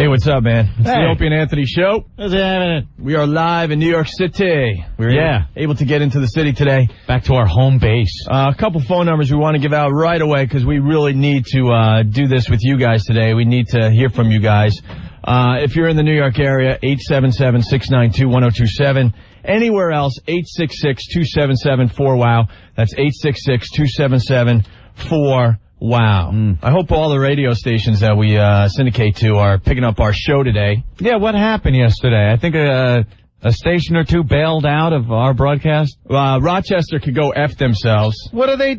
Hey, what's up, man? It's the Opie and Anthony show. What's happening? We are live in New York City. We're able to get into the city today. Back to our home base. A couple phone numbers we want to give out right away because we really need to do this with you guys today. We need to hear from you guys. If you're in the New York area, 877-692-1027. Anywhere else, 866-277-4WOW. That's 866-277-4WOW. I hope all the radio stations that we syndicate to are picking up our show today. Yeah, what happened yesterday? I think a station or two bailed out of our broadcast. Rochester could go F themselves. What did they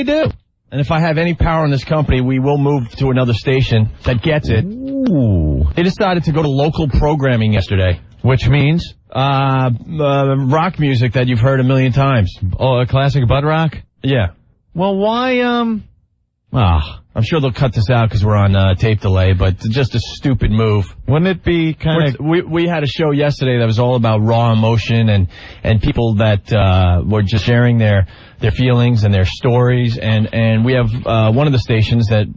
do? And if I have any power in this company, we will move to another station that gets it. Ooh. They decided to go to local programming yesterday. Which means? Rock music that you've heard a million times. Oh, a classic Bud Rock? Yeah. Well, why, I'm sure they'll cut this out because we're on tape delay, but just a stupid move. Wouldn't it be kind of... We had a show yesterday that was all about raw emotion and people that were just sharing their feelings and their stories, and we have one of the stations that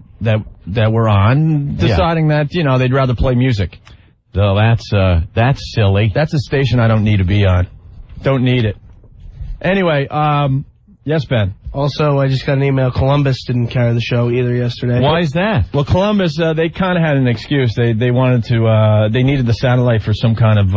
we're on deciding that, you know, they'd rather play music. So that's silly. That's a station I don't need to be on. Don't need it. Anyway, yes, Ben. Also, I just got an email. Columbus didn't carry the show either yesterday. Why is that? Well, Columbus, they kind of had an excuse. They wanted to, they needed the satellite for some kind of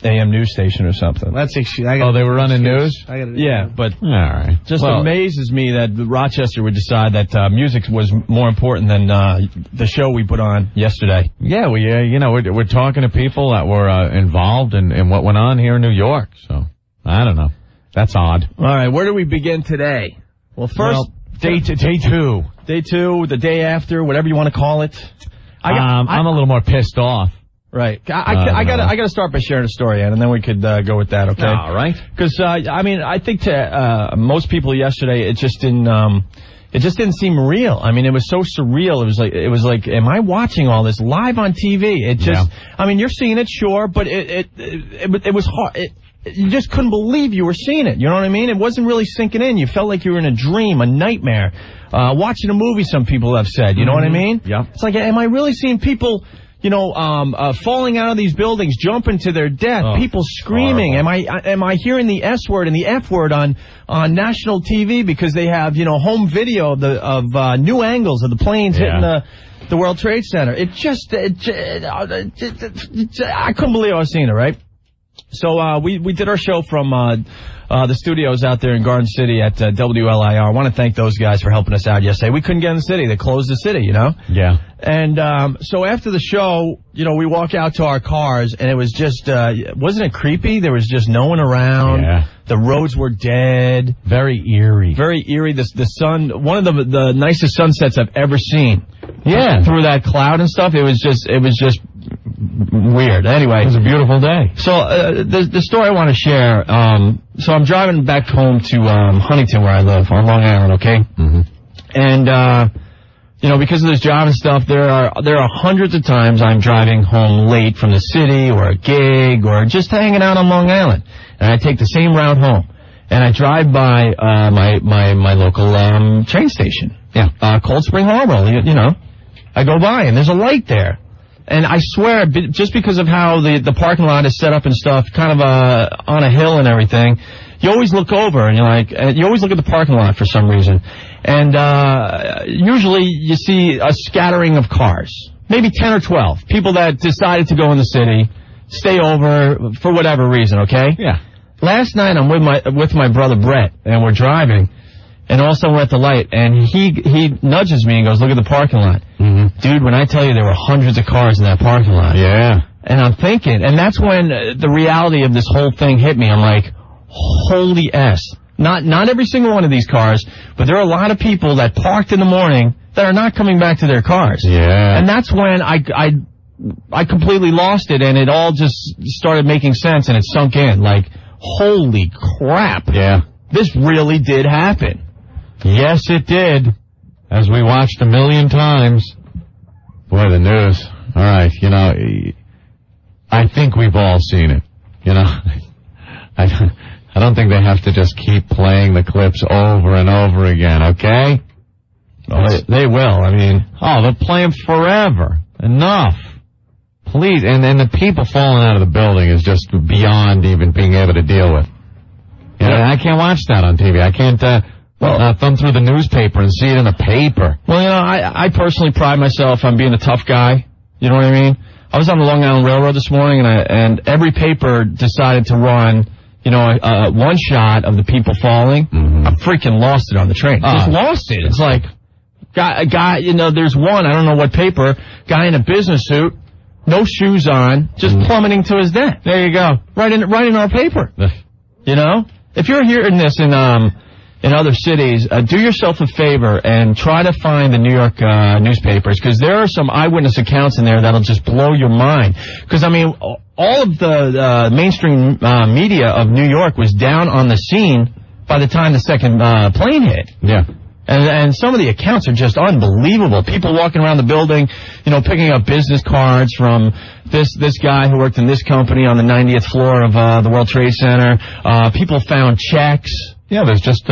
AM news station or something. That's excuse. They were running news? Yeah, but all right. Just amazes me that Rochester would decide that music was more important than the show we put on yesterday. Yeah, we're talking to people that were involved in what went on here in New York. So I don't know. That's odd. All right, where do we begin today? Well, first, day two. Day two, the day after, whatever you want to call it. I'm a little more pissed off. Right. I gotta start by sharing a story, Ed, and then we could go with that, okay? All right. Because, I think to most people yesterday, it just didn't seem real. I mean, it was so surreal. It was like, am I watching all this live on TV? It just, I mean, you're seeing it, sure, but it was hard. You just couldn't believe you were seeing it. You know what I mean? It wasn't really sinking in. You felt like you were in a dream, a nightmare. Watching a movie, some people have said. You know what I mean? Yeah. It's like, am I really seeing people, falling out of these buildings, jumping to their death, people screaming? Horrible. Am I hearing the S word and the F word on national TV because they have, home video of new angles of the planes hitting the World Trade Center? I couldn't believe I was seeing it, right? So we did our show from the studios out there in Garden City at WLIR. I want to thank those guys for helping us out yesterday. We couldn't get in the city. They closed the city, Yeah. And so after the show, we walk out to our cars, and it was just, wasn't it creepy? There was just no one around. Yeah. The roads were dead. Very eerie. Very eerie. The sun, one of the nicest sunsets I've ever seen. Yeah. Through that cloud and stuff, it was just weird. Anyway. It was a beautiful day. So, the story I want to share, so I'm driving back home to, Huntington where I live, on Long Island, okay? Mm-hmm. And, because of this job and stuff, there are hundreds of times I'm driving home late from the city or a gig or just hanging out on Long Island. And I take the same route home. And I drive by, my local, train station. Yeah. Cold Spring Harbor, I go by and there's a light there. And I swear, just because of how the parking lot is set up and stuff, kind of on a hill and everything, you always look over and you always look at the parking lot for some reason. And usually you see a scattering of cars, maybe 10 or 12 people that decided to go in the city, stay over for whatever reason, okay? Yeah. Last night I'm with my brother Brett, and we're driving. And also we're at the light, and he nudges me and goes, look at the parking lot. Mm-hmm. Dude, when I tell you there were hundreds of cars in that parking lot. Yeah. And I'm thinking, and that's when the reality of this whole thing hit me. I'm like, holy S. Not every single one of these cars, but there are a lot of people that parked in the morning that are not coming back to their cars. Yeah. And that's when I completely lost it, and it all just started making sense, and it sunk in. Like, holy crap. Yeah. This really did happen. Yes, it did. As we watched a million times. Boy, the news. All right, I think we've all seen it. I don't think they have to just keep playing the clips over and over again, okay? Oh, they will. I mean, they'll play them forever. Enough. Please, and the people falling out of the building is just beyond even being able to deal with. I can't watch that on TV. I can't thumb through the newspaper and see it in the paper. Well, I personally pride myself on being a tough guy. You know what I mean? I was on the Long Island Railroad this morning, and every paper decided to run, one shot of the people falling. Mm-hmm. I freaking lost it on the train. Just lost it. It's like, guy, there's one, I don't know what paper, guy in a business suit, no shoes on, just plummeting to his death. There you go. Right in our paper. If you're hearing this in other cities, do yourself a favor and try to find the New York newspapers, because there are some eyewitness accounts in there that'll just blow your mind. Because, all of the mainstream media of New York was down on the scene by the time the second plane hit. Yeah. And some of the accounts are just unbelievable. People walking around the building, picking up business cards from this guy who worked in this company on the 90th floor of the World Trade Center. People found checks. Yeah, there's just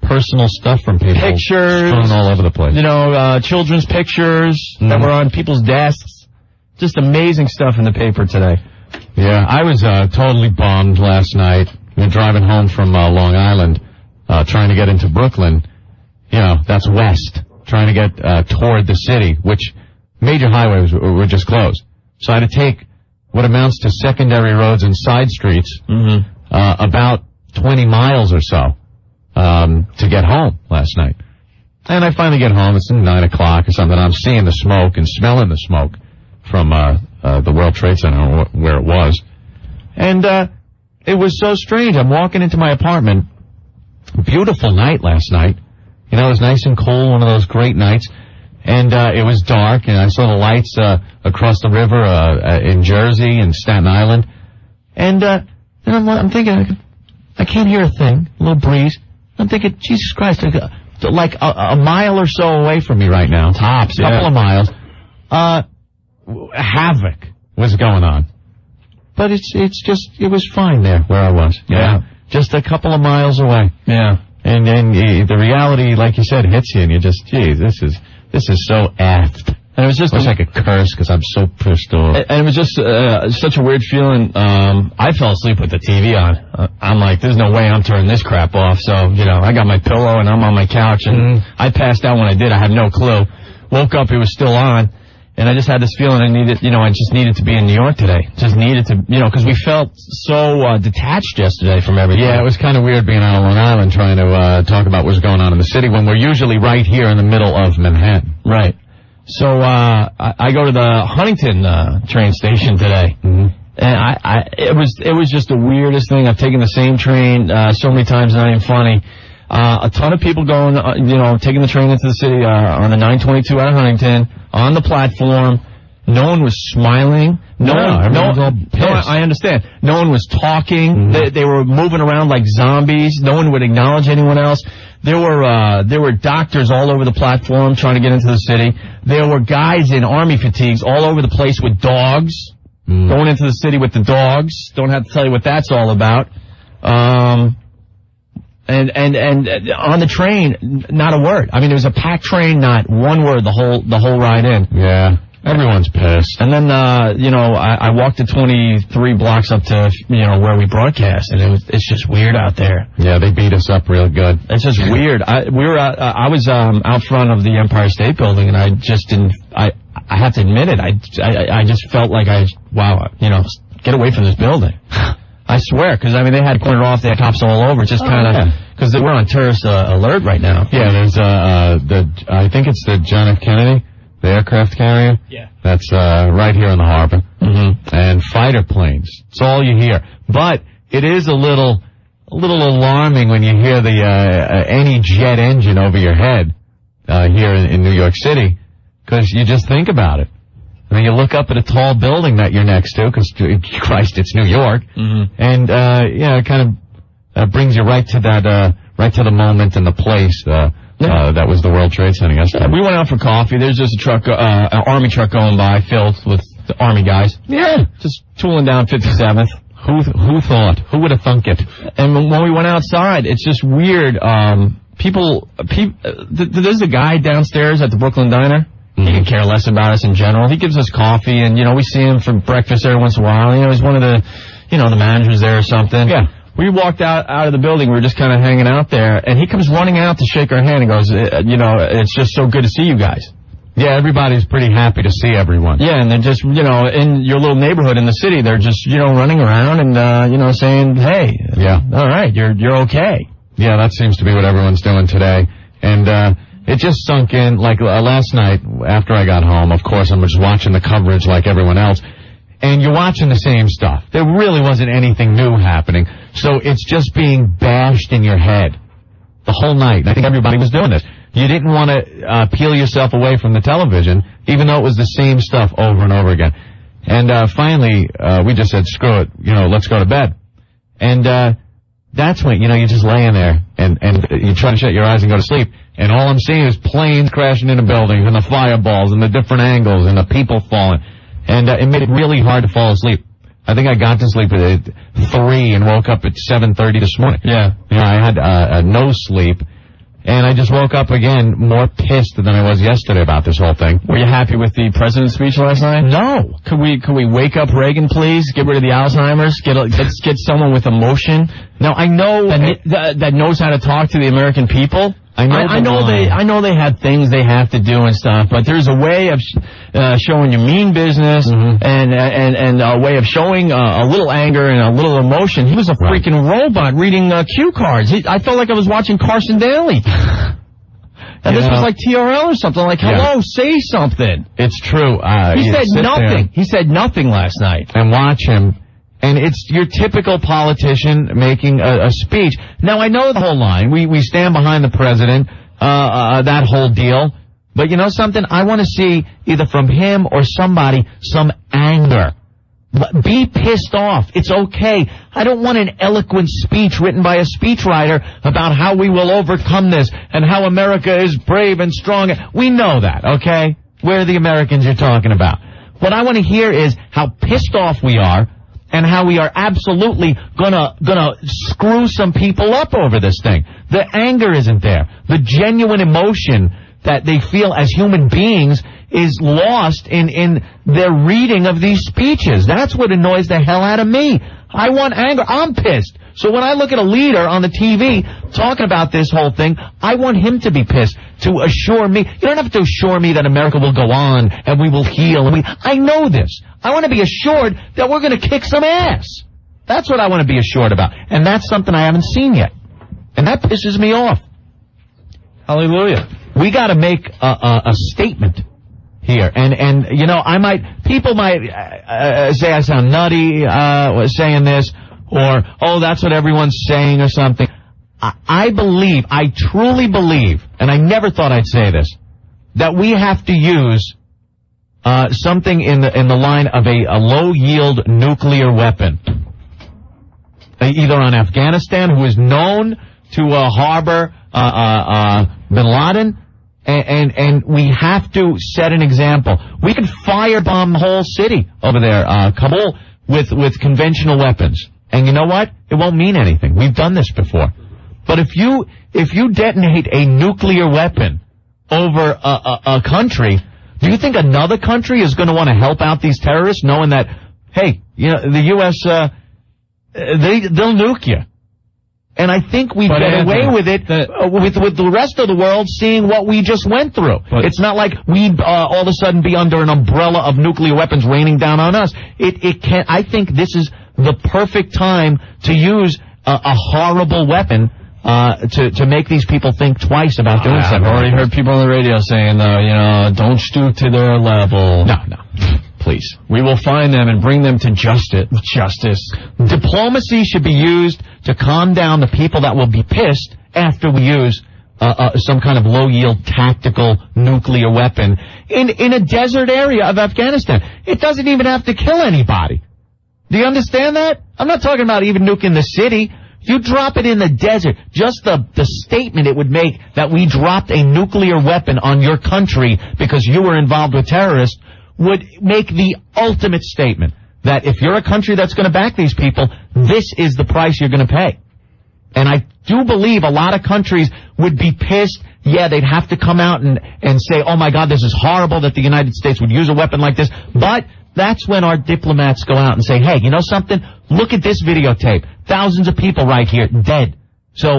personal stuff from people. Pictures. Strewn all over the place. Children's pictures that were on people's desks. Just amazing stuff in the paper today. Yeah, I was totally bummed last night. We were driving home from Long Island, trying to get into Brooklyn. That's west, trying to get toward the city, which major highways were just closed. So I had to take what amounts to secondary roads and side streets, about 20 miles or so, to get home last night. And I finally get home. It's 9 o'clock or something. I'm seeing the smoke and smelling the smoke from the World Trade Center, where it was. And it was so strange. I'm walking into my apartment. Beautiful night last night. It was nice and cool, one of those great nights. And it was dark, and I saw the lights across the river in Jersey and Staten Island. And then I'm thinking, I can't hear a thing, a little breeze. I'm thinking, Jesus Christ, like a mile or so away from me right now. Tops, a couple of miles. Havoc was going on. But it was fine there where I was. Yeah. Just a couple of miles away. Yeah. And then the reality, like you said, hits you, and you just, geez, this is so effed. And it was just like a curse, because I'm so pissed off. And it was just such a weird feeling. I fell asleep with the TV on. I'm like, there's no way I'm turning this crap off. So, I got my pillow, and I'm on my couch, and I passed out when I did. I had no clue. Woke up, it was still on. And I just had this feeling I just needed to be in New York today. Just needed to, because we felt so detached yesterday from everything. Yeah, it was kind of weird being on Long Island trying to talk about what's going on in the city when we're usually right here in the middle of Manhattan. Right. So I go to the Huntington train station today. And it was just the weirdest thing. I've taken the same train so many times, not even funny. A ton of people going, taking the train into the city on the 922 out of Huntington, on the platform. No one was smiling. Everyone's all pissed. I understand. No one was talking. They were moving around like zombies. No one would acknowledge anyone else. There were doctors all over the platform trying to get into the city. There were guys in army fatigues all over the place with dogs, going into the city with the dogs. Don't have to tell you what that's all about. And on the train, not a word. It was a packed train, not one word the whole ride in. Yeah. Everyone's pissed. And then, I walked the 23 blocks up to, where we broadcast, and it's just weird out there. Yeah, they beat us up real good. It's just weird. I was out front of the Empire State Building, and I just didn't, I have to admit it, I just felt like get away from this building. I swear, because, they had cornered off, they had cops all over, just kind of, because we're on tourist alert right now. Yeah, there's, I think it's the John F. Kennedy, the aircraft carrier. Yeah. That's, right here in the harbor. And fighter planes. It's all you hear. But it is a little alarming when you hear any jet engine over your head, here in New York City, because you just think about it. You look up at a tall building that you're next to, because, Christ, it's New York. And, it kind of brings you right to the moment and the place, that was the World Trade Center yesterday. We went out for coffee. There's just a truck, an army truck going by filled with the army guys. Yeah. Just tooling down 57th. Who thought? Who would have thunk it? And when we went outside, it's just weird. There's a guy downstairs at the Brooklyn Diner. He could care less about us in general. He gives us coffee, and, we see him for breakfast every once in a while. He's one of the, the managers there or something. Yeah. We walked out of the building. We were just kind of hanging out there, and he comes running out to shake our hand and goes, it's just so good to see you guys. Yeah, everybody's pretty happy to see everyone. Yeah, and they're just, in your little neighborhood in the city, they're just, running around and, saying, hey, all right, you're okay. Yeah, that seems to be what everyone's doing today. And it just sunk in, like last night after I got home, of course, I'm just watching the coverage like everyone else. And you're watching the same stuff. There really wasn't anything new happening. So it's just being bashed in your head the whole night. And I think everybody was doing this. You didn't want to peel yourself away from the television, even though it was the same stuff over and over again. And finally, we just said, screw it, let's go to bed. And that's when, you're just laying there, and you try to shut your eyes and go to sleep, and all I'm seeing is planes crashing into buildings, and the fireballs, and the different angles, and the people falling. And it made it really hard to fall asleep. I think I got to sleep at 3 and woke up at 7:30 this morning. Yeah. I had no sleep. And I just woke up again more pissed than I was yesterday about this whole thing. Were you happy with the president's speech last night? No. Could we wake up Reagan, please? Get rid of the Alzheimer's? Let's get someone with emotion. Now, I know that knows how to talk to the American people. I know they have things they have to do and stuff, but there's a way of showing you mean business and a way of showing a little anger and a little emotion. He was a freaking robot reading cue cards. I felt like I was watching Carson Daly. And this was like TRL or something, like, hello, say something. It's true. He said nothing. He said nothing last night. And watch him. And it's your typical politician making a speech. Now, I know the whole line. We stand behind the president, that whole deal. But you know something? I want to see, either from him or somebody, some anger. Be pissed off. It's okay. I don't want an eloquent speech written by a speechwriter about how we will overcome this and how America is brave and strong. We know that, okay? We're the Americans you're talking about. What I want to hear is how pissed off we are, and how we are absolutely gonna screw some people up over this thing. The anger isn't there. The genuine emotion that they feel as human beings is lost in their reading of these speeches. That's what annoys the hell out of me. I want anger. I'm pissed. So when I look at a leader on the TV talking about this whole thing, I want him to be pissed, to assure me. You don't have to assure me that America will go on and we will heal. I know this. I want to be assured that we're going to kick some ass. That's what I want to be assured about. And that's something I haven't seen yet. And that pisses me off. Hallelujah. We got to make a statement here. And people might say I sound nutty saying this, or, oh, that's what everyone's saying or something. I truly believe, and I never thought I'd say this, that we have to use something in the line of a low-yield nuclear weapon. Either on Afghanistan, who is known to harbor bin Laden, and we have to set an example. We could firebomb the whole city over there, Kabul, with conventional weapons. And you know what? It won't mean anything. We've done this before. But if you detonate a nuclear weapon over a country, do you think another country is going to want to help out these terrorists, knowing that, hey, the U.S. They'll nuke you? And I think we get away with it with the rest of the world seeing what we just went through. It's not like we all of a sudden be under an umbrella of nuclear weapons raining down on us. It can. I think this is the perfect time to use a horrible weapon to make these people think twice about doing something. I've already heard people on the radio saying, don't stoop to their level. No. Please. We will find them and bring them to justice. Diplomacy should be used to calm down the people that will be pissed after we use some kind of low-yield tactical nuclear weapon in a desert area of Afghanistan. It doesn't even have to kill anybody. Do you understand that? I'm not talking about even nuking the city. You drop it in the desert, just the statement it would make that we dropped a nuclear weapon on your country because you were involved with terrorists would make the ultimate statement that if you're a country that's going to back these people, this is the price you're going to pay. And I do believe a lot of countries would be pissed. Yeah, they'd have to come out and say, oh, my God, this is horrible that the United States would use a weapon like this. But that's when our diplomats go out and say, hey, you know something? Look at this videotape. Thousands of people right here dead. So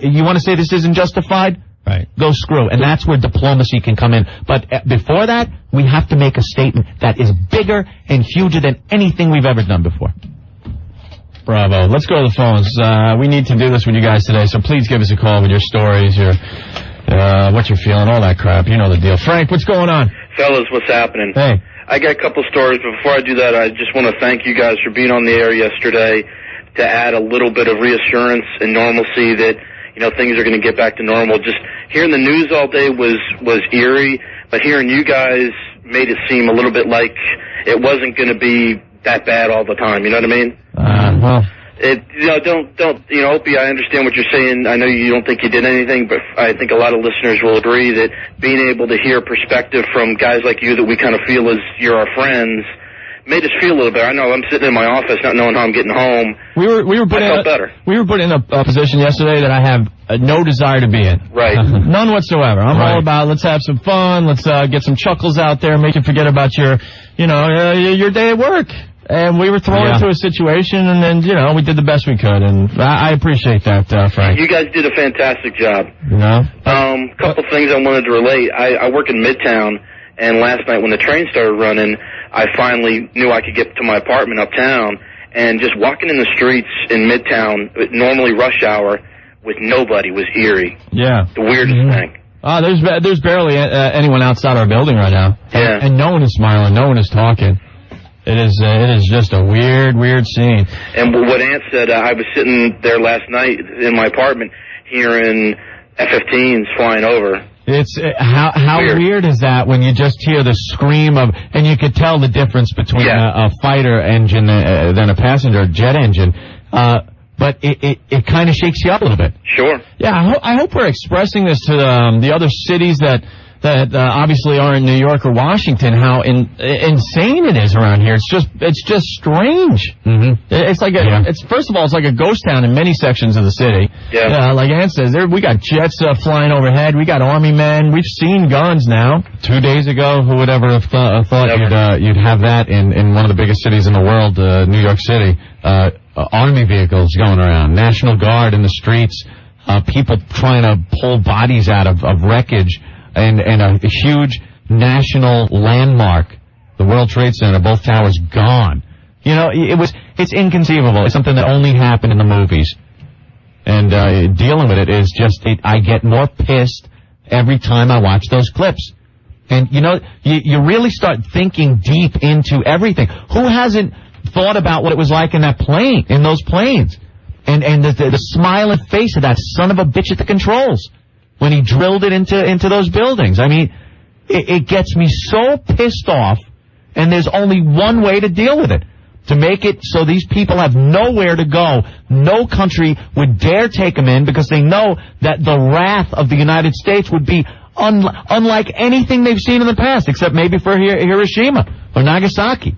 you want to say this isn't justified? Right. Go screw. And that's where diplomacy can come in. But before that, we have to make a statement that is bigger and huger than anything we've ever done before. Bravo. Let's go to the phones. We need to do this with you guys today, so please give us a call with your stories, your what you're feeling, all that crap. You know the deal. Frank, what's going on? Fellas, what's happening? Hey. I got a couple stories, but before I do that, I just want to thank you guys for being on the air yesterday to add a little bit of reassurance and normalcy that, you know, things are going to get back to normal. Just hearing the news all day was eerie, but hearing you guys made it seem a little bit like it wasn't going to be that bad all the time. You know what I mean? Well, Opie, I understand what you're saying. I know you don't think you did anything, but I think a lot of listeners will agree that being able to hear perspective from guys like you that we kind of feel as you're our friends made us feel a little better. I know I'm sitting in my office not knowing how I'm getting home. We were put in a position yesterday that I have no desire to be in. Right. None whatsoever. I'm all about let's have some fun, let's get some chuckles out there, make you forget about your day at work. And we were thrown into a situation, and then, we did the best we could, and I appreciate that, Frank. You guys did a fantastic job. You know? Couple things I wanted to relate. I work in Midtown, and last night when the train started running, I finally knew I could get to my apartment uptown, and just walking in the streets in Midtown, normally rush hour, with nobody was eerie. Yeah. The weirdest thing. There's barely anyone outside our building right now. Yeah. And no one is smiling, no one is talking. It is just a weird scene. And what Ant said, I was sitting there last night in my apartment hearing F-15s flying over. It's how weird is that when you just hear the scream of, and you could tell the difference between a fighter engine than a passenger jet engine. But it kind of shakes you up a little bit. Sure. Yeah, I hope we're expressing this to the other cities that obviously aren't New York or Washington, how insane it is around here. It's just strange. Mm-hmm. It's like first of all, it's like a ghost town in many sections of the city. Yeah. Like Ann says, we got jets flying overhead. We got army men. We've seen guns now. 2 days ago, who would ever have thought you'd have that in one of the biggest cities in the world, New York City? Army vehicles going around, National Guard in the streets, people trying to pull bodies out of wreckage. And a huge national landmark, the World Trade Center, both towers gone. It's inconceivable. It's something that only happened in the movies. And dealing with it is just, I get more pissed every time I watch those clips. And, you really start thinking deep into everything. Who hasn't thought about what it was like in those planes? And the smiling face of that son of a bitch at the controls when he drilled it into those buildings. I mean, it gets me so pissed off, and there's only one way to deal with it. To make it so these people have nowhere to go. No country would dare take them in because they know that the wrath of the United States would be unlike anything they've seen in the past, except maybe for Hiroshima or Nagasaki.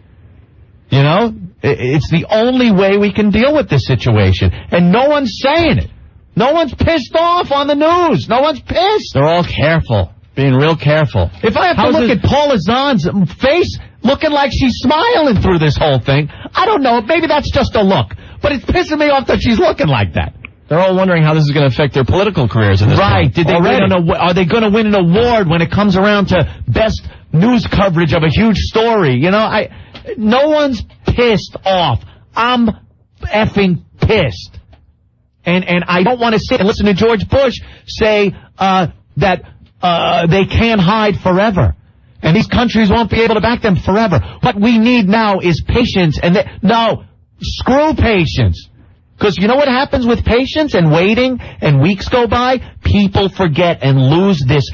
It's the only way we can deal with this situation, and no one's saying it. No one's pissed off on the news. No one's pissed. They're all careful, being real careful. If I have to look at Paula Zahn's face looking like she's smiling through this whole thing, I don't know. Maybe that's just a look. But it's pissing me off that she's looking like that. They're all wondering how this is going to affect their political careers in this Right. Are they going to win an award when it comes around to best news coverage of a huge story? No one's pissed off. I'm effing pissed. And I don't want to sit and listen to George Bush say that they can't hide forever. And these countries won't be able to back them forever. What we need now is patience. No, screw patience. Because you know what happens with patience and waiting and weeks go by? People forget and lose this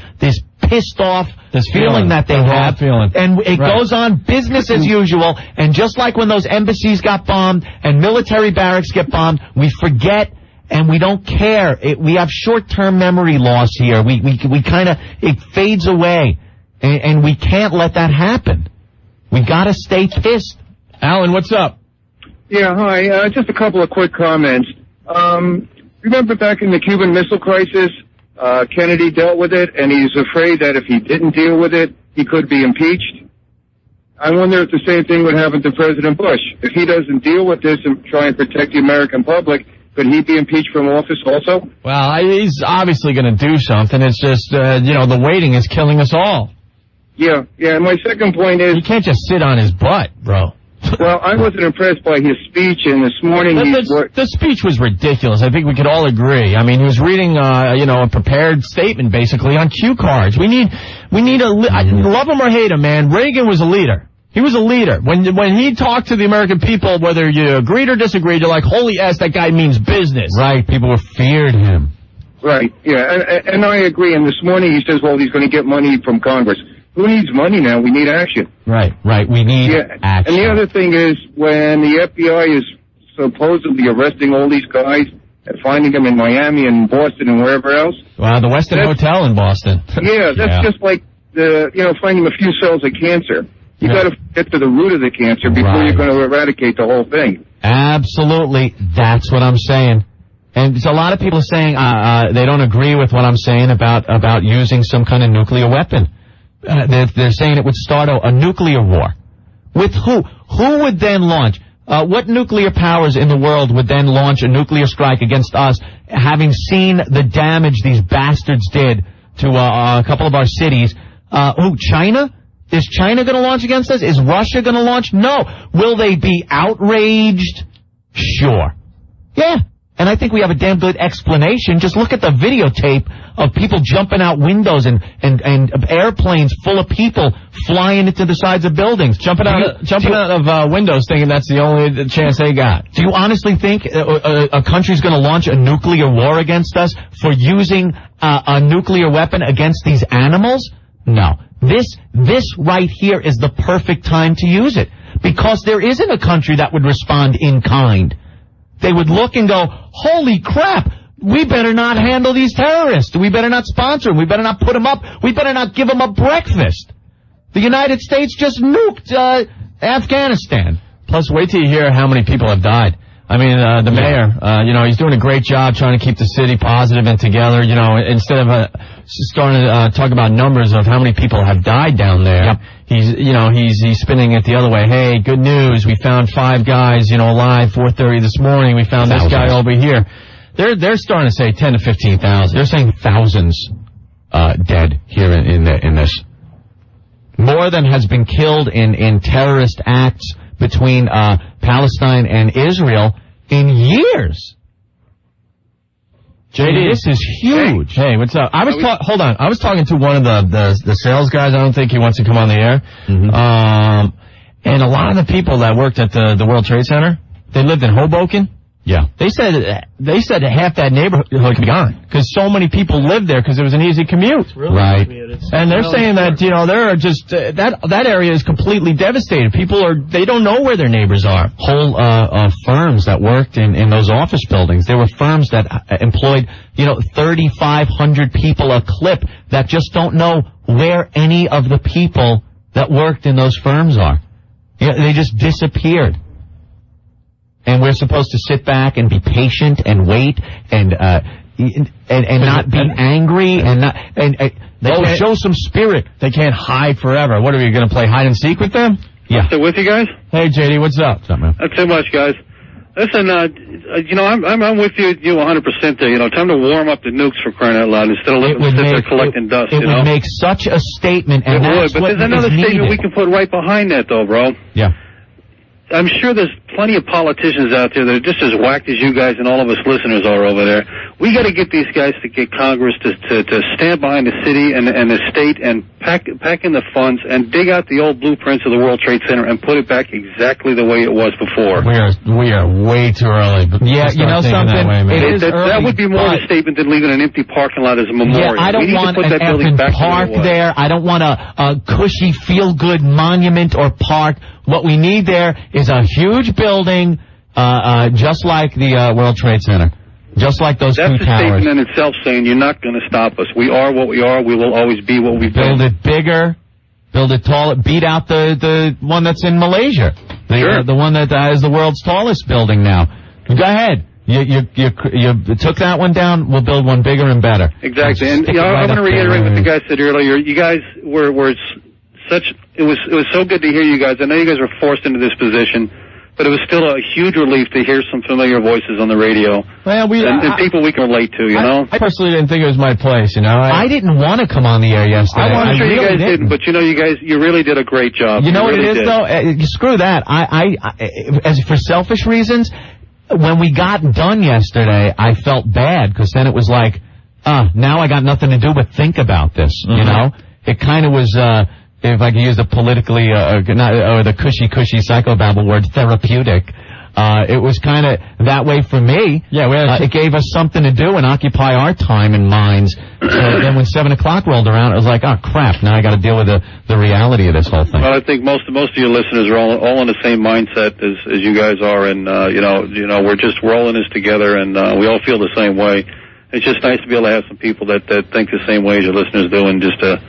pissed off feeling that they have. And it goes on business as usual. And just like when those embassies got bombed and military barracks get bombed, we forget. And we don't care. We have short-term memory loss here. We kind of, it fades away. And we can't let that happen. We gotta stay pissed. Alan, what's up? Yeah, hi. Just a couple of quick comments. remember back in the Cuban Missile Crisis, Kennedy dealt with it, and he's afraid that if he didn't deal with it, he could be impeached. I wonder if the same thing would happen to President Bush. If he doesn't deal with this and try and protect the American public, could he be impeached from office also? Well, he's obviously going to do something. It's just, the waiting is killing us all. Yeah. And my second point is... You can't just sit on his butt, bro. Well, I wasn't impressed by his speech, and this morning the speech was ridiculous. I think we could all agree. I mean, he was reading, a prepared statement, basically, on cue cards. We need love him or hate him, man. Reagan was a leader. He was a leader. When he talked to the American people, whether you agreed or disagreed, you're like, holy ass, that guy means business. Right, people feared him. Right, yeah, and I agree. And this morning he says, well, he's going to get money from Congress. Who needs money now? We need action. Right, we need action. And the other thing is, when the FBI is supposedly arresting all these guys and finding them in Miami and Boston and wherever else. Wow, the Westin Hotel in Boston. Yeah, that's just like finding a few cells of cancer. You got to get to the root of the cancer before you're going to eradicate the whole thing. Absolutely, that's what I'm saying. And so a lot of people are saying they don't agree with what I'm saying about using some kind of nuclear weapon. They're saying it would start a nuclear war. With who? Who would then launch? What nuclear powers in the world would then launch a nuclear strike against us, having seen the damage these bastards did to a couple of our cities? China? Is China going to launch against us? Is Russia going to launch? No. Will they be outraged? Sure. Yeah. And I think we have a damn good explanation. Just look at the videotape of people jumping out windows and airplanes full of people flying into the sides of buildings. Jumping out of windows thinking that's the only chance they got. Do you honestly think a country's going to launch a nuclear war against us for using a nuclear weapon against these animals? No. This right here is the perfect time to use it. Because there isn't a country that would respond in kind. They would look and go, holy crap, we better not handle these terrorists. We better not sponsor them. We better not put them up. We better not give them a breakfast. The United States just nuked Afghanistan. Plus, wait till you hear how many people have died. I mean, the mayor, he's doing a great job trying to keep the city positive and together, instead of starting to talk about numbers of how many people have died down there. Yep. He's spinning it the other way. Hey, good news. We found 5 guys, alive 4:30 this morning. We found this guy over here. They're starting to say 10 to 15,000. They're saying thousands, dead here in this. More than has been killed in terrorist acts between Palestine and Israel in years. JD, this is huge. Hey, what's up? Hold on. I was talking to one of the sales guys. I don't think he wants to come on the air. Mm-hmm. And a lot of the people that worked at the World Trade Center, they lived in Hoboken. Yeah. They said half that neighborhood could be gone because so many people lived there because it was an easy commute. Really? Right. And they're saying that, there are just, that area is completely devastated. They don't know where their neighbors are. Whole, firms that worked in those office buildings. There were firms that employed, 3,500 people a clip that just don't know where any of the people that worked in those firms are. They just disappeared. And we're supposed to sit back and be patient and wait and not be angry and show some spirit. They can't hide forever. What are we going to play hide and seek with them? Yeah. Still with you guys? Hey JD, what's up? What's up, man? Not too much, guys. Listen, I'm with you 100% there. Time to warm up the nukes for crying out loud instead of letting them sit there collecting dust. It would make such a statement, and that's what there's another statement we can put right behind that, though, bro. Yeah. I'm sure there's plenty of politicians out there that are just as whacked as you guys and all of us listeners are over there. We got to get these guys to get Congress to stand behind the city and the state and pack in the funds and dig out the old blueprints of the World Trade Center and put it back exactly the way it was before. We are way too early. But yeah, something. That would be more of a statement than leaving an empty parking lot as a memorial. Yeah, I don't want an effing park there. I don't want a cushy, feel-good monument or park. What we need there is a huge building, just like the World Trade Center, just like those 2 towers. That's a statement in itself saying you're not going to stop us. We are what we are. We will always be what we've been. Build it bigger, build it taller, beat out the one that's in Malaysia, the one that is the world's tallest building now. Go ahead. You took that one down. We'll build one bigger and better. Exactly. And I want to reiterate what the guy said earlier. You guys were such. It was so good to hear you guys. I know you guys were forced into this position, but it was still a huge relief to hear some familiar voices on the radio. Well, and people we can relate to, you know? I personally didn't think it was my place, you know? I didn't want to come on the air yesterday. I'm sure you guys didn't, but you know, you really did a great job. You know what really it is, though? Screw that. I as for selfish reasons, when we got done yesterday, I felt bad, because then it was like, now I got nothing to do but think about this, you know? It kind of was, if I could use the politically, or the cushy psychobabble word, therapeutic. It was kind of that way for me. Yeah, it gave us something to do and occupy our time and minds. Then when 7 o'clock rolled around, it was like, oh crap! Now I got to deal with the reality of this whole thing. Well, I think most of your listeners are all in the same mindset as you guys are, and you know, we're all in this together, and we all feel the same way. It's just nice to be able to have some people that think the same way as your listeners do, and just to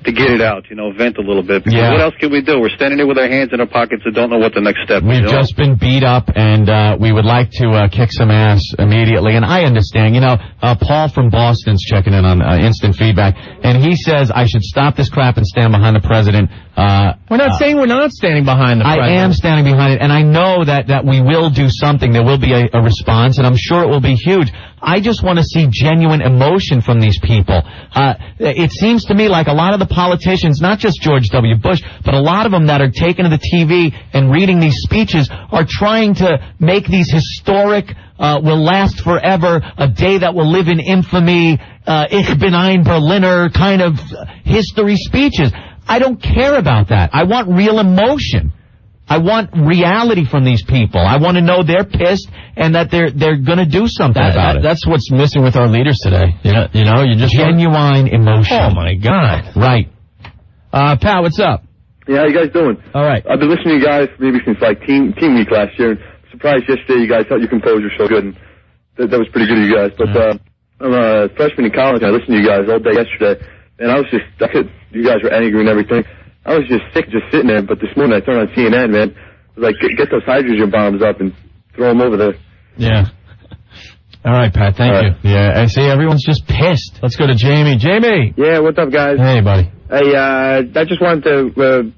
get it out, you know, vent a little bit. Because what else can we do? We're standing there with our hands in our pockets and don't know what the next step is. We've just been beat up, and we would like to kick some ass immediately. And I understand, you know, Paul from Boston's checking in on instant feedback, and he says I should stop this crap and stand behind the president. We're not saying we're not standing behind the president. I am standing behind it, and I know that we will do something. There will be a response, and I'm sure it will be huge. I just want to see genuine emotion from these people. It seems to me like a lot of the politicians, not just George W. Bush, but a lot of them that are taken to the TV and reading these speeches are trying to make these historic, will last forever, a day that will live in infamy, Ich bin ein Berliner kind of history speeches. I don't care about that. I want real emotion. I want reality from these people. I want to know they're pissed and that they're going to do something about it. That's what's missing with our leaders today. You know, you just genuine emotion. Oh my God! Right. Pat, what's up? Yeah, how you guys doing? All right. I've been listening to you guys maybe since like team week last year. Surprised yesterday you guys thought your composure so good. And that was pretty good of you guys. But I'm a freshman in college. I listened to you guys all day yesterday, and you guys were angry and everything. I was just sick just sitting there, but this morning I turned on CNN, man. I was like, get those hydrogen bombs up and throw them over there. Yeah. All right, Pat, thank you. Yeah, I see everyone's just pissed. Let's go to Jamie. Jamie! Yeah, what's up, guys? Hey, buddy. Hey, I just wanted to,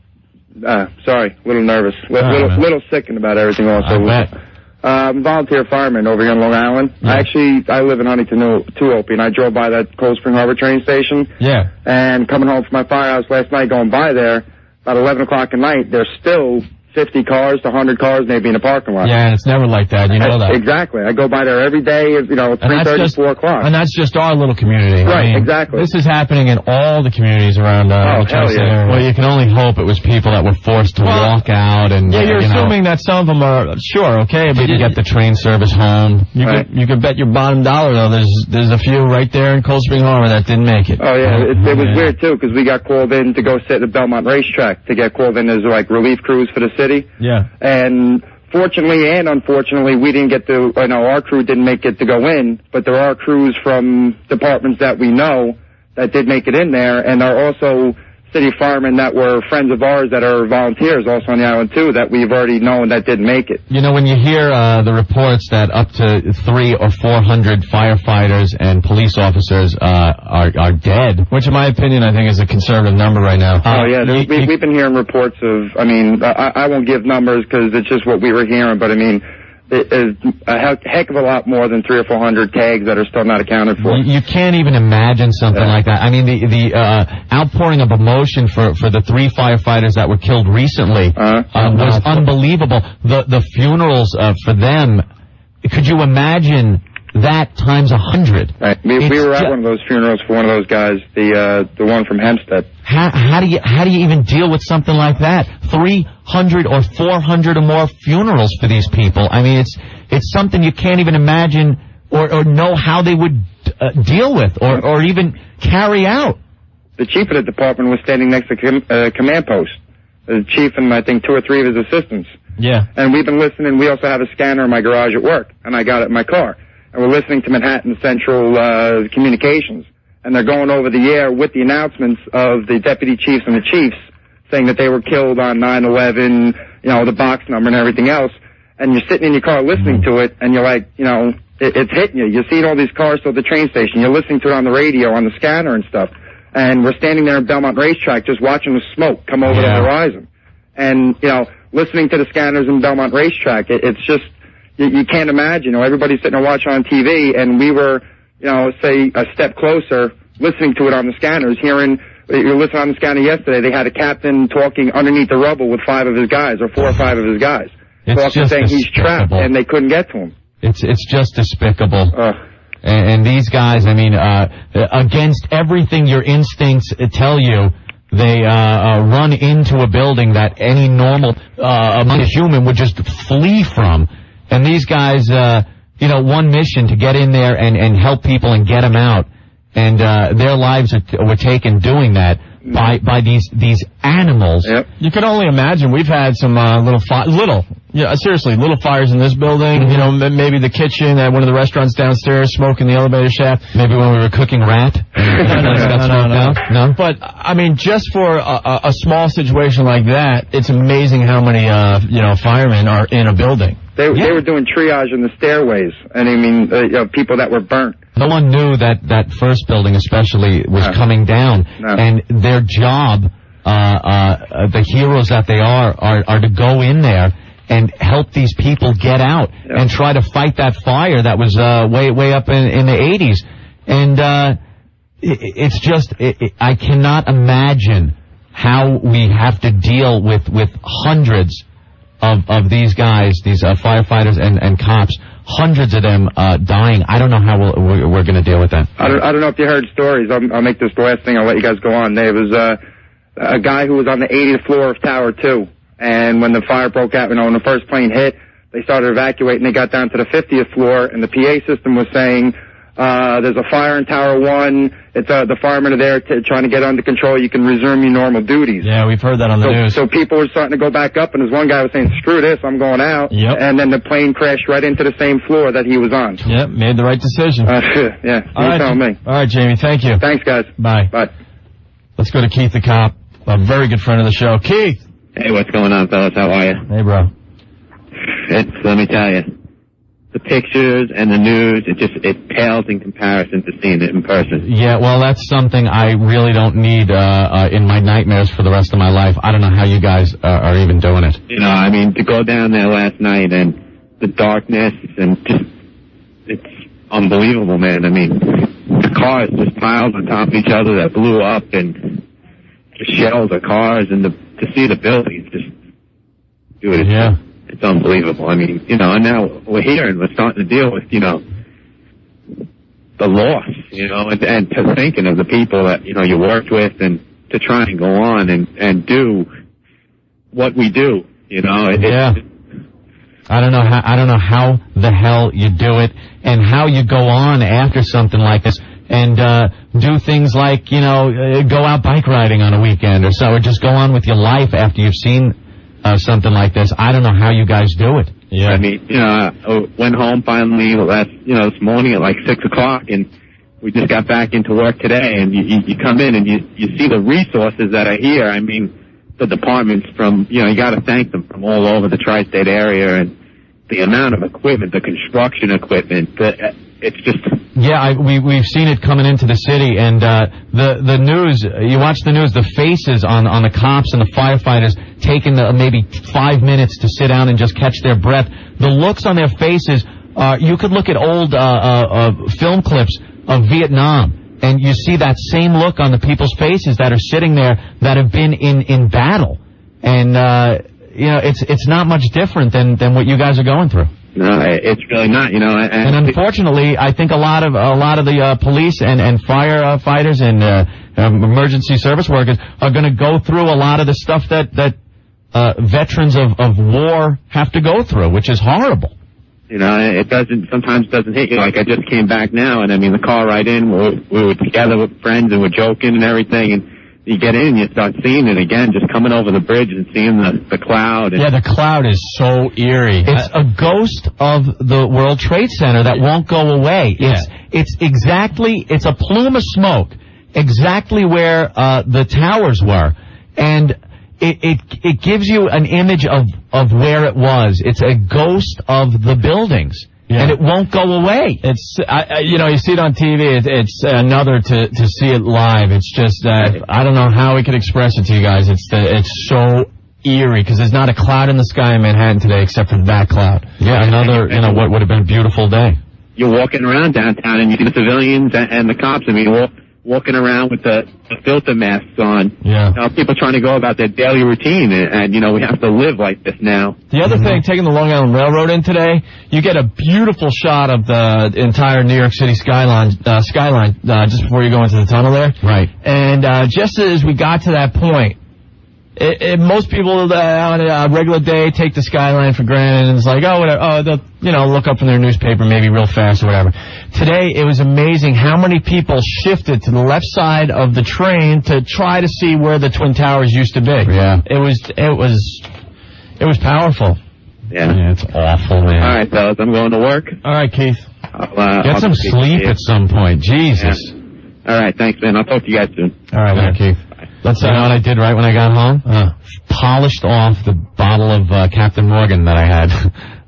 sorry, a little nervous. Little sickened about everything also. I bet. I'm a volunteer fireman over here on Long Island. Yeah. I live in Huntington, Opie, and I drove by that Cold Spring Harbor train station. Yeah. And coming home from my firehouse last night, going by there, about 11 o'clock at night, there's still 50 cars to 100 cars maybe in the parking lot. Yeah, and it's never like that. You know that. Exactly. I go by there every day, 3:30, 4 o'clock. And that's just our little community. Right, exactly. This is happening in all the communities around hell yeah. Well, you can only hope it was people that were forced to walk out and... Yeah, you're assuming that some of them are, sure, okay, but didn't get the train service home. You could bet your bottom dollar, though, there's a few right there in Cold Spring Harbor that didn't make it. Oh, yeah, it was weird, too, because we got called in to go sit at the Belmont racetrack to get called in as, like, relief crews for the city. Yeah. And fortunately and unfortunately, we didn't get to, our crew didn't make it to go in, but there are crews from departments that we know that did make it in there, and there are also city firemen that were friends of ours that are volunteers also on the island, too, that we've already known that didn't make it. You know, when you hear the reports that up to 300 or 400 firefighters and police officers are dead, which in my opinion I think is a conservative number right now. We've been hearing reports of, I won't give numbers because it's just what we were hearing, but there's a heck of a lot more than 300 or 400 tags that are still not accounted for. You can't even imagine something like that. I mean, the outpouring of emotion for the 3 firefighters that were killed recently was unbelievable. The funerals for them, could you imagine that times 100? Right. We were at one of those funerals for one of those guys, the one from Hempstead. How do you even deal with something like that? 300 or 400 or more funerals for these people. I mean, it's something you can't even imagine or know how they would deal with or even carry out. The chief of the department was standing next to command post. The chief and I think 2 or 3 of his assistants. Yeah. And we've been listening. We also have a scanner in my garage at work, and I got it in my car. And we're listening to Manhattan Central Communications. And they're going over the air with the announcements of the deputy chiefs and the chiefs saying that they were killed on 9/11, the box number and everything else. and you're sitting in your car listening to it, and you're like, you know, it's hitting you. You're seeing all these cars to the train station. You're listening to it on the radio, on the scanner and stuff. And we're standing there in Belmont Racetrack just watching the smoke come over the horizon. And, you know, listening to the scanners in Belmont Racetrack, it's just, you can't imagine. You know, everybody's sitting there watching on TV, and we were, you know, say a step closer, listening to it on the scanners, hearing, you were listening on the scanner yesterday, they had a captain talking underneath the rubble with 5 of his guys, or 4 or 5 of his guys. Talking, saying he's trapped, and they couldn't get to him. It's just despicable. And these guys, I mean, against everything your instincts tell you, they run into a building that any normal human would just flee from. And these guys, you know, one mission to get in there and help people and get them out. And their lives were taken doing that by these animals. Yep. You can only imagine. We've had some little fires in this building. You know, maybe the kitchen at one of the restaurants downstairs, smoke in the elevator shaft. Maybe when we were cooking rat. No. But I mean, just for a small situation like that, it's amazing how many firemen are in a building. They were doing triage in the stairways, and I mean, people that were burnt. No one knew that first building especially was coming down, and their job, the heroes that they are to go in there and help these people get out and try to fight that fire that was way up in the 80s. And it's just, I cannot imagine how we have to deal with hundreds of these guys, these firefighters and cops, hundreds of them dying. I don't know how we're going to deal with that. I don't know if you heard stories. I'll make this the last thing. I'll let you guys go on. There was a guy who was on the 80th floor of Tower 2, and when the fire broke out, when the first plane hit, they started evacuating. They got down to the 50th floor, and the PA system was saying, there's a fire in Tower 1. It's the firemen are there trying to get under control. You can resume your normal duties. Yeah, we've heard that on the news. So people were starting to go back up, and there's one guy was saying, screw this, I'm going out. Yep. And then the plane crashed right into the same floor that he was on. Yep, made the right decision. Yeah, you tell me. All right, Jamie, thank you. Thanks, guys. Bye. Bye. Let's go to Keith the cop, a very good friend of the show. Keith. Hey, what's going on, fellas? How are you? Hey, bro. Let me tell you, the pictures and the news, it pales in comparison to seeing it in person. Yeah, well, that's something I really don't need in my nightmares for the rest of my life. I don't know how you guys are even doing it. You know, I mean, to go down there last night and the darkness and just, it's unbelievable, man. I mean, the cars just piled on top of each other that blew up and just shells of cars, and to see the buildings just do it. Yeah. It's unbelievable. I mean, and now we're here and we're starting to deal with, the loss, and to thinking of the people that, you worked with, and to try and go on and do what we do, Yeah. I don't know how the hell you do it, and how you go on after something like this and do things like, go out bike riding on a weekend or so, or just go on with your life after you've seen something like this. I don't know how you guys do it. Yeah. I mean, I went home finally this morning at like 6 o'clock, and we just got back into work today, and you come in and you see the resources that are here. I mean, the departments from, you got to thank them from all over the tri-state area, and the amount of equipment, the construction equipment, it's just... Yeah, we've seen it coming into the city, and the news, you watch the news, the faces on the cops and the firefighters taking maybe 5 minutes to sit down and just catch their breath. The looks on their faces, you could look at old film clips of Vietnam, and you see that same look on the people's faces that are sitting there that have been in battle. And, it's not much different than what you guys are going through. No, it's really not, And unfortunately, I think a lot of the police and firefighters and emergency service workers are going to go through a lot of the stuff that veterans of war have to go through, which is horrible. It sometimes doesn't hit you. Like, I just came back now, and I mean, the car ride in, we were together with friends and we're joking and everything, and you get in and you start seeing it again, just coming over the bridge and seeing the cloud. Yeah, the cloud is so eerie. It's a ghost of the World Trade Center that won't go away. Yeah. It's a plume of smoke exactly where the towers were. And it gives you an image of where it was. It's a ghost of the buildings. Yeah. And it won't go away. It's, you see it on TV. It's another to see it live. It's just, I don't know how we could express it to you guys. It's so eerie because there's not a cloud in the sky in Manhattan today except for that cloud. Yeah, another, what would have been a beautiful day. You're walking around downtown and you see the civilians and the cops. I mean, walking around with the filter masks on. Yeah. People trying to go about their daily routine, and we have to live like this now. The other thing, taking the Long Island Railroad in today, you get a beautiful shot of the entire New York City skyline just before you go into the tunnel there. Right. And just as we got to that point, most people on a regular day take the skyline for granted, and it's like, oh, whatever. They'll, look up from their newspaper maybe real fast or whatever. Today, it was amazing how many people shifted to the left side of the train to try to see where the Twin Towers used to be. Yeah. It was powerful. Yeah, it's awful, man. All right, fellas, I'm going to work. All right, Keith. Get some sleep at some point. Jesus. Yeah. All right, thanks, man. I'll talk to you guys soon. All right, man. Keith. Let's know what I did right when I got home? Polished off the bottle of Captain Morgan that I had.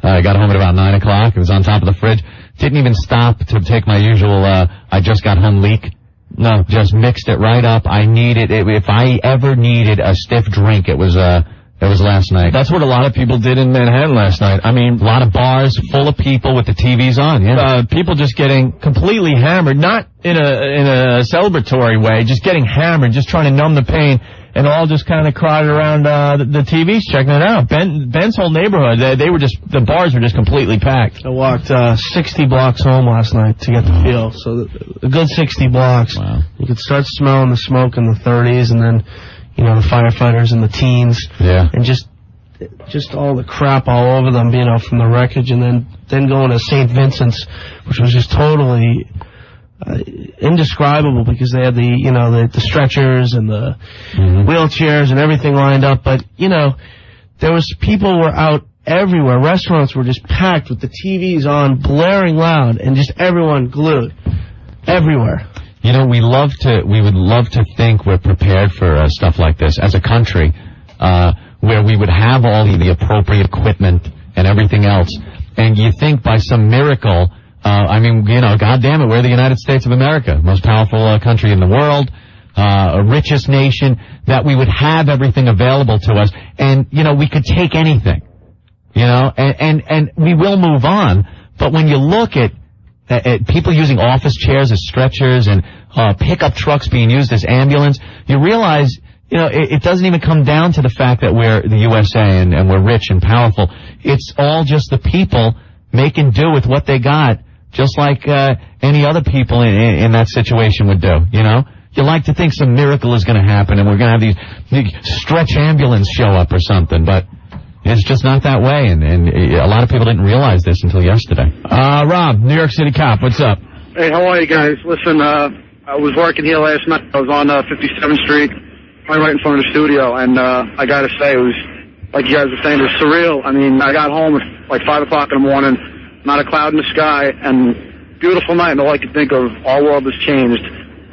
I got home at about 9 o'clock. It was on top of the fridge. Didn't even stop to take my usual, I just got home leak. No, just mixed it right up. I needed it. If I ever needed a stiff drink, it was last night. That's what a lot of people did in Manhattan last night. I mean, a lot of bars full of people with the TVs on, yeah. People just getting completely hammered, not in a celebratory way, just getting hammered, just trying to numb the pain, and all just kind of crowded around the TVs checking it out. Ben's whole neighborhood, the bars were just completely packed. I walked 60 blocks home last night to get the feel, so a good 60 blocks. Wow. You could start smelling the smoke in the 30s, and then the firefighters and the teens. Yeah. And just all the crap all over them, from the wreckage, and then going to St. Vincent's, which was just totally indescribable because they had the stretchers and the wheelchairs and everything lined up. But, there was people were out everywhere. Restaurants were just packed with the TVs on, blaring loud, and just everyone glued. Everywhere. We would love to think we're prepared for stuff like this as a country, where we would have all the appropriate equipment and everything else. And you think by some miracle, God damn it, we're the United States of America, most powerful country in the world, richest nation, that we would have everything available to us. And, we could take anything, and we will move on. But when you look at people using office chairs as stretchers and pickup trucks being used as ambulance, you realize, it doesn't even come down to the fact that we're the USA and we're rich and powerful. It's all just the people making do with what they got, just like any other people in that situation would do, You like to think some miracle is going to happen and we're going to have these stretch ambulance show up or something, but it's just not that way, and a lot of people didn't realize this until yesterday. Rob, New York City cop, what's up? Hey, how are you guys? Listen, I was working here last night. I was on 57th Street, right in front of the studio, and I got to say, it was, like you guys were saying, it was surreal. I mean, I got home at like 5 o'clock in the morning, not a cloud in the sky, and beautiful night, and all I could think of, our world has changed,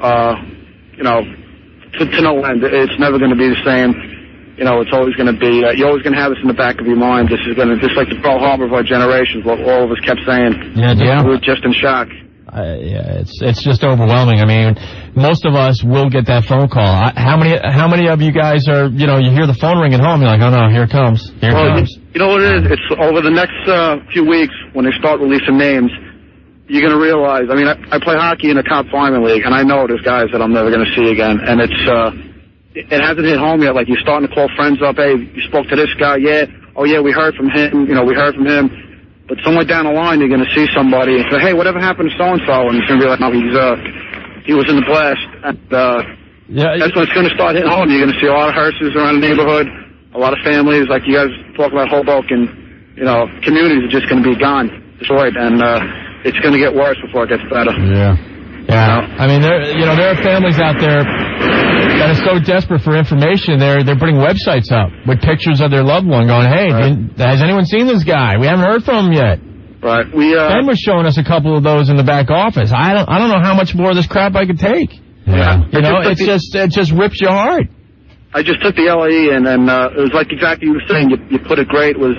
to no end. It's never going to be the same. It's always going to be, you're always going to have this in the back of your mind. This is going to, just like the Pearl Harbor of our generations, what all of us kept saying. Yeah. We were just in shock. It's just overwhelming. I mean, most of us will get that phone call. How many of you guys are, you hear the phone ring at home, you're like, oh no, here it comes. Here it comes. You know what it is? It's over the next few weeks when they start releasing names, you're going to realize, I mean, I play hockey in a Cop Fireman League, and I know there's guys that I'm never going to see again, and it hasn't hit home yet. Like, you're starting to call friends up. Hey, you spoke to this guy. Yeah. Oh, yeah, we heard from him. We heard from him. But somewhere down the line, you're going to see somebody and say, hey, whatever happened to so-and-so? And it's going to be like, no, he was in the blast. And that's when it's going to start hitting home. You're going to see a lot of hearses around the neighborhood, a lot of families. Like you guys talk about Hoboken, communities are just going to be gone, destroyed. And it's going to get worse before it gets better. Yeah. I mean, there are families out there that are so desperate for information, they're putting websites up with pictures of their loved one going, hey, has anyone seen this guy? We haven't heard from him yet. Right. Ben was showing us a couple of those in the back office. I don't know how much more of this crap I could take. Yeah. It just rips your heart. I just took the LAE and it was like exactly you were saying. You put it great. It was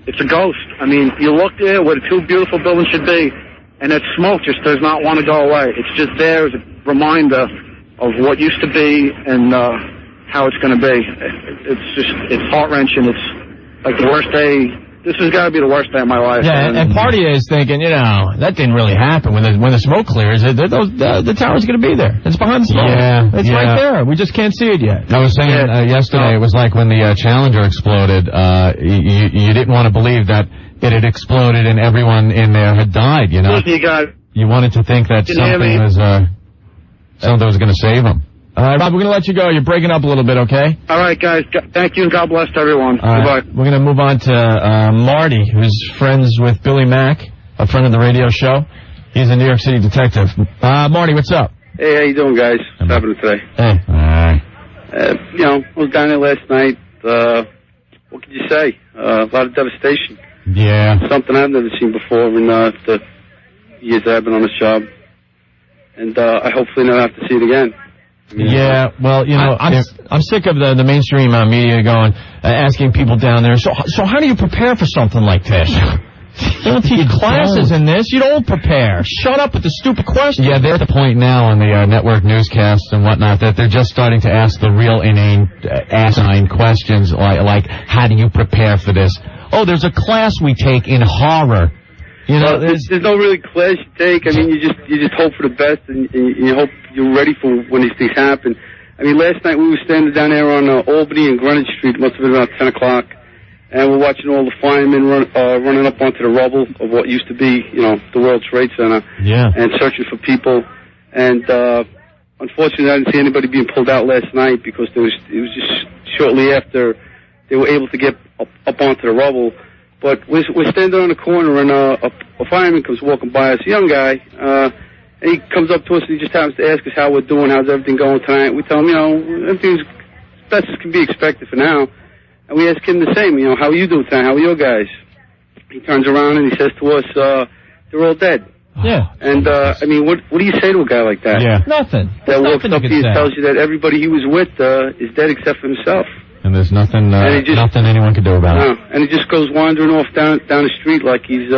it's a ghost. I mean, you look there where the two beautiful buildings should be, and that smoke just does not want to go away. It's just there as a reminder of what used to be and how it's going to be. It's heart-wrenching. It's like the worst day. This has got to be the worst day of my life. Yeah, and part of you is thinking, that didn't really happen. When the smoke clears, the tower's going to be there. It's behind the smoke. Yeah, it's right there. We just can't see it yet. I was saying yesterday, it was like when the Challenger exploded. You didn't want to believe that it had exploded and everyone in there had died. You wanted to think that something was going to save them. All right, Rob, we're going to let you go. You're breaking up a little bit, okay? All right, guys. Thank you, and God bless everyone. Goodbye. We're going to move on to Marty, who's friends with Billy Mack, a friend of the radio show. He's a New York City detective. Marty, what's up? Hey, how you doing, guys? What's happening today? Hey. All right. I was down there last night. What could you say? A lot of devastation. Yeah. Something I've never seen before in the years that I've been on this job. And I hopefully never have to see it again. Yeah, well, I'm sick of the mainstream media going, asking people down there, so how do you prepare for something like this? They don't teach classes in this. You don't prepare. Shut up with the stupid questions. Yeah, they're at the point now on the network newscasts and whatnot that they're just starting to ask the real inane, asinine questions like, how do you prepare for this? Oh, there's a class we take in horror. There's no really class you take. I mean, you just hope for the best, and you hope you're ready for when these things happen. I mean, last night we were standing down there on Albany and Greenwich Street. It must have been about 10 o'clock, and we're watching all the firemen running up onto the rubble of what used to be, the World Trade Center, and searching for people. And unfortunately, I didn't see anybody being pulled out last night because it was just shortly after they were able to get up onto the rubble. But we're standing on the corner, and a fireman comes walking by us, a young guy, and he comes up to us, and he just happens to ask us how we're doing, how's everything going tonight. We tell him, everything's as best as can be expected for now. And we ask him the same, how are you doing tonight? How are your guys? He turns around and he says to us, they're all dead. Yeah. And, what do you say to a guy like that? Yeah. Nothing. That walks up to you and tells you that everybody he was with is dead except for himself. And there's nothing nothing anyone can do about it. And he just goes wandering off down the street like he's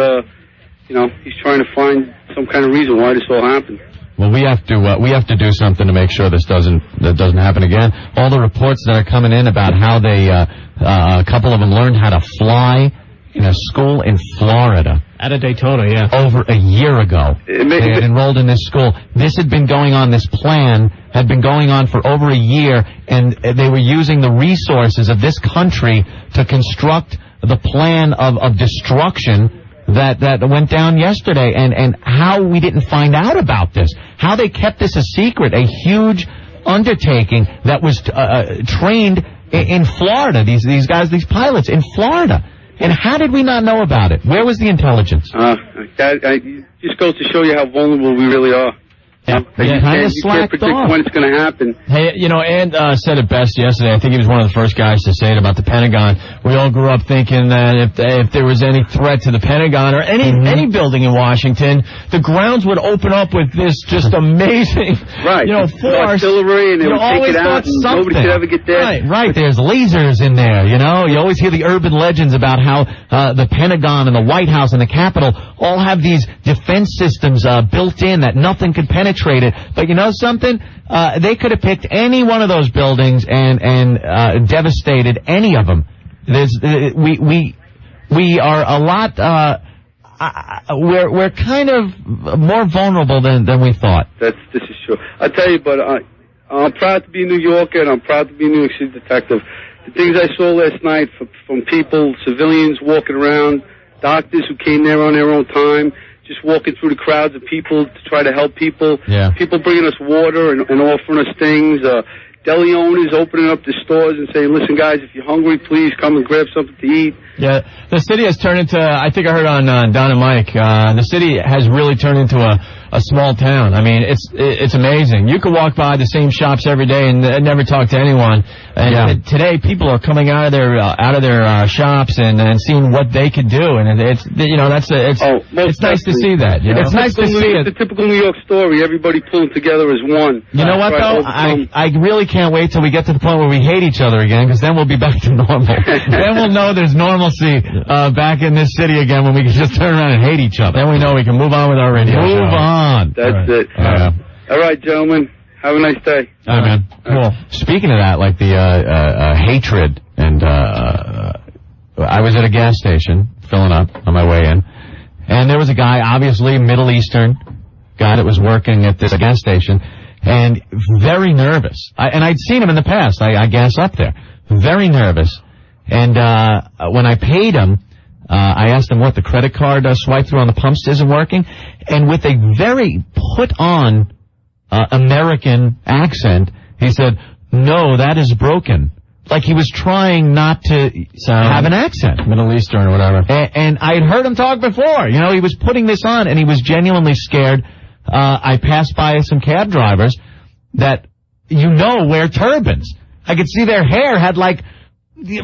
he's trying to find some kind of reason why this all happened. Well, we have to do something to make sure that doesn't happen again. All the reports that are coming in about how they a couple of them learned how to fly in a school in Florida. At a Daytona, yeah. Over a year ago. They had enrolled in this school. This had been going on, this plan had been going on for over a year, and they were using the resources of this country to construct the plan of destruction that went down yesterday, and how we didn't find out about this, how they kept this a secret, a huge undertaking that was trained in Florida, these guys, these pilots in Florida. And how did we not know about it? Where was the intelligence? It just goes to show you how vulnerable we really are. Yeah, you can't predict when it's going to happen. Hey, Ant said it best yesterday. I think he was one of the first guys to say it about the Pentagon. We all grew up thinking that if there was any threat to the Pentagon or any building in Washington, the grounds would open up with this just amazing, force. Artillery, and they would take it out, and nobody could ever get there. Right. There's lasers in there, You always hear the urban legends about how the Pentagon and the White House and the Capitol all have these defense systems built in that nothing could penetrate it. But you know something? They could have picked any one of those buildings and devastated any of them. We are a lot. We're kind of more vulnerable than we thought. This is true. I tell you, but I'm proud to be a New Yorker, and I'm proud to be a New York City detective. The things I saw last night from people, civilians walking around, doctors who came there on their own time, just walking through the crowds of people to try to help people. Yeah. People bringing us water and offering us things. Deli owners opening up the stores and saying, listen, guys, if you're hungry, please come and grab something to eat. Yeah, the city has turned into, I think I heard on Don and Mike, the city has really turned into a a small town. I mean, it's amazing. You could walk by the same shops every day and never talk to anyone. And today, people are coming out of their shops and seeing what they could do. And it's nice to see that. You know? It's nice to see it. It's a typical New York story. Everybody pulling together as one. You know what, though? I really can't wait till we get to the point where we hate each other again, because then we'll be back to normal. Then we'll know there's normalcy back in this city again when we can just turn around and hate each other. Then we know we can move on with our radio show. Move on. That's it. All right, gentlemen. Have a nice day. All right, man. Cool. Speaking of that, like the hatred, and I was at a gas station filling up on my way in, and there was a guy, obviously Middle Eastern guy, that was working at this gas station, and very nervous. And I'd seen him in the past. I gas up there. Very nervous. And when I paid him, I asked him what the credit card swipe through on the pumps isn't working, and with a very put-on American accent, he said, "No, that is broken." Like he was trying not to have an accent. Middle Eastern or whatever. And I had heard him talk before. You know, he was putting this on, and he was genuinely scared. I passed by some cab drivers that, wear turbans. I could see their hair had, like,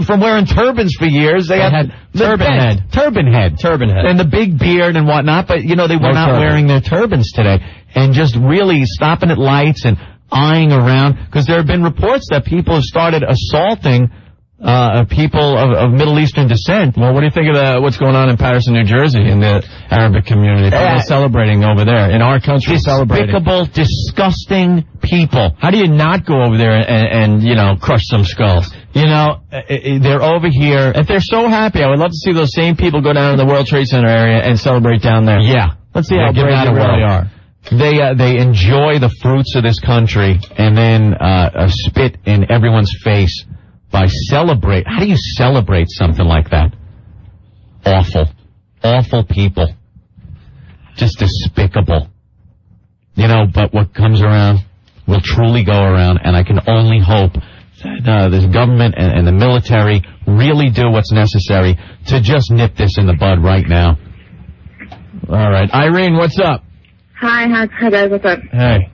from wearing turbans for years, they had turban head. And the big beard and whatnot, but, they were not wearing their turbans today. And just really stopping at lights and eyeing around, because there have been reports that people have started assaulting people of Middle Eastern descent. Well, what do you think of what's going on in Patterson, New Jersey, in the Arabic community? People celebrating over there. In our country, despicable, disgusting people. How do you not go over there and crush some skulls? They're over here. If they're so happy, I would love to see those same people go down to the World Trade Center area and celebrate down there. Yeah. Let's see how brave they really are. They enjoy the fruits of this country and then spit in everyone's face by celebrate. How do you celebrate something like that? Awful people. Just despicable. But what comes around will truly go around, and I can only hope that this government and the military really do what's necessary to just nip this in the bud right now. All right. Irene, what's up? Hi guys, what's up? Hey.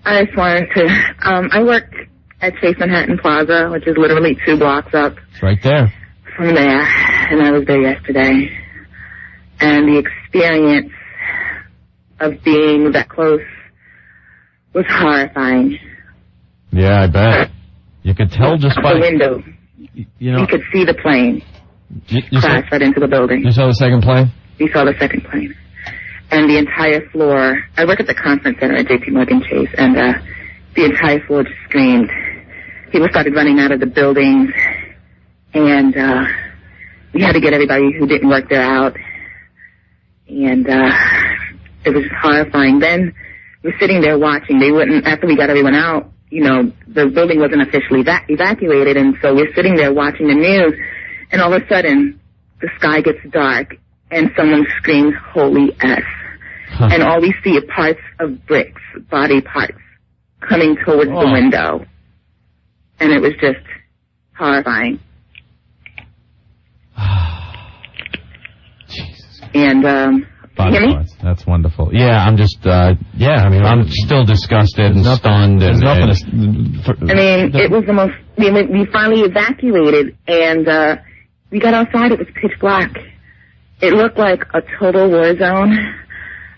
I just wanted to, I work at Chase Manhattan Plaza, which is literally 2 blocks up. It's right there. From there, and I was there yesterday. And the experience of being that close was horrifying. Yeah, I bet. You could tell just by the window. You could see the plane crash right into the building. You saw the second plane? We saw the second plane. And the entire floor, I work at the conference center at JP Morgan Chase, and the entire floor just screamed. People started running out of the buildings, and we had to get everybody who didn't work there out. And it was horrifying. Then we're sitting there watching. They wouldn't, after we got everyone out, the building wasn't officially evacuated, and so we're sitting there watching the news, and all of a sudden, the sky gets dark, and someone screams, "Holy S." Huh. And all we see are parts of bricks, body parts, coming towards the window. And it was just horrifying. Jesus. And, body parts. That's wonderful. Yeah, I'm just, I'm still disgusted and stunned. I mean, it was the most, we finally evacuated, and we got outside, it was pitch black. It looked like a total war zone.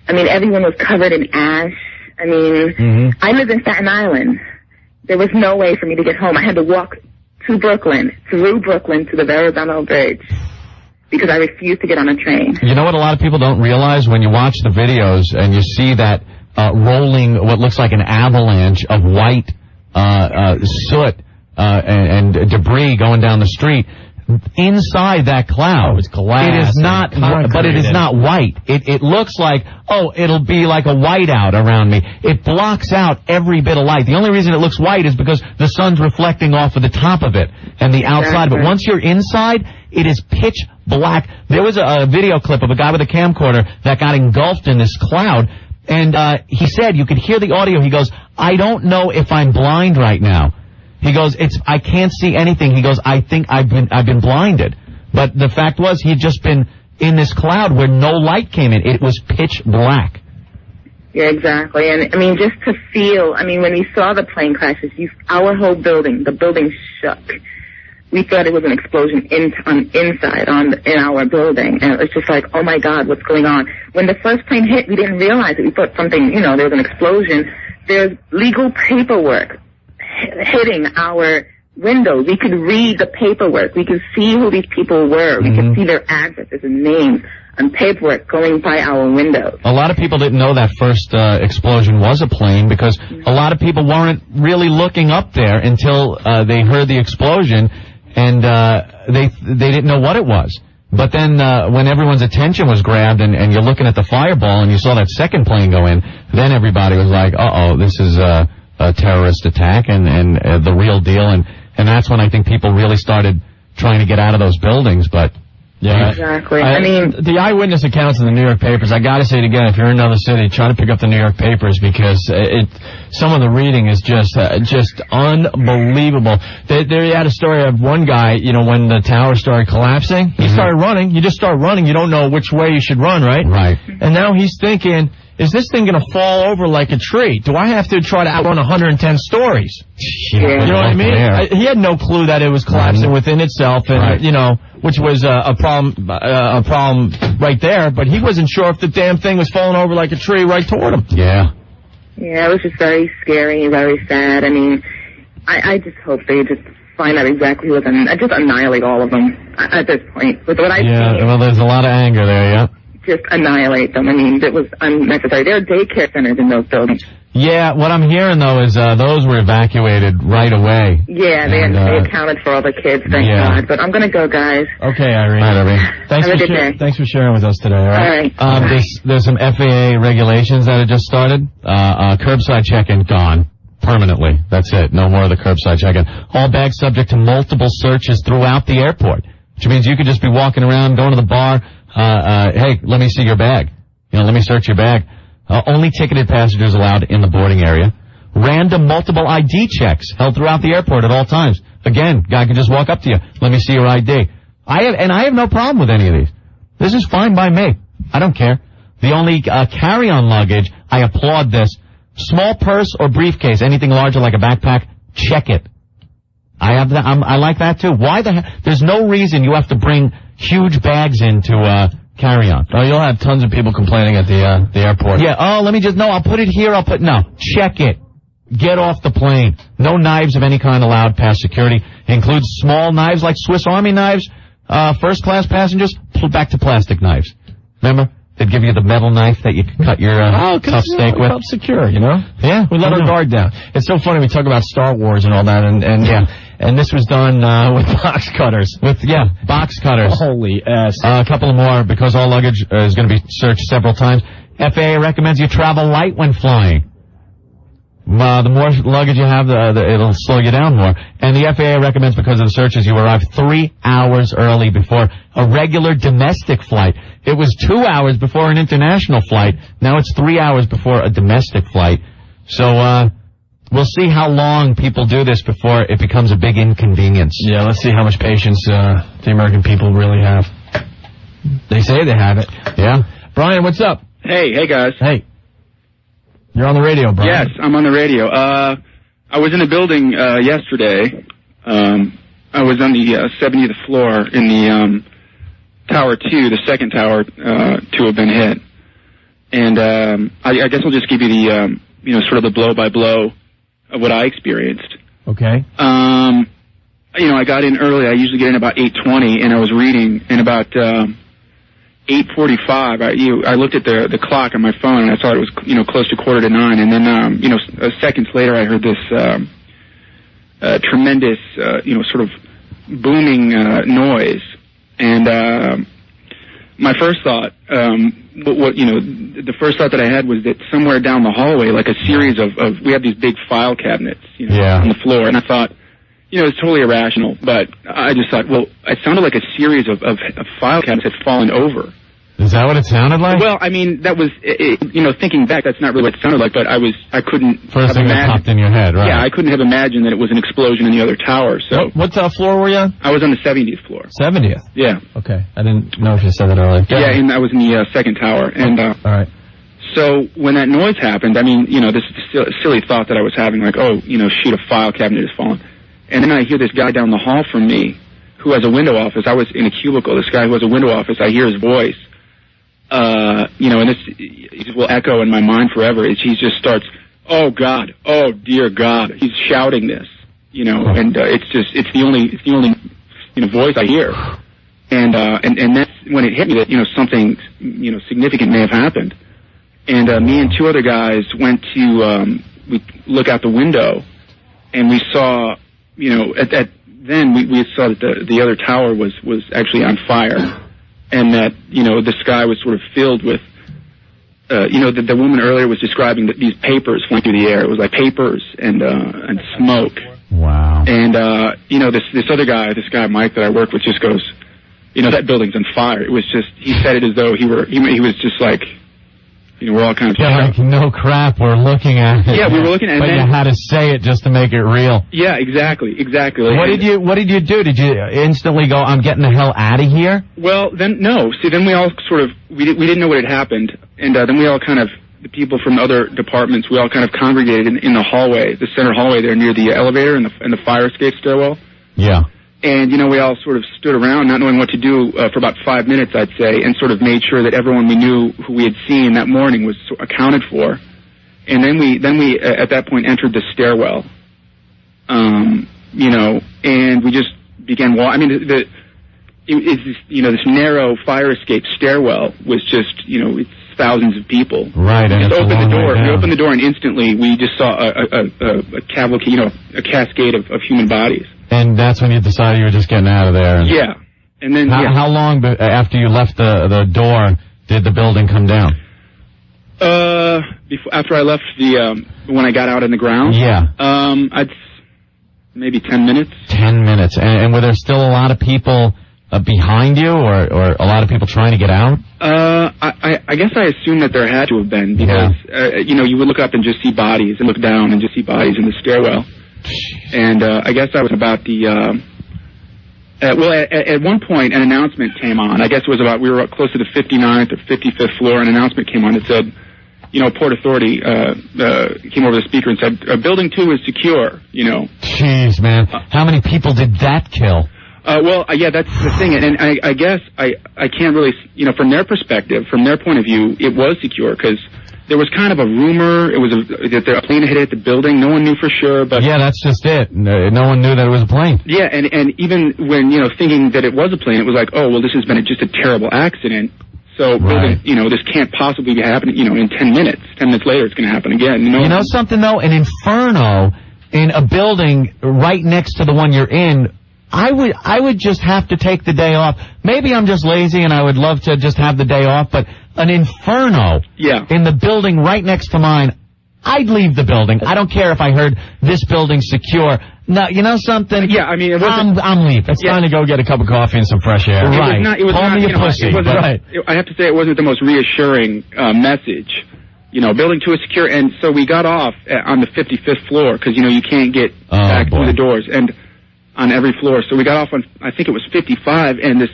I mean, everyone was covered in ash. I mean, I live in Staten Island. There was no way for me to get home. I had to walk to Brooklyn, through Brooklyn to the Verrazano Bridge, because I refused to get on a train. You know what a lot of people don't realize when you watch the videos and you see that rolling, what looks like an avalanche of white soot and debris going down the street? Inside that cloud, it's glass. It is not, but it is not white. It looks like, it'll be like a whiteout around me. It blocks out every bit of light. The only reason it looks white is because the sun's reflecting off of the top of it and the outside. But once you're inside, it is pitch black. There was a video clip of a guy with a camcorder that got engulfed in this cloud, and he said you could hear the audio. He goes, "I don't know if I'm blind right now." He goes, I can't see anything. He goes, I think I've been blinded. But the fact was, he had just been in this cloud where no light came in. It was pitch black. Yeah, exactly. And, I mean, just to feel, I mean, when we saw the plane crashes, our whole building, the building shook. We thought it was an explosion in our building. And it was just like, oh, my God, what's going on? When the first plane hit, we didn't realize it. We thought something, you know, there was an explosion. There's legal paperwork hitting our windows. We could read the paperwork. We could see who these people were. We could see their addresses and names and paperwork going by our windows. A lot of people didn't know that first explosion was a plane because a lot of people weren't really looking up there until they heard the explosion, and they didn't know what it was. But then when everyone's attention was grabbed and you're looking at the fireball and you saw that second plane go in, then everybody was like, uh-oh, this is a terrorist attack and the real deal. And that's when I think people really started trying to get out of those buildings, but... Yeah, exactly. I mean, the eyewitness accounts in the New York papers, I gotta say it again, if you're in another city, try to pick up the New York papers because some of the reading is just unbelievable. They had a story of one guy, you know, when the tower started collapsing, he started running. You just start running, you don't know which way you should run, right? Right. And now he's thinking, is this thing going to fall over like a tree? Do I have to try to outrun 110 stories? Yeah. You know what I mean? He had no clue that it was collapsing within itself, and you know, which was a problem right there. But he wasn't sure if the damn thing was falling over like a tree right toward him. Yeah. Yeah, it was just very scary, very sad. I mean, I just hope they just find out exactly who was just annihilate all of them at this point. With what I've seen. Well, there's a lot of anger there, yeah. Just annihilate them. I mean, it was unnecessary. There are daycare centers in those buildings. Yeah, what I'm hearing, though, is those were evacuated right away. Yeah, they accounted for all the kids, thank God. But I'm going to go, guys. Okay, Irene. All right, Irene. Thanks Have a good day. Thanks for sharing with us today, all right? All right. There's some FAA regulations that have just started. Curbside check-in gone permanently. That's it. No more of the curbside check-in. All bags subject to multiple searches throughout the airport, which means you could just be walking around, going to the bar. Hey, let me see your bag. You know, let me search your bag. Only ticketed passengers allowed in the boarding area. Random multiple ID checks held throughout the airport at all times. Again, guy can just walk up to you. Let me see your ID. I have no problem with any of these. This is fine by me. I don't care. The only carry-on luggage, I applaud this. Small purse or briefcase, anything larger like a backpack, check it. I like that too. Why the hell? There's no reason you have to bring huge bags into carry on. Oh, you'll have tons of people complaining at the airport. Yeah. Oh, I'll put it here. No, check it. Get off the plane. No knives of any kind allowed past security. It includes small knives like Swiss Army knives. First class passengers, back to plastic knives. Remember? They'd give you the metal knife that you could cut your tough steak with. Help secure, you know? Yeah. We let our guard down. It's so funny we talk about Star Wars and all that, and this was done with box cutters. Box cutters. Holy ass. A couple more, because all luggage is going to be searched several times. FAA recommends you travel light when flying. The more luggage you have, it'll slow you down more. And the FAA recommends, because of the searches, you arrive 3 hours early before a regular domestic flight. It was 2 hours before an international flight. Now it's 3 hours before a domestic flight. So, we'll see how long people do this before it becomes a big inconvenience. Yeah, let's see how much patience the American people really have. They say they have it. Yeah. Brian, what's up? Hey guys. Hey. You're on the radio, Brian. Yes, I'm on the radio. I was in a building yesterday. I was on the 70th floor in the Tower 2, the second tower to have been hit. And I guess I'll just give you the, sort of the blow-by-blow of what I experienced. Okay. I got in early. I usually get in about 8:20, and I was reading, and about 8:45, I looked at the clock on my phone, and I saw it was, close to 8:45, and then, seconds later, I heard this tremendous, sort of booming noise, and my first thought, the first thought that I had was that somewhere down the hallway, like a series of we have these big file cabinets, on the floor, and I thought, it's totally irrational, but I just thought, well, it sounded like a series of file cabinets had fallen over. Is that what it sounded like? Well, I mean, that was, thinking back, that's not really what it sounded like, but I couldn't First thing that popped in your head, right? Yeah, I couldn't have imagined that it was an explosion in the other tower, so. What floor were you on? I was on the 70th floor. 70th? Yeah. Okay. I didn't know if you said that earlier. Yeah, and I was in the second tower, and, all right. So when that noise happened, I mean, you know, this silly thought that I was having, like, oh, you know, shoot, a file cabinet has fallen. And then I hear this guy down the hall from me who has a window office. I was in a cubicle. This guy who has a window office, I hear his voice. You know, and this will echo in my mind forever. He just starts, oh God, oh dear God. He's shouting this, you know, and it's the only you know, voice I hear. And that's when it hit me that, you know, something, you know, significant may have happened. And me and two other guys went to we look out the window, and we saw, you know, then we saw that the other tower was actually on fire, and that, you know, the sky was sort of filled with, you know, the woman earlier was describing that these papers flying through the air. It was like papers and smoke. Wow. And you know, this other guy, Mike that I work with, just goes, you know, that building's on fire. It was just, he said it as though he was just like, you know, we're all kind of... Yeah, like, no crap, we're looking at it. Yeah, we were looking at it. But you had to say it just to make it real. Yeah, exactly. Like, what did you do? Did you instantly go, I'm getting the hell out of here? Well, then, no. See, then we all sort of, we didn't know what had happened, and then we all kind of, the people from the other departments, we all kind of congregated in the hallway, the center hallway there near the elevator and the fire escape stairwell. Yeah. And, you know, we all sort of stood around not knowing what to do for about 5 minutes, I'd say, and sort of made sure that everyone we knew who we had seen that morning was accounted for. And then we at that point entered the stairwell, you know, and we just began walking. I mean, this narrow fire escape stairwell was just, you know, it's thousands of people. Right. We just opened the door. We opened the door, and instantly we just saw a cavalcade, you know, a cascade of human bodies. And that's when you decided you were just getting out of there. Yeah. And then how long after you left the door did the building come down? After I left when I got out on the ground. Yeah. I'd maybe 10 minutes. 10 minutes. And were there still a lot of people behind you, or a lot of people trying to get out? I guess I assumed that there had to have been, because you know, you would look up and just see bodies, and look down and just see bodies in the stairwell. And I guess I was about at one point an announcement came on. I guess it was about, we were up close to the 59th or 55th floor, an announcement came on that said, you know, Port Authority came over the speaker and said, Building 2 is secure, you know. Jeez, man. How many people did that kill? Well, yeah, that's the thing. And I guess I can't really, you know, from their perspective, from their point of view, it was secure, because there was kind of a rumor that a plane had hit the building. No one knew for sure, but... Yeah, that's just it. No one knew that it was a plane. Yeah, and even when, you know, thinking that it was a plane, it was like, oh, well, this has been just a terrible accident. So, you know, this can't possibly be happening, you know, in 10 minutes. 10 minutes later, it's going to happen again. You know something, though? An inferno in a building right next to the one you're in, I would just have to take the day off. Maybe I'm just lazy and I would love to just have the day off, but an inferno in the building right next to mine, I'd leave the building. I don't care if I heard this building's secure. No, you know something? Yeah, I mean, it wasn't... I'm leaving. It's time to go get a cup of coffee and some fresh air. Right. Call me a pussy. Right. I have to say it wasn't the most reassuring message. You know, Building 2 is secure, and so we got off on the 55th floor, because, you know, you can't get back through the doors, and on every floor. So we got off on, I think it was 55, and this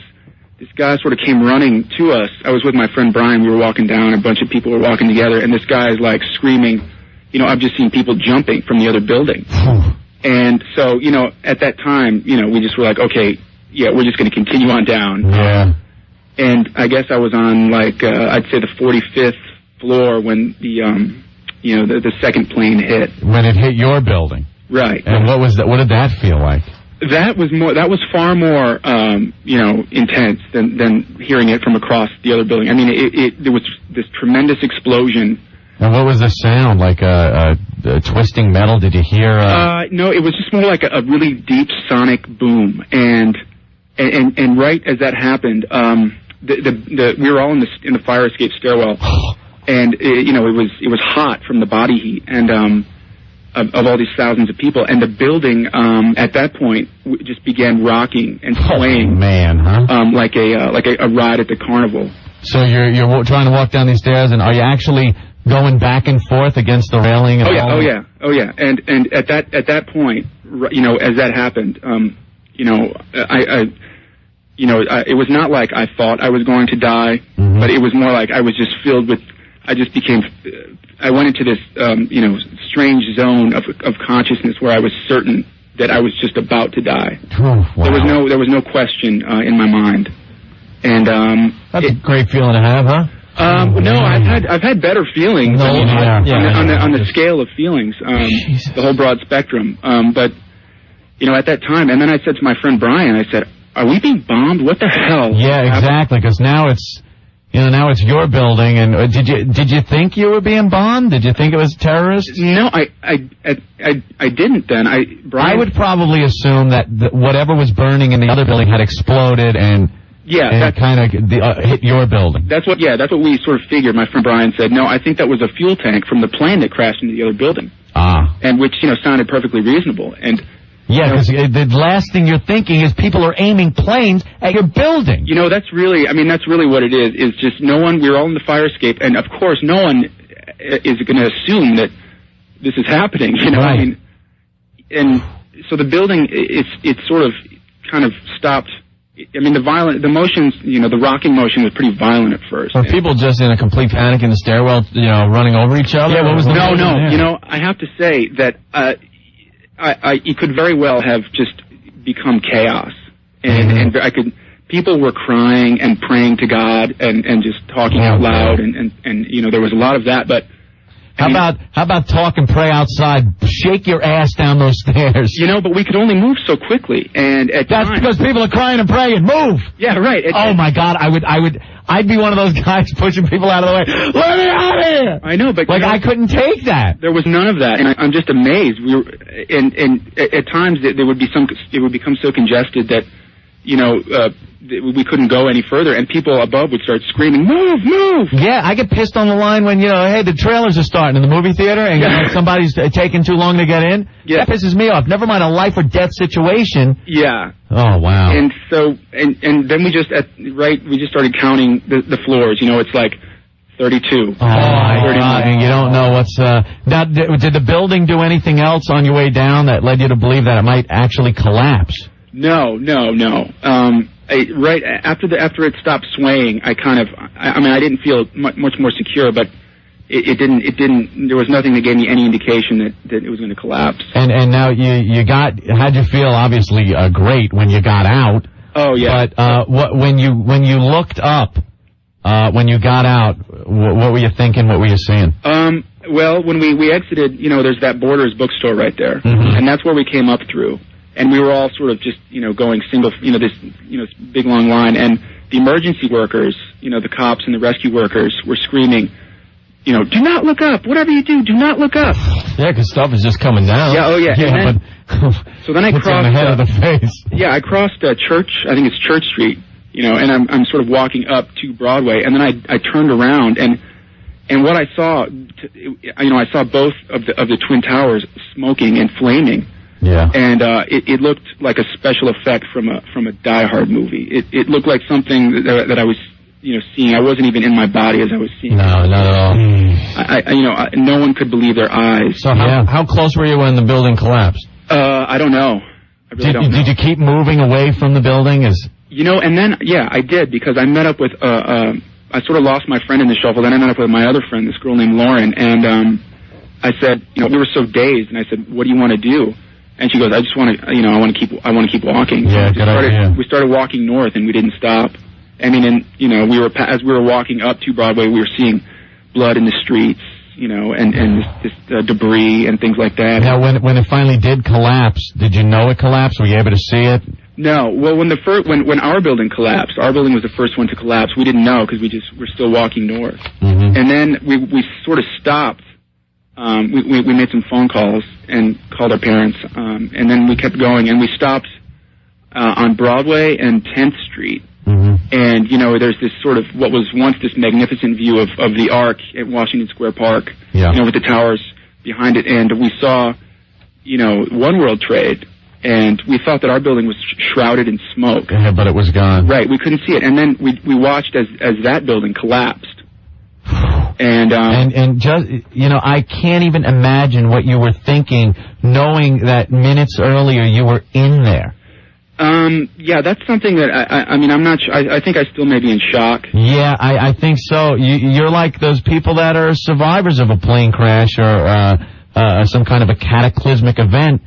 guy sort of came running to us. I was with my friend Brian. We were walking down. A bunch of people were walking together, and this guy is like screaming, you know, I've just seen people jumping from the other building. And so, you know, at that time, you know, we just were like, okay, yeah, we're just going to continue on down. Yeah. And I guess I was on, like, I'd say the 45th floor when the, you know, the second plane hit. When it hit your building. Right. And what was that? What did that feel like? That was far more, you know, intense than hearing it from across the other building. I mean, there was this tremendous explosion. And what was the sound? Like a twisting metal? Did you hear? No, it was just more like a really deep sonic boom. And right as that happened, we were all in the fire escape stairwell, and you know, it was hot from the body heat and of all these thousands of people, and the building at that point just began rocking and swaying. Oh, man, huh? Like a ride at the carnival. So you're trying to walk down these stairs, and are you actually going back and forth against the railing? Oh yeah. And at that point, you know, as that happened, you know, it was not like I thought I was going to die, but it was more like I was just filled with I just became, I went into this, strange zone of consciousness where I was certain that I was just about to die. Wow. There was no question in my mind. And that's a great feeling to have, huh? No, I've had better feelings. No, on the scale of feelings, the whole broad spectrum. But at that time, and then I said to my friend Brian, I said, "Are we being bombed? What the hell?" Yeah, exactly. Because now it's your building. And did you think you were being bombed? Did you think it was terrorists? No, I didn't. Then I would probably assume that whatever was burning in the other building had exploded and. Yeah, that kind of hit your building. That's what we sort of figured. My friend Brian said, no, I think that was a fuel tank from the plane that crashed into the other building. And which, sounded perfectly reasonable. And yeah, because the last thing you're thinking is people are aiming planes at your building. That's really what it is just we're all in the fire escape, and of course no one is going to assume that this is happening, Right. And so the building, it sort of kind of stopped. I mean, the motions, the rocking motion was pretty violent at first. Were people just in a complete panic in the stairwell, running over each other? Yeah, what was the No. I have to say that it could very well have just become chaos, and people were crying and praying to God and just talking out loud, and there was a lot of that, but. How about talk and pray outside? Shake your ass down those stairs. But we could only move so quickly, and at that's times, because people are crying and praying. Move. Yeah, right. Oh my God, I'd be one of those guys pushing people out of the way. Let me out of here. I know, but I couldn't take that. There was none of that, and I'm just amazed. We were, and at times there would be it would become so congested that we couldn't go any further, and people above would start screaming, move! Yeah, I get pissed on the line when, hey, the trailers are starting in the movie theater, and somebody's taking too long to get in. Yeah. That pisses me off. Never mind a life or death situation. Yeah. Oh, wow. And so, and then we just started counting the floors. It's like 32. Oh, my God, and you don't know what's, now, did the building do anything else on your way down that led you to believe that it might actually collapse? No. Right after it stopped swaying, I didn't feel much more secure, but it didn't. There was nothing that gave me any indication that it was going to collapse. And now how'd you feel? Obviously, great when you got out. Oh yeah. But when you looked up, when you got out, what were you thinking? What were you seeing? Well, when we exited, there's that Borders bookstore right there, and that's where we came up through. And we were all sort of just, going single, this big long line. And the emergency workers, the cops and the rescue workers were screaming, do not look up. Whatever you do not look up. Yeah, because stuff is just coming down. Yeah, oh yeah. So then I crossed on the head of the face. Yeah, I crossed Church. I think it's Church Street. And I'm sort of walking up to Broadway, and then I turned around and what I saw, I saw both of the Twin Towers smoking and flaming. Yeah. And it looked like a special effect from a Die Hard movie. It looked like something that I was seeing. I wasn't even in my body as I was seeing. No, not at all. No one could believe their eyes. So how close were you when the building collapsed? I don't know. I really don't know. Did you keep moving away from the building? And then I did, because I met up with I sort of lost my friend in the shuffle. Then I met up with my other friend, this girl named Lauren, and I said, we were so dazed, and I said, what do you want to do? And she goes, I just want to, I want to keep walking. Yeah, good idea. We started walking north, and we didn't stop. I mean, and as we were walking up to Broadway, we were seeing blood in the streets, and this debris and things like that. Now, when it finally did collapse, did you know it collapsed? Were you able to see it? No. Well, when our building collapsed, our building was the first one to collapse. We didn't know because we're still walking north. Mm-hmm. And then we sort of stopped. We made some phone calls and called our parents, and then we kept going, and we stopped on Broadway and 10th Street. Mm-hmm. And there's this sort of what was once this magnificent view of the Arc at Washington Square Park, with the towers behind it, and we saw One World Trade, and we thought that our building was shrouded in smoke. Yeah, but it was gone. Right, we couldn't see it, and then we watched as that building collapsed. And just, I can't even imagine what you were thinking, knowing that minutes earlier you were in there. Yeah, that's something that I mean, I'm not sure. I think I still may be in shock. Yeah, I think so. You're like those people that are survivors of a plane crash or some kind of a cataclysmic event.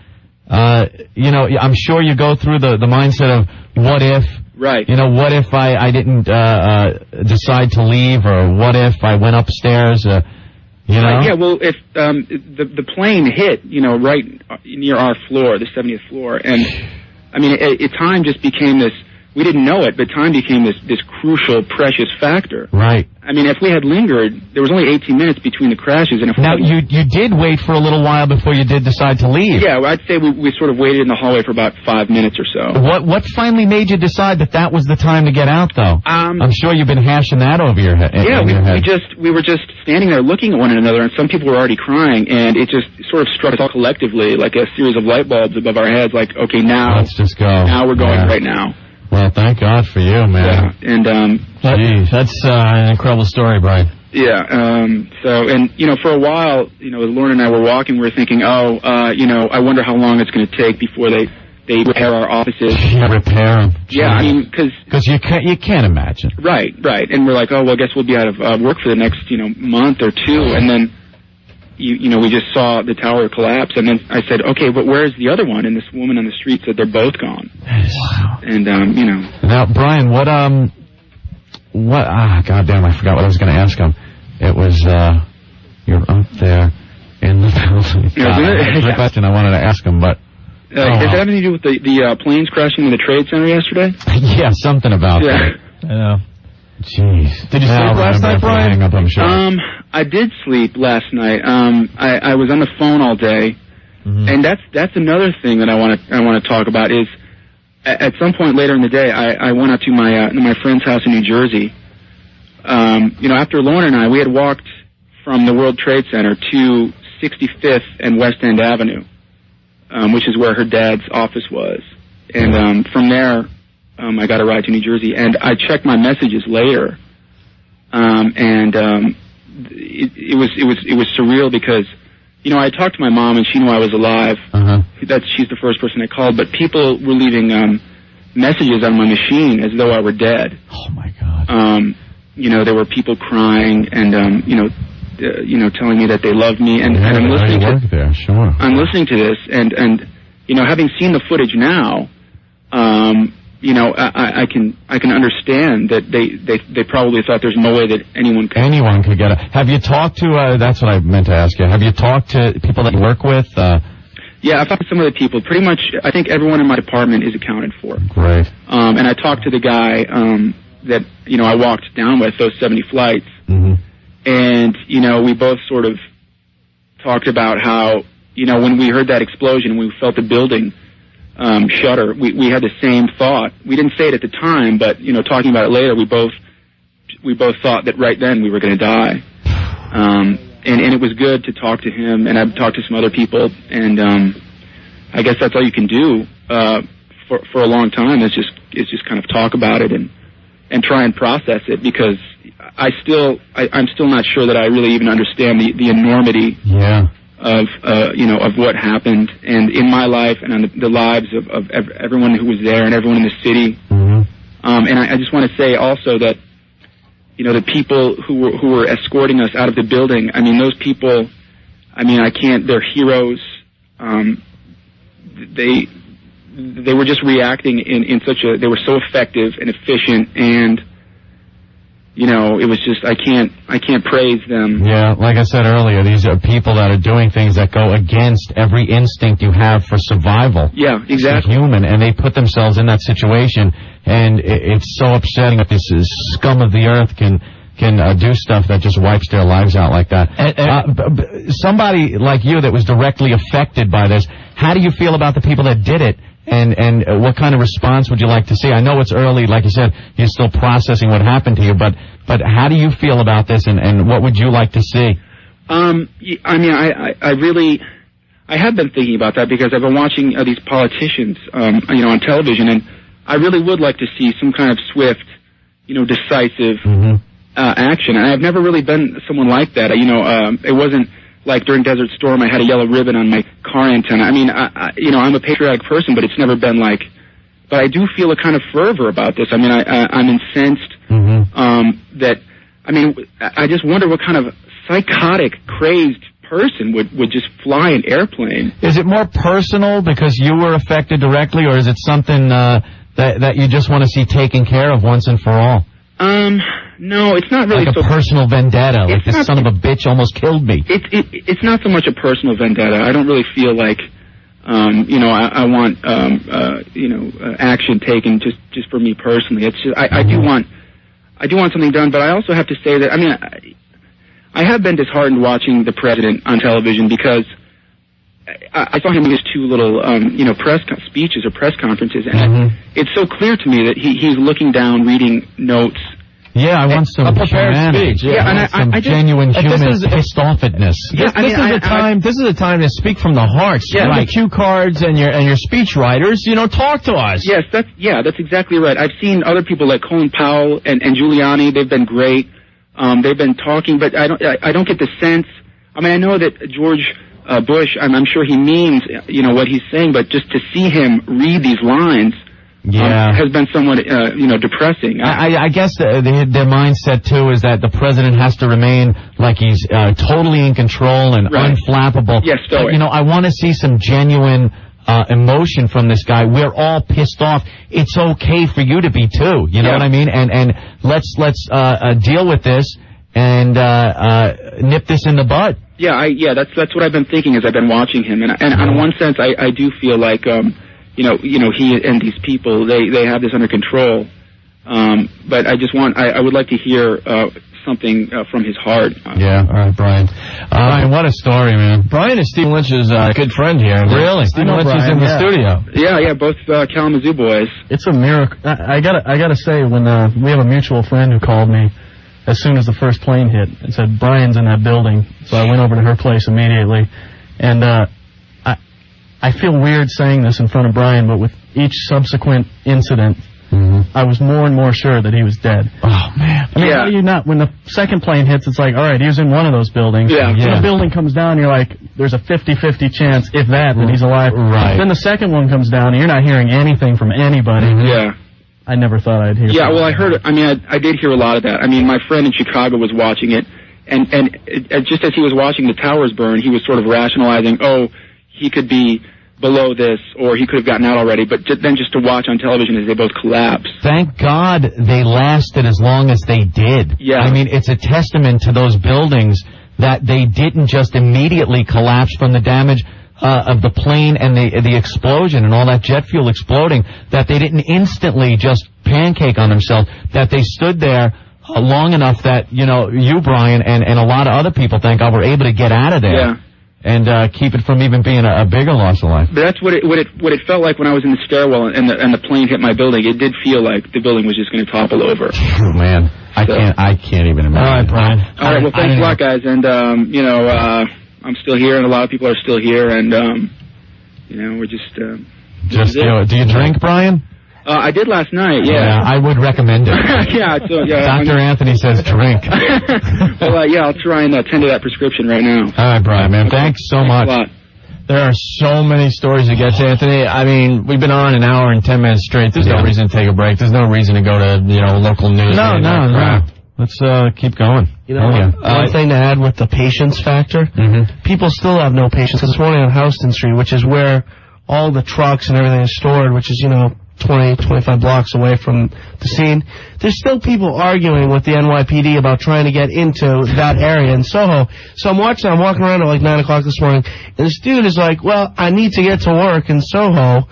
You know, I'm sure you go through the mindset of what if. Right. You know, what if I didn't decide to leave, or what if I went upstairs? You know. Yeah. Well, if the plane hit, you know, right near our floor, the 70th floor, and I mean, time just became this. We didn't know it, but time became this crucial, precious factor. Right. I mean, if we had lingered, there was only 18 minutes between the crashes, and if now you did wait for a little while before you did decide to leave. Yeah, well, I'd say we sort of waited in the hallway for about 5 minutes or so. What finally made you decide that was the time to get out, though? I'm sure you've been hashing that over your head. Yeah, we were just standing there looking at one another, and some people were already crying, and it just sort of struck us all collectively like a series of light bulbs above our heads. Like, okay, now let's just go. Now we're going right now. Well, thank God for you, man. Yeah, and that's an incredible story, Brian. Yeah. So, and you know, for a while, you know, as Lauren and I were walking, we were thinking, you know, I wonder how long it's going to take before they repair our offices. Yeah, repair them. Yeah, I mean, because you can't imagine. Right. And we're like, oh, well, I guess we'll be out of work for the next, you know, month or two, and then. You know, we just saw the tower collapse, and then I said, okay, but where's the other one? And this woman on the street said they're both gone. Wow. And, you know. Now, Brian, goddamn, I forgot what I was going to ask him. It was, you're up there in the building. That's the question I wanted to ask him, but. Does it have anything to do with the planes crashing in the Trade Center yesterday? Yeah, something about that. Yeah. Jeez. Did you sleep last night, Brian? Hang up, I'm sure. I did sleep last night. I was on the phone all day, and that's another thing that I want to talk about. Is at some point later in the day, I went out to my friend's house in New Jersey. You know, after Lauren and I, we had walked from the World Trade Center to 65th and West End Avenue, which is where her dad's office was, and from there. I got a ride to New Jersey, and I checked my messages later, it was surreal because, you know, I talked to my mom and she knew I was alive. She's the first person I called, but people were leaving messages on my machine as though I were dead. Oh my God! You know, there were people crying and you know, telling me that they loved me, and I'm listening to there. Sure. I'm listening to this, and you know, having seen the footage now. You know, I can understand that they probably thought there's no way that anyone could get it. Have you talked to? That's what I meant to ask you. Have you talked to people that you work with? Yeah, I've talked to some of the people. Pretty much, I think everyone in my department is accounted for. Great. And I talked to the guy that you know I walked down with those 70 flights, and you know we both sort of talked about how you know when we heard that explosion, we felt the building. Shudder. We had the same thought. We didn't say it at the time, but you know, talking about it later, we both thought that right then we were going to die. And it was good to talk to him, and I've talked to some other people, and I guess that's all you can do for a long time is just kind of talk about it and try and process it, because I'm still not sure that I really even understand the enormity. Yeah. Of you know, of what happened, and in my life and on the lives of everyone who was there and everyone in the city. And I just want to say also that you know the people who were escorting us out of the building. I mean, those people. I mean, they're heroes. They were just reacting in such a. They were so effective and efficient and. You know, it was just, I can't praise them. Yeah, like I said earlier, these are people that are doing things that go against every instinct you have for survival. Yeah, exactly. It's human, and they put themselves in that situation, and it's so upsetting that this scum of the earth can do stuff that just wipes their lives out like that. Somebody like you that was directly affected by this, how do you feel about the people that did it? And what kind of response would you like to see? I know it's early, like you said, you're still processing what happened to you, but how do you feel about this, and what would you like to see? I mean, I really have been thinking about that because I've been watching these politicians, you know, on television, and I really would like to see some kind of swift, you know, decisive action. And I've never really been someone like that. You know, it wasn't. Like during Desert Storm, I had a yellow ribbon on my car antenna. I mean, you know, I'm a patriotic person, but it's never been like, but I do feel a kind of fervor about this. I mean, I'm incensed that, I mean, I just wonder what kind of psychotic, crazed person would just fly an airplane. Is it more personal because you were affected directly, or is it something that you just want to see taken care of once and for all? No, it's not really like a personal vendetta. Like this son of a bitch almost killed me. It's not so much a personal vendetta. I don't really feel like, I want, action taken just for me personally. It's just, I do want something done, but I also have to say that, I mean, I have been disheartened watching the president on television because I saw him in his two little, press speeches or press conferences, and it's so clear to me that he's looking down, reading notes. Yeah, I want some prepared speech. Yeah, and some genuine human pissed offedness. This is a time to speak from the heart. Yeah, the cue cards and your speech writers, talk to us. Yes, that's exactly right. I've seen other people like Colin Powell and Giuliani. They've been great. They've been talking, but I don't get the sense. I mean, I know that George Bush, I'm sure he means, what he's saying, but just to see him read these lines has been somewhat, depressing. I guess their mindset, too, is that the president has to remain like he's totally in control and unflappable. Yes, but, I want to see some genuine emotion from this guy. We're all pissed off. It's okay for you to be, too. You know what I mean? And let's deal with this and nip this in the bud. Yeah, that's what I've been thinking as I've been watching him, and in one sense, I do feel like, he and these people, they have this under control. But I would like to hear something from his heart. Yeah, all right, Brian. Brian, what a story, man. Brian is Steve Lynch's good friend here. Really? Steve Lynch is in the studio. Yeah, both Kalamazoo boys. It's a miracle. I gotta say, when we have a mutual friend who called me as soon as the first plane hit and said, Brian's in that building. So I went over to her place immediately. And I feel weird saying this in front of Brian, but with each subsequent incident, I was more and more sure that he was dead. Oh, man. I mean, how do you not? When the second plane hits, it's like, all right, he was in one of those buildings. When the building comes down, you're like, there's a 50-50 chance, if that he's alive. Right. Then the second one comes down, and you're not hearing anything from anybody. I never thought I'd hear. Yeah, well, I heard it. I mean, I did hear a lot of that. I mean, my friend in Chicago was watching it, and just as he was watching the towers burn, he was sort of rationalizing, he could be below this, or he could have gotten out already, but then just to watch on television as they both collapse. Thank God they lasted as long as they did. Yeah. I mean, it's a testament to those buildings that they didn't just immediately collapse from the damage of the plane and the explosion and all that jet fuel exploding, that they didn't instantly just pancake on themselves, that they stood there long enough that, you, Brian, and a lot of other people, thank God, were able to get out of there. Yeah. And keep it from even being a bigger loss of life. But that's what it felt like when I was in the stairwell and the plane hit my building. It did feel like the building was just going to topple over. Oh, man, I can't even imagine. All right, Brian. All right, well, thanks a lot, guys. And I'm still here, and a lot of people are still here, and we're just do you drink, Brian? I did last night, yeah. I would recommend it. Dr. Anthony says drink. Well, I'll try and tend to that prescription right now. All right, Brian, man. Thanks so much. A lot. There are so many stories to get to, Anthony. I mean, we've been on an hour and 10 minutes straight. There's no reason to take a break. There's no reason to go to, local news. No. Let's keep going. One thing to add with the patience factor, people still have no patience. This morning on Houston Street, which is where all the trucks and everything is stored, which is, 20, 25 blocks away from the scene, there's still people arguing with the NYPD about trying to get into that area in Soho. So I'm walking around at like 9 o'clock this morning, and this dude is like, well, I need to get to work in Soho.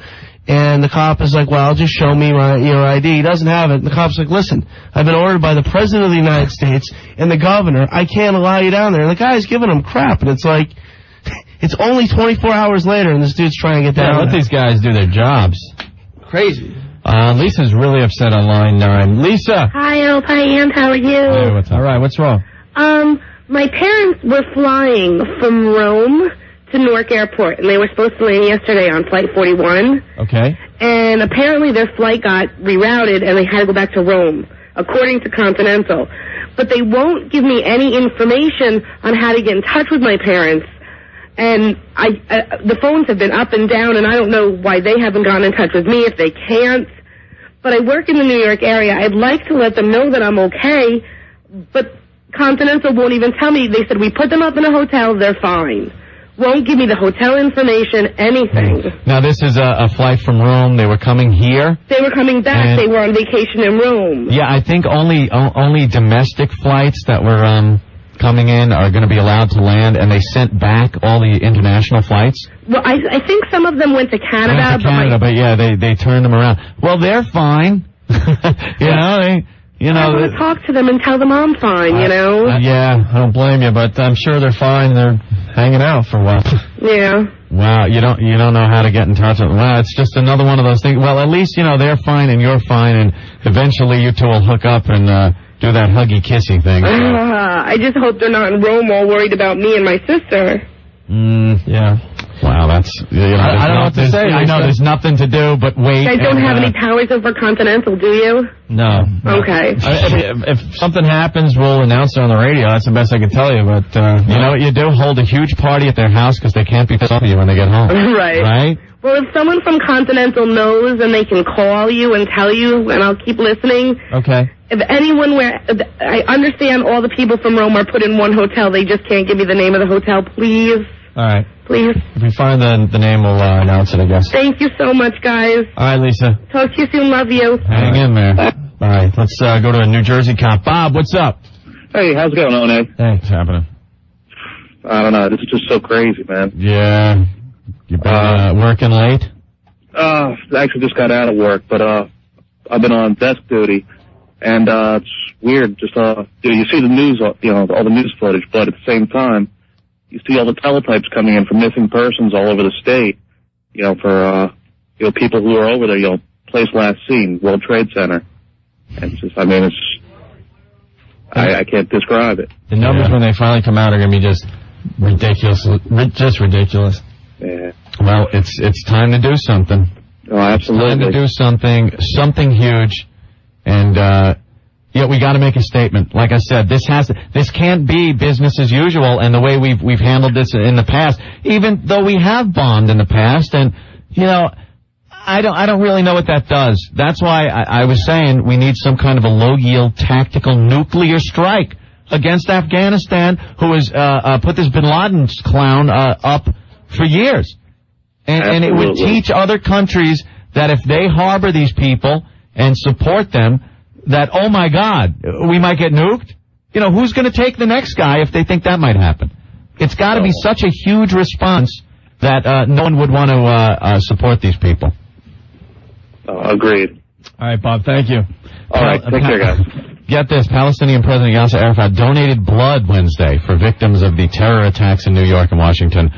And the cop is like, well, just show me your ID. He doesn't have it. And the cop's like, listen, I've been ordered by the President of the United States and the governor. I can't allow you down there. And the guy's giving him crap. And it's like, it's only 24 hours later, and this dude's trying to get down. Let these guys do their jobs. Crazy. Lisa's really upset on line 9. Lisa. Hi, Op. Hi, Aunt. How are you? Hey, what's up? All right, what's wrong? My parents were flying from Rome to Newark Airport, and they were supposed to land yesterday on Flight 41. Okay. And apparently their flight got rerouted, and they had to go back to Rome, according to Continental. But they won't give me any information on how to get in touch with my parents. And the phones have been up and down, and I don't know why they haven't gone in touch with me if they can't. But I work in the New York area. I'd like to let them know that I'm okay, but Continental won't even tell me. They said, we put them up in a hotel, they're fine. Won't give me the hotel information, anything. Now, this is a flight from Rome. They were coming here. They were coming back. They were on vacation in Rome. Yeah, I think only domestic flights that were coming in are going to be allowed to land, and they sent back all the international flights. Well, I think some of them went to Canada. But yeah, they turned them around. Well, they're fine. I want to talk to them and tell them I'm fine, Yeah, I don't blame you, but I'm sure they're fine. They're hanging out for a while. Yeah. Wow, you don't know how to get in touch with them. Wow, it's just another one of those things. Well, at least, they're fine and you're fine, and eventually you two will hook up and do that huggy-kissy thing. I just hope they're not in Rome all worried about me and my sister. Yeah. Wow, that's... I don't know what to say. I know, there's nothing to do but wait. You guys don't have any powers over Continental, do you? No. Okay. If something happens, we'll announce it on the radio. That's the best I can tell you, but... you know what you do? Hold a huge party at their house because they can't be pissed off at you when they get home. Right. Right? Well, if someone from Continental knows and they can call you and tell you, and I'll keep listening. Okay. If anyone I understand all the people from Rome are put in one hotel. They just can't give me the name of the hotel, please. All right. Please. If we find the name, we'll announce it, I guess. Thank you so much, guys. All right, Lisa. Talk to you soon. Love you. Hang in there. All right, let's go to a New Jersey cop. Bob, what's up? Hey, how's it going on, Ed? Hey, what's happening? I don't know. This is just so crazy, man. Yeah. You been working late? Actually just got out of work, but I've been on desk duty, and it's weird. Just you see the news, all the news footage, but at the same time, you see all the teletypes coming in for missing persons all over the state. For people who are over there. Place last seen, World Trade Center. And it's just, I can't describe it. The numbers when they finally come out are going to be just ridiculous. Just ridiculous. Yeah. Well, it's time to do something. Oh, absolutely. It's time to do something huge, and we got to make a statement. Like I said, this can't be business as usual, and the way we've handled this in the past. Even though we have bombed in the past, and I don't really know what that does. That's why I was saying we need some kind of a low-yield tactical nuclear strike against Afghanistan, who has put this Bin Laden clown up for years. And it would teach other countries that if they harbor these people and support them, that, oh my God, we might get nuked. Who's going to take the next guy if they think that might happen? It's got to be such a huge response that no one would want to support these people. Agreed. All right, Bob, thank you. All right, take care, guys. Get this, Palestinian President Yasser Arafat donated blood Wednesday for victims of the terror attacks in New York and Washington.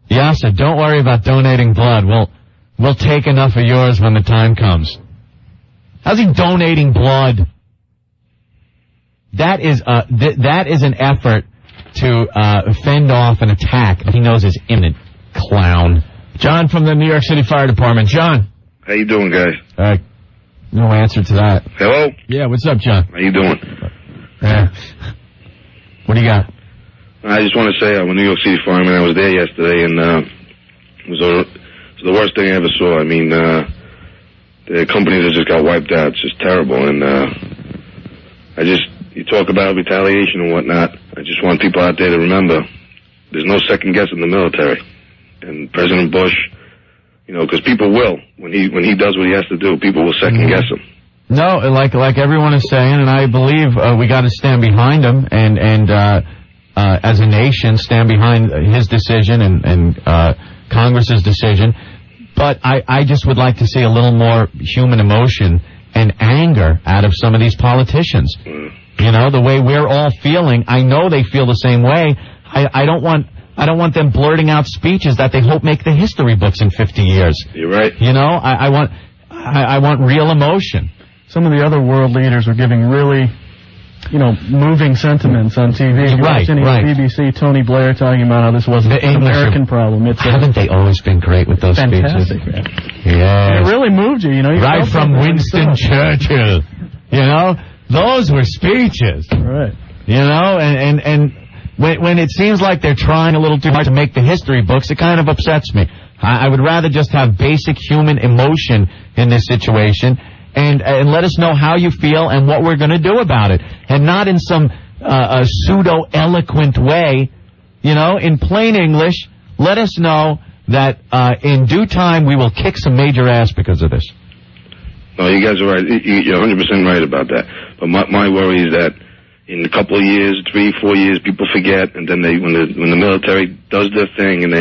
Yasser, don't worry about donating blood. We'll take enough of yours when the time comes. How's he donating blood? That is an effort to fend off an attack that he knows is imminent. Clown. John from the New York City Fire Department. John. How you doing, guys? No answer to that. Hello? Yeah, what's up, John? How you doing? Yeah. What do you got? I just want to say I'm a New York City fireman. I was there yesterday, and it was the worst thing I ever saw. The companies that just got wiped out. It's just terrible. And you talk about retaliation and whatnot. I just want people out there to remember there's no second guess in the military. And President Bush, because people will. When he does what he has to do, people will second guess him. No, like everyone is saying, and I believe we got to stand behind him and as a nation, stand behind his decision and Congress's decision. But I just would like to see a little more human emotion and anger out of some of these politicians. The way we're all feeling, I know they feel the same way. I don't want them blurting out speeches that they hope make the history books in 50 years. You're right. I want real emotion. Some of the other world leaders are giving really, moving sentiments on TV. You watch any BBC, Tony Blair talking about how this wasn't an American problem. Haven't they always been great with those fantastic, speeches? Man. Yeah. It really moved you, Right from Winston Churchill. Those were speeches. Right. And When it seems like they're trying a little too hard to make the history books, it kind of upsets me. I would rather just have basic human emotion in this situation and let us know how you feel and what we're going to do about it. And not in some pseudo-eloquent way. You know, in plain English, let us know that in due time we will kick some major ass because of this. No, you guys are right. You're 100% right about that. But my worry is that in a couple of years, 3-4 years, people forget, and then when the military does their thing, and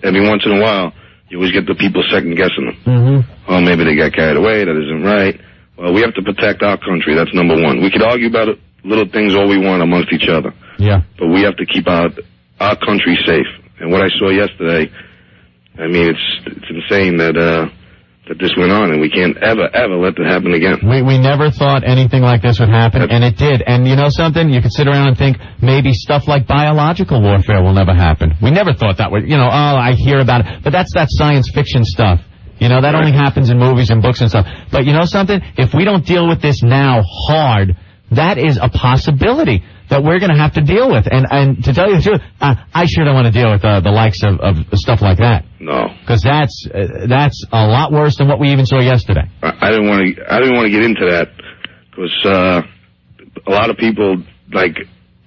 every once in a while, you always get the people second guessing them. Mm-hmm. Oh, maybe they got carried away. That isn't right. Well, we have to protect our country. That's number one. We could argue about little things all we want amongst each other. Yeah. But we have to keep our country safe. And what I saw yesterday, I mean, it's insane that this went on, and we can't ever let that happen again. We never thought anything like this would happen, and it did. And you know something? You could sit around and think maybe stuff like biological warfare will never happen. We never thought that would, I hear about it. But that's that science fiction stuff. You know, that only happens in movies and books and stuff. But you know something? If we don't deal with this now hard, that is a possibility that we're going to have to deal with. And to tell you the truth, I sure don't want to deal with the likes of stuff like that. No. Because that's a lot worse than what we even saw yesterday. I didn't want to get into that because a lot of people, like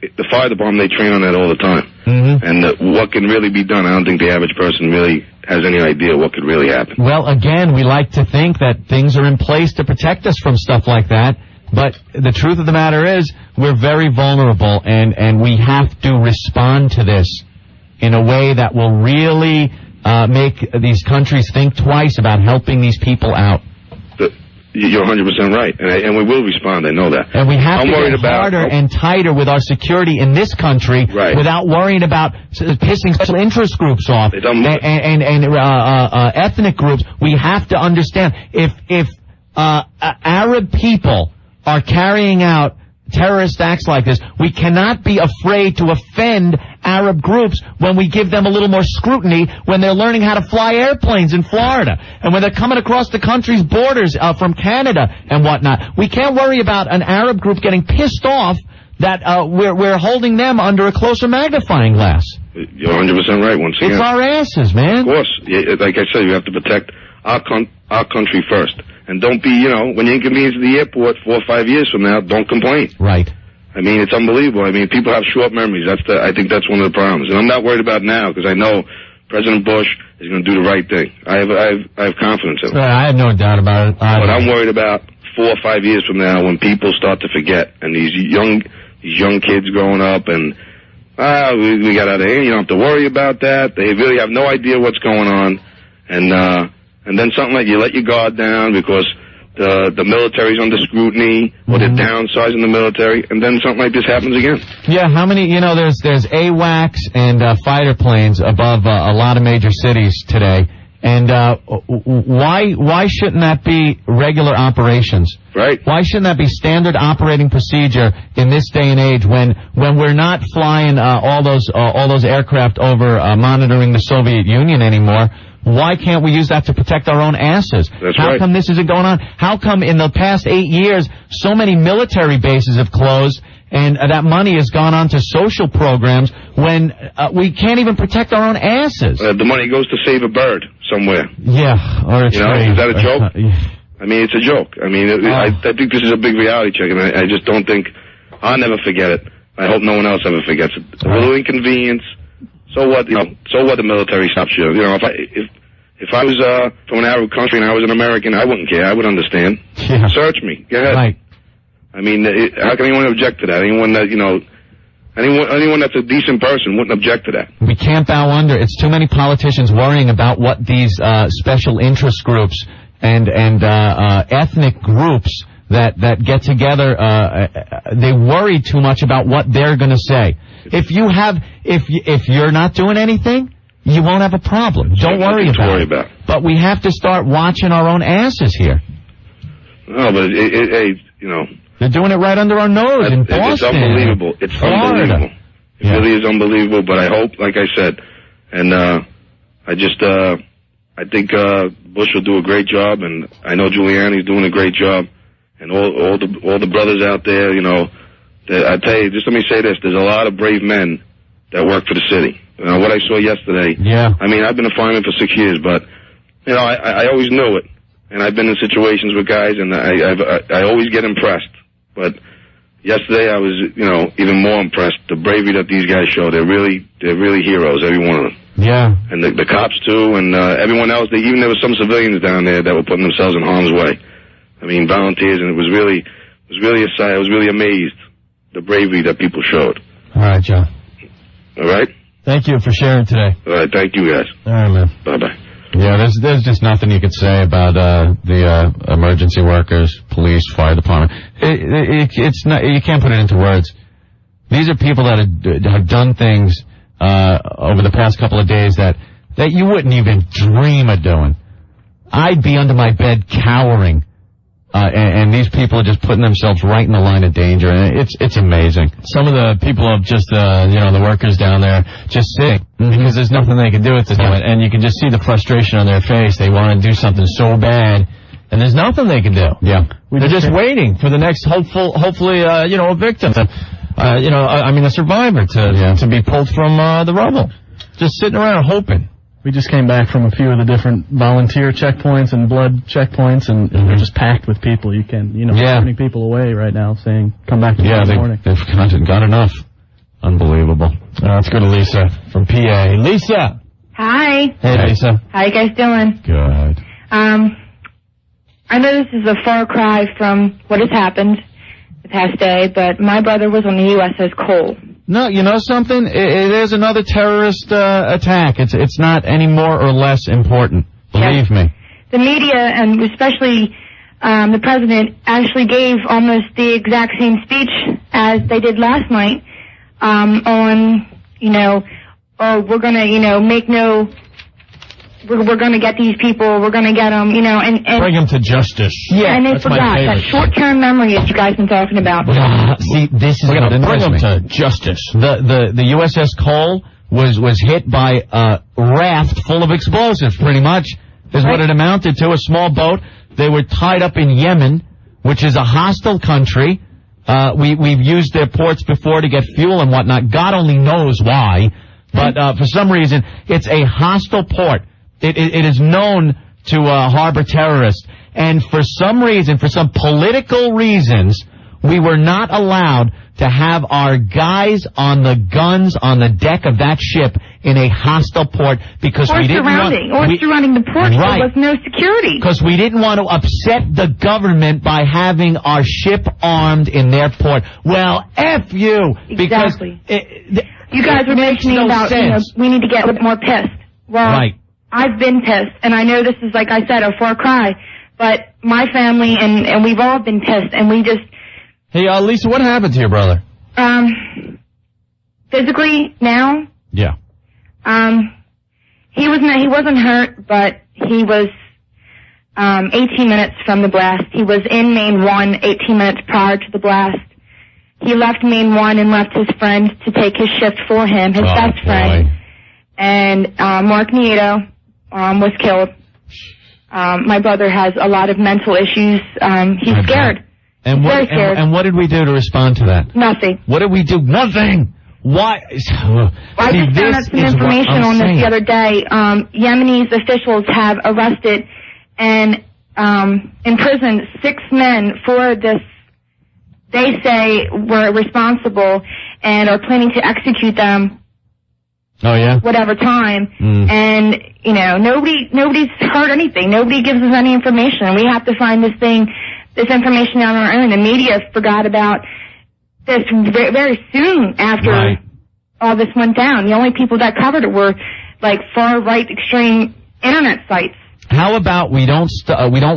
the fire department, they train on that all the time. Mm-hmm. And what can really be done, I don't think the average person really has any idea what could really happen. Well, again, we like to think that things are in place to protect us from stuff like that. But the truth of the matter is, we're very vulnerable, and we have to respond to this in a way that will really make these countries think twice about helping these people out. You're 100% right, and we will respond. I know that. And we have to get harder and tighter with our security in this country without worrying about pissing special interest groups off and ethnic groups. We have to understand if Arab people are carrying out terrorist acts like this, we cannot be afraid to offend Arab groups when we give them a little more scrutiny when they're learning how to fly airplanes in Florida and when they're coming across the country's borders from Canada and whatnot. We can't worry about an Arab group getting pissed off that we're holding them under a closer magnifying glass. You're 100% right once again. It's our asses, man. Of course. Like I said, you have to protect our country first. And don't be, when you inconvenience the airport 4 or 5 years from now, don't complain. Right. I mean, it's unbelievable. I mean, people have short memories. I think that's one of the problems. And I'm not worried about now because I know President Bush is going to do the right thing. I have confidence in him. I have no doubt about it. But I'm worried about 4 or 5 years from now when people start to forget and these young kids growing up and we got out of here. You don't have to worry about that. They really have no idea what's going on. And then something like you let your guard down because the military's under scrutiny or they're downsizing the military, and then something like this happens again. Yeah, how many, there's AWACS and fighter planes above a lot of major cities today. And why shouldn't that be regular operations? Right. Why shouldn't that be standard operating procedure in this day and age when we're not flying all those aircraft over monitoring the Soviet Union anymore? Why can't we use that to protect our own asses? That's How come this isn't going on? How come in the past 8 years so many military bases have closed and that money has gone on to social programs when we can't even protect our own asses? The money goes to save a bird somewhere. Yeah, or it's is that a joke? I mean, it's a joke. I mean, I think this is a big reality check, and I just don't think I'll never forget it. I hope no one else ever forgets it. A little inconvenience. So what? So what? The military stops you. If I was from an Arab country and I was an American, I wouldn't care. I would understand. Yeah. Search me. Go ahead. Right. I mean, how can anyone object to that? Anyone that anyone that's a decent person wouldn't object to that. We can't bow under. It's too many politicians worrying about what these special interest groups and ethnic groups that get together. They worry too much about what they're going to say. If you're not doing anything, you won't have a problem. Don't worry about it. But we have to start watching our own asses here. No, but they're doing it right under our nose in Boston. It's unbelievable. It's Florida. Unbelievable. It really is unbelievable. But I hope, like I said, and I think Bush will do a great job, and I know Giuliani's doing a great job, and all the brothers out there, I tell you, just let me say this: there's a lot of brave men that work for the city. What I saw yesterday. Yeah. I mean, I've been a fireman for 6 years, but you know, I always knew it, and I've been in situations with guys, and I always get impressed. But yesterday, I was, you know, even more impressed. The bravery that these guys show. They're really heroes, every one of them. Yeah. And the cops too, and everyone else. Even there were some civilians down there that were putting themselves in harm's way. I mean, volunteers, and it was really a sight. I was really amazed the bravery that people showed. All right, John. All right. Thank you for sharing today. All right. Thank you, guys. All right, man. Bye-bye. Yeah, there's just nothing you could say about the emergency workers, police, fire department. It's not, you can't put it into words. These are people that have done things over the past couple of days that you wouldn't even dream of doing. I'd be under my bed cowering. And these people are just putting themselves right in the line of danger, and it's amazing. Some of the people have just, the workers down there just sitting because there's nothing they can do at this point, and you can just see the frustration on their face. They want to do something so bad, and there's nothing they can do. Yeah. They're just waiting for the next hopefully, a victim, a survivor to be pulled from the rubble. Just sitting around hoping. We just came back from a few of the different volunteer checkpoints and blood checkpoints, and they're just packed with people. You can, turning people away right now, saying, come back tomorrow morning. They've got enough. Unbelievable. Let's go to Lisa from PA. Lisa! Hi. Hey, Lisa. How you guys doing? Good. I know this is a far cry from what has happened the past day, but my brother was on the USS Cole. No, you know something? It is another terrorist attack. It's not any more or less important. Believe me. The media, and especially the president, actually gave almost the exact same speech as they did last night on, we're going to, make no... We're going to get these people. We're going to get them, and bring them to justice. Yeah, and they forgot that short-term memory that you guys been talking about. See, this is going to bring them to justice. The USS Cole was hit by a raft full of explosives, pretty much, is what it amounted to. A small boat. They were tied up in Yemen, which is a hostile country. We've used their ports before to get fuel and whatnot. God only knows why, but for some reason, it's a hostile port. It is known to harbor terrorists, and for some reason, for some political reasons, we were not allowed to have our guys on the guns on the deck of that ship in a hostile port because we didn't surrounding the port. Right. There was no security. Because we didn't want to upset the government by having our ship armed in their port. Well, F you! Exactly. You guys were mentioning about we need to get a bit more pissed. Well, right. I've been pissed, and I know this is, like I said, a far cry, but my family and we've all been pissed, and we just... Hey, Lisa, what happened to your brother? Physically, now? Yeah. He wasn't hurt, but he was 18 minutes from the blast. He was in Main 1 18 minutes prior to the blast. He left Main 1 and left his friend to take his shift for him, his best friend. And Mark Nieto was killed. My brother has a lot of mental issues. He's scared. And very scared. And what did we do to respond to that? Nothing. What did we do? Nothing. Why? I just found out some information on this the other day. Yemenis officials have arrested and imprisoned 6 men for this. They say were responsible and are planning to execute them. Oh yeah. Whatever time, and nobody's heard anything. Nobody gives us any information. We have to find this information on our own. The media forgot about this very soon after all this went down. The only people that covered it were like far right extreme internet sites. How about we don't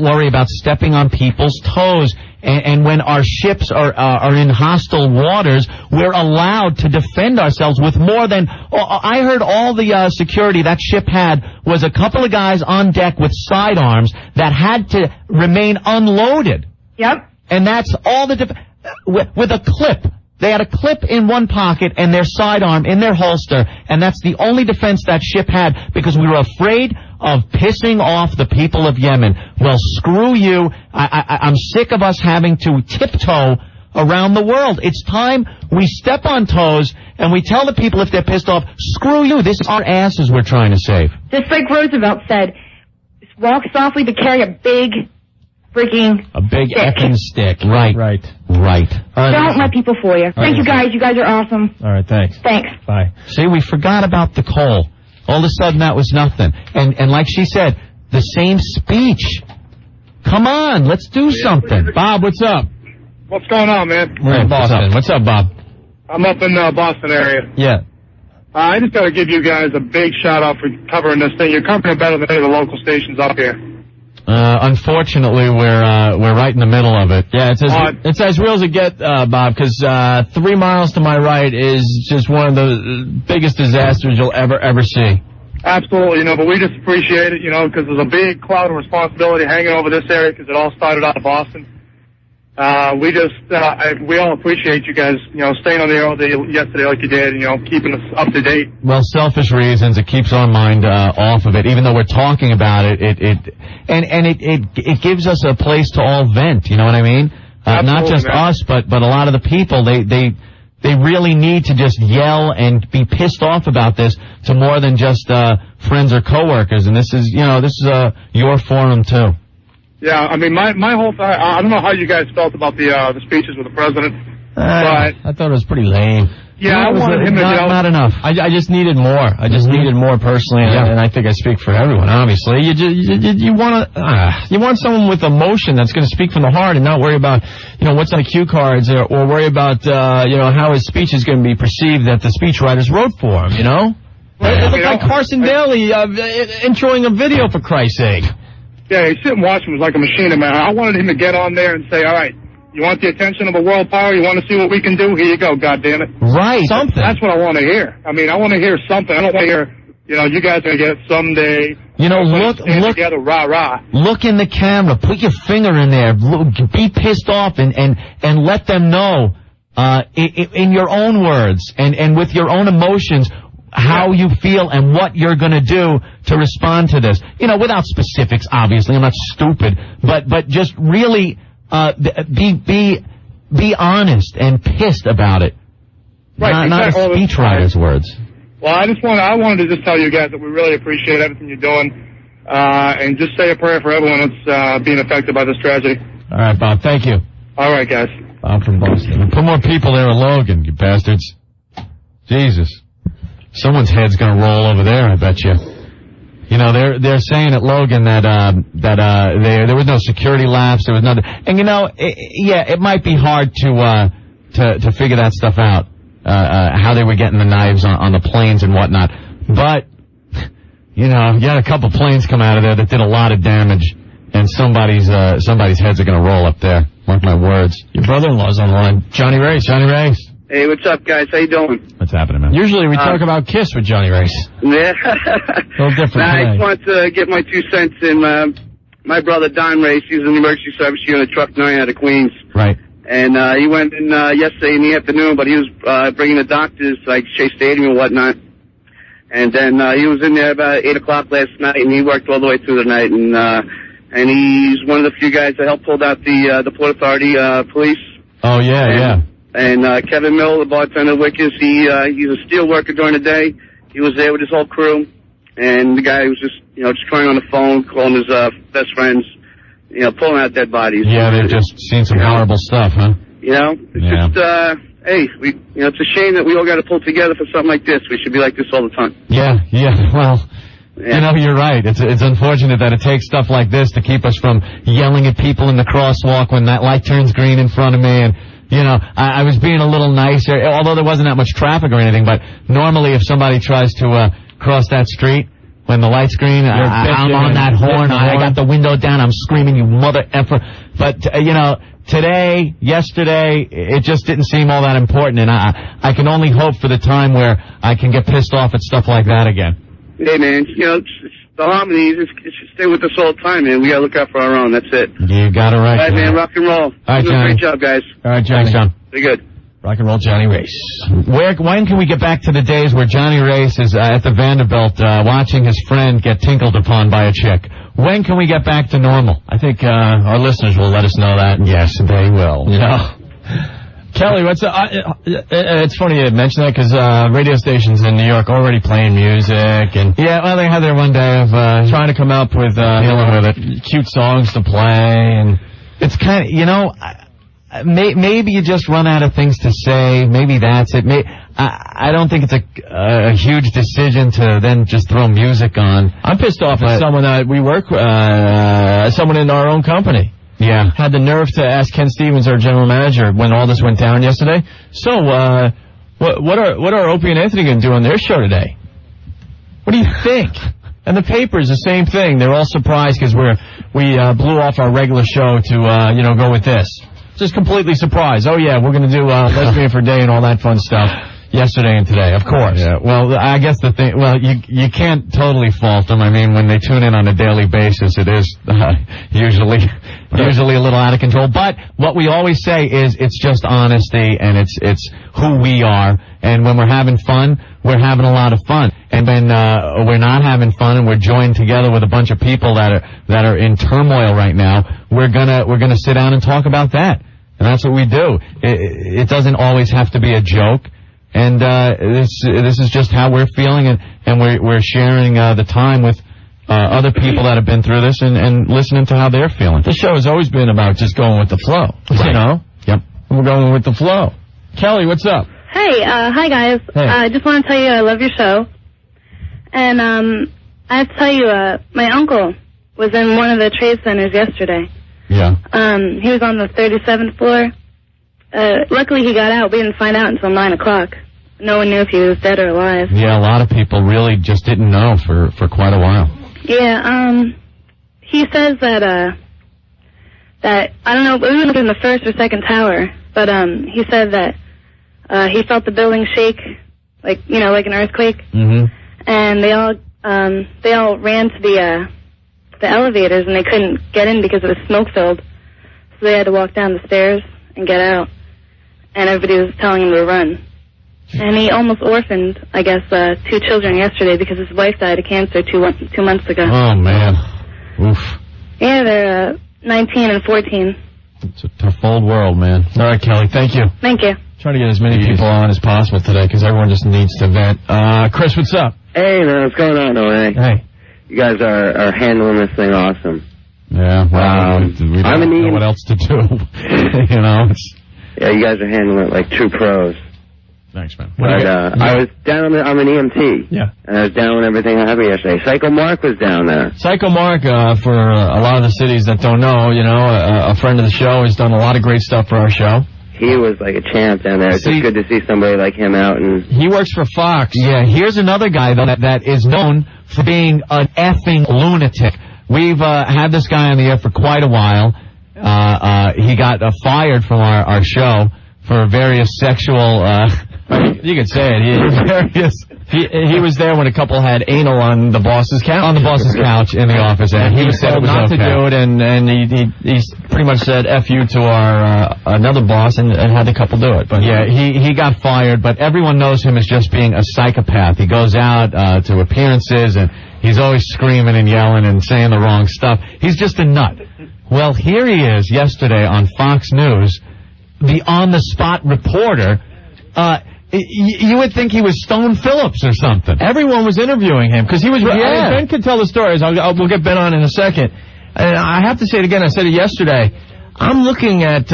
worry about stepping on people's toes, and when our ships are in hostile waters, we're allowed to defend ourselves with more than. I heard all the security that ship had was a couple of guys on deck with sidearms that had to remain unloaded. Yep. And that's all with a clip. They had a clip in one pocket and their sidearm in their holster, and that's the only defense that ship had because we were afraid of pissing off the people of Yemen. Well, screw you. I'm sick of us having to tiptoe around the world. It's time We step on toes, and we tell the people if they're pissed off, screw you, this is our asses we're trying to save. Just like Roosevelt said, walk softly but carry a big freaking stick. effing stick. Right. Don't let people fool you. Thank you guys. You guys are awesome. All right, thanks. Thanks. Bye. See, we forgot about the coal. All of a sudden, that was nothing. And like she said, the same speech. Come on, let's do something. Bob, what's up? What's going on, man? We're in Boston. What's up, Bob? I'm up in Boston area. Yeah. I just got to give you guys a big shout-out for covering this thing. You're covering it better than any of the local stations up here. Unfortunately, we're right in the middle of it. Yeah, it's as real as it get, Bob, because 3 miles to my right is just one of the biggest disasters you'll ever see. Absolutely, but we just appreciate it, because there's a big cloud of responsibility hanging over this area because it all started out of Boston. We all appreciate you guys, staying on the air all day yesterday like you did, keeping us up to date. Well, selfish reasons, it keeps our mind off of it. Even though we're talking about it, it gives us a place to all vent. You know what I mean? Not just us, but a lot of the people. They really need to just yell and be pissed off about this to more than just friends or coworkers. And this is your forum too. Yeah, I mean, my whole thing, I don't know how you guys felt about the speeches with the president, but I thought it was pretty lame. Yeah, I wanted him to get out. Not enough. I just needed more. I just needed more personally, and I think I speak for everyone. Obviously, you want someone with emotion that's going to speak from the heart and not worry about what's on the cue cards or worry about how his speech is going to be perceived that the speechwriters wrote for him. It looked like Carson Daly introing a video, for Christ's sake. Yeah, he's sitting watching him like a machine, man. I wanted him to get on there and say, all right, you want the attention of a world power? You want to see what we can do? Here you go, goddammit. Right. Something. That's what I want to hear. I mean, I want to hear something. I don't want to hear, you guys are going to get it someday. Look together, rah-rah. Look in the camera. Put your finger in there. Be pissed off and let them know, in your own words and with your own emotions, how you feel and what you're going to do to respond to this. Without specifics, obviously. I'm not stupid. But just really be honest and pissed about it. Right, not a speechwriter's words. Well, I wanted to just tell you guys that we really appreciate everything you're doing. And just say a prayer for everyone that's being affected by this tragedy. All right, Bob. Thank you. All right, guys. Bob from Boston. Put more people there at Logan, you bastards. Jesus. Someone's head's gonna roll over there, I bet you. They're saying at Logan that there was no security lapse, there was nothing. And it might be hard to figure that stuff out, how they were getting the knives on the planes and whatnot. But you had a couple planes come out of there that did a lot of damage, and somebody's heads are gonna roll up there. Mark my words. Your brother-in-law's on the line. Johnny Race. Hey, what's up, guys? How you doing? What's happening, man? Usually we talk about Kiss with Johnny Race. Yeah. A little different I today. just want to get my 2 cents in. My brother, Don Race, he's in the emergency service unit, Truck 9 out of Queens. Right. And he went in yesterday in the afternoon, but he was bringing the doctors, like Shea Stadium and whatnot. And then he was in there about 8 o'clock last night, and he worked all the way through the night. And he's one of the few guys that helped pull out the Port Authority police. Oh, yeah. And Kevin Mill, the bartender at Wickers, he's a steel worker during the day. He was there with his whole crew, and the guy was just crying on the phone, calling his best friends, pulling out dead bodies. Yeah, they've just seen some horrible stuff, huh? It's just hey, it's a shame that we all got to pull together for something like this. We should be like this all the time. Yeah. Well, you're right. It's unfortunate that it takes stuff like this to keep us from yelling at people in the crosswalk when that light turns green in front of me. And I was being a little nicer, although there wasn't that much traffic or anything. But normally, if somebody tries to cross that street when the light's green, I'm on that horn. I got the window down. I'm screaming, "You mother effer!" But today, yesterday, it just didn't seem all that important, and I can only hope for the time where I can get pissed off at stuff like that again. Hey, man, the harmonies, it should stay with us all the time, man. We gotta look out for our own, that's it. You got it right. All right, man, rock and roll. All right, Johnny. Great job, guys. All right, Johnny. Thanks, John. Very good. Rock and roll Johnny Race. When can we get back to the days where Johnny Race is at the Vanderbilt watching his friend get tinkled upon by a chick? When can we get back to normal? I think our listeners will let us know that. Yes, they will. Kelly, what's it's funny you mention that because radio stations in New York already playing music and well, they had their one day of trying to come up with cute songs to play, and it's kind of maybe you just run out of things to say. Maybe that's it. I don't think it's a huge decision to then just throw music on. I'm pissed off at someone that we work someone in our own company. Yeah. Had the nerve to ask Ken Stevens, our general manager, when all this went down yesterday. So, what are Opie and Anthony going to do on their show today? What do you think? And the paper's the same thing. They're all surprised because we blew off our regular show to go with this. Just completely surprised. Oh yeah, we're going to do Lesbian for Day and all that fun stuff. Yesterday and today, of course. Yeah, well, I guess you can't totally fault them. I mean, when they tune in on a daily basis, it is usually a little out of control. But what we always say is it's just honesty and it's who we are. And when we're having fun, we're having a lot of fun. And when we're not having fun and we're joined together with a bunch of people that are in turmoil right now, we're gonna sit down and talk about that. And that's what we do. It doesn't always have to be a joke. And this is just how we're feeling, and we're sharing the time with other people that have been through this and listening to how they're feeling. The show has always been about just going with the flow, right. You know? Yep. We're going with the flow. Kelly, what's up? Hey, hi guys. Hey. I just want to tell you I love your show. And I have to tell you, my uncle was in one of the trade centers yesterday. Yeah. He was on the 37th floor. Luckily he got out. We didn't find out until 9 o'clock. No one knew if he was dead or alive. Yeah, a lot of people really just didn't know for quite a while. Yeah, he says that I don't know, we were in the first or second tower, but he said that he felt the building shake, like an earthquake. Mm-hmm. And they all ran to the elevators and they couldn't get in because it was smoke filled. So they had to walk down the stairs and get out. And everybody was telling him to run. And he almost orphaned, I guess, 2 children yesterday because his wife died of cancer 2 months ago. Oh, man. Oof. Yeah, they're 19 and 14. It's a tough old world, man. All right, Kelly, thank you. Thank you. Trying to get as many people on as possible today because everyone just needs to vent. Chris, what's up? Hey, man, what's going on, OA? Hey. You guys are handling this thing awesome. Yeah, well, we don't know what else to do. Yeah, you guys are handling it like 2 pros. Thanks, man. But I was down there. I'm an EMT. Yeah. And I was down when everything happened yesterday. Psycho Mark was down there. Psycho Mark, for a lot of the cities that don't know, a friend of the show, has done a lot of great stuff for our show. He was like a champ down there. It's just good to see somebody like him out. And he works for Fox. Yeah, here's another guy though that is known for being an effing lunatic. We've had this guy on the air for quite a while. He got fired from our show for various sexual. You could say it. He was there when a couple had anal on the boss's couch. On the boss's couch in the office, and he was told not to do it, and he pretty much said "F you" to our another boss, and had the couple do it. But yeah, he got fired, but everyone knows him as just being a psychopath. He goes out to appearances, and he's always screaming and yelling and saying the wrong stuff. He's just a nut. Well, here he is yesterday on Fox News, the on-the-spot reporter. You would think he was Stone Phillips or something. Everyone was interviewing him because he was. Yeah. I mean, Ben could tell the stories. We'll get Ben on in a second. And I have to say it again. I said it yesterday. I'm looking at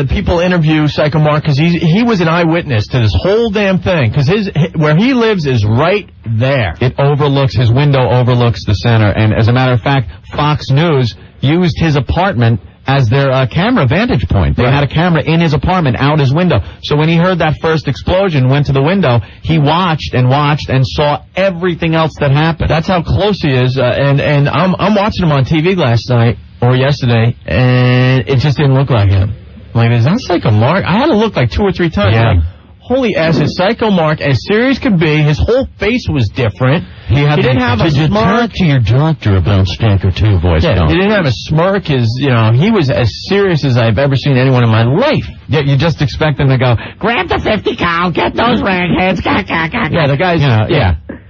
people interview Psycho Mark because he was an eyewitness to this whole damn thing because where he lives is right there. It overlooks, his window overlooks the center, and as a matter of fact, Fox News used his apartment as their camera vantage point. They had a camera in his apartment out his window. So when he heard that first explosion, went to the window, he watched and saw everything else that happened. That's how close he is. And I'm watching him on TV last night or yesterday, and it just didn't look like him. Like, is that Psycho Mark? I had to look like 2 or 3 times. Yeah. Like, holy ass, is Psycho Mark as serious could be? His whole face was different. He didn't have a smirk. Talk to your doctor about Stanker 2 voice. Yeah, he didn't have a smirk. He was as serious as I've ever seen anyone in my life. Yeah, you just expect him to go, grab the 50 cal, get those ragheads, Yeah, the guy's,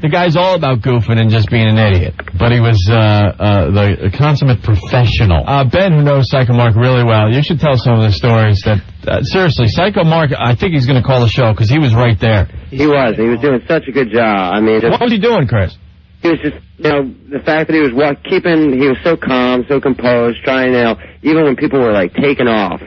The guy's all about goofing and just being an idiot. But he was the consummate professional. Ben, who knows Psycho Mark really well, you should tell some of the stories that, seriously, Psycho Mark, I think he's going to call the show because he was right there. He was doing such a good job. I mean, what was he doing, Chris? He was just, the fact that he was he was so calm, so composed, trying, even when people were, like, taking off.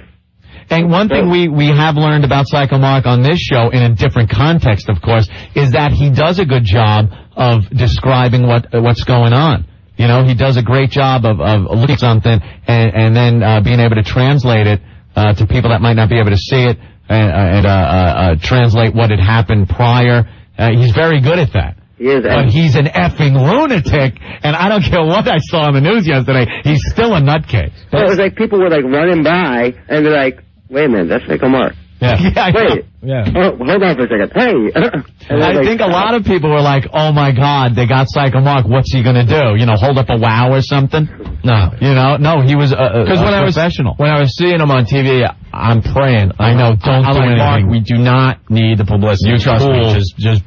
And one thing we have learned about Psycho Mark on this show, in a different context, of course, is that he does a good job of describing what's going on. He does a great job of looking at something and then being able to translate it to people that might not be able to see it and translate what had happened prior. He's very good at that. He is, but he's an effing lunatic, and I don't care what I saw on the news yesterday, he's still a nutcase. Well, it was like people were, like, running by, and they're like, wait a minute, that's Psycho Mark. Yeah. Wait. Yeah. Oh, hold on for a second. Hey. I think a lot of people were like, oh, my God, they got Psycho Mark. What's he going to do? Hold up a wow or something? No. No, he was a professional. When I was seeing him on TV, I'm praying. I know, don't do anything. Mark, we do not need the publicity. You trust me. Just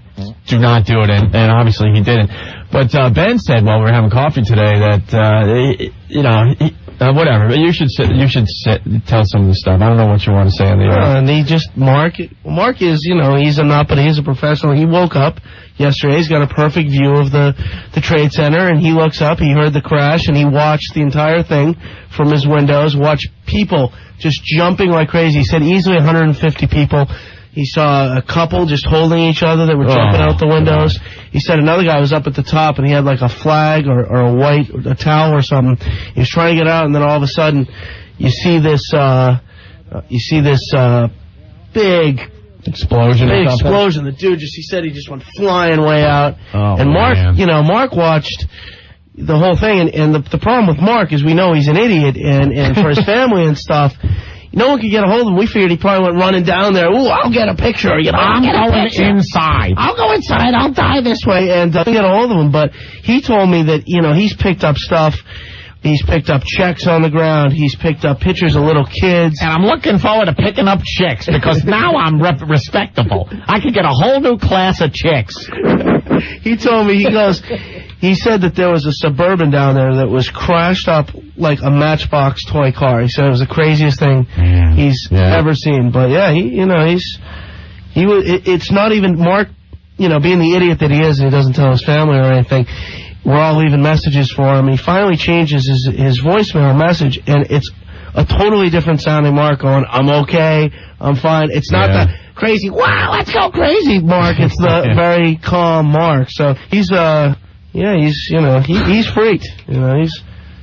do not do it. And obviously he didn't. But Ben said while we were having coffee today that, whatever. You should tell some of the stuff. I don't know what you want to say on the air. And he just, Mark is, he's a nut, but he's a professional. He woke up yesterday. He's got a perfect view of the Trade Center, and he looks up, he heard the crash, and he watched the entire thing from his windows, watched people just jumping like crazy. He said easily 150 people. He saw a couple just holding each other that were jumping out the windows. He said another guy was up at the top and he had like a flag or a towel or something. He was trying to get out, and then all of a sudden you see this big explosion. The dude he said he just went flying way out. Oh, and Mark, man. Mark watched the whole thing, and the problem with Mark is we know he's an idiot, and for his family and stuff. No one could get a hold of him. We figured he probably went running down there. Ooh, I'll get a picture. I'm going inside. I'll go inside. I'll die this way. And get a hold of him. But he told me that, he's picked up stuff. He's picked up checks on the ground. He's picked up pictures of little kids. And I'm looking forward to picking up chicks because now I'm respectable. I could get a whole new class of chicks. He told me, he said that there was a Suburban down there that was crashed up like a Matchbox toy car. He said it was the craziest thing he's ever seen. But yeah, it's not even Mark, being the idiot that he is, and he doesn't tell his family or anything. We're all leaving messages for him. He finally changes his voicemail message, and it's a totally different sounding Mark going, I'm okay, I'm fine. It's not the crazy, wow, let's go crazy Mark. It's the very calm Mark. So he's he's freaked. He's a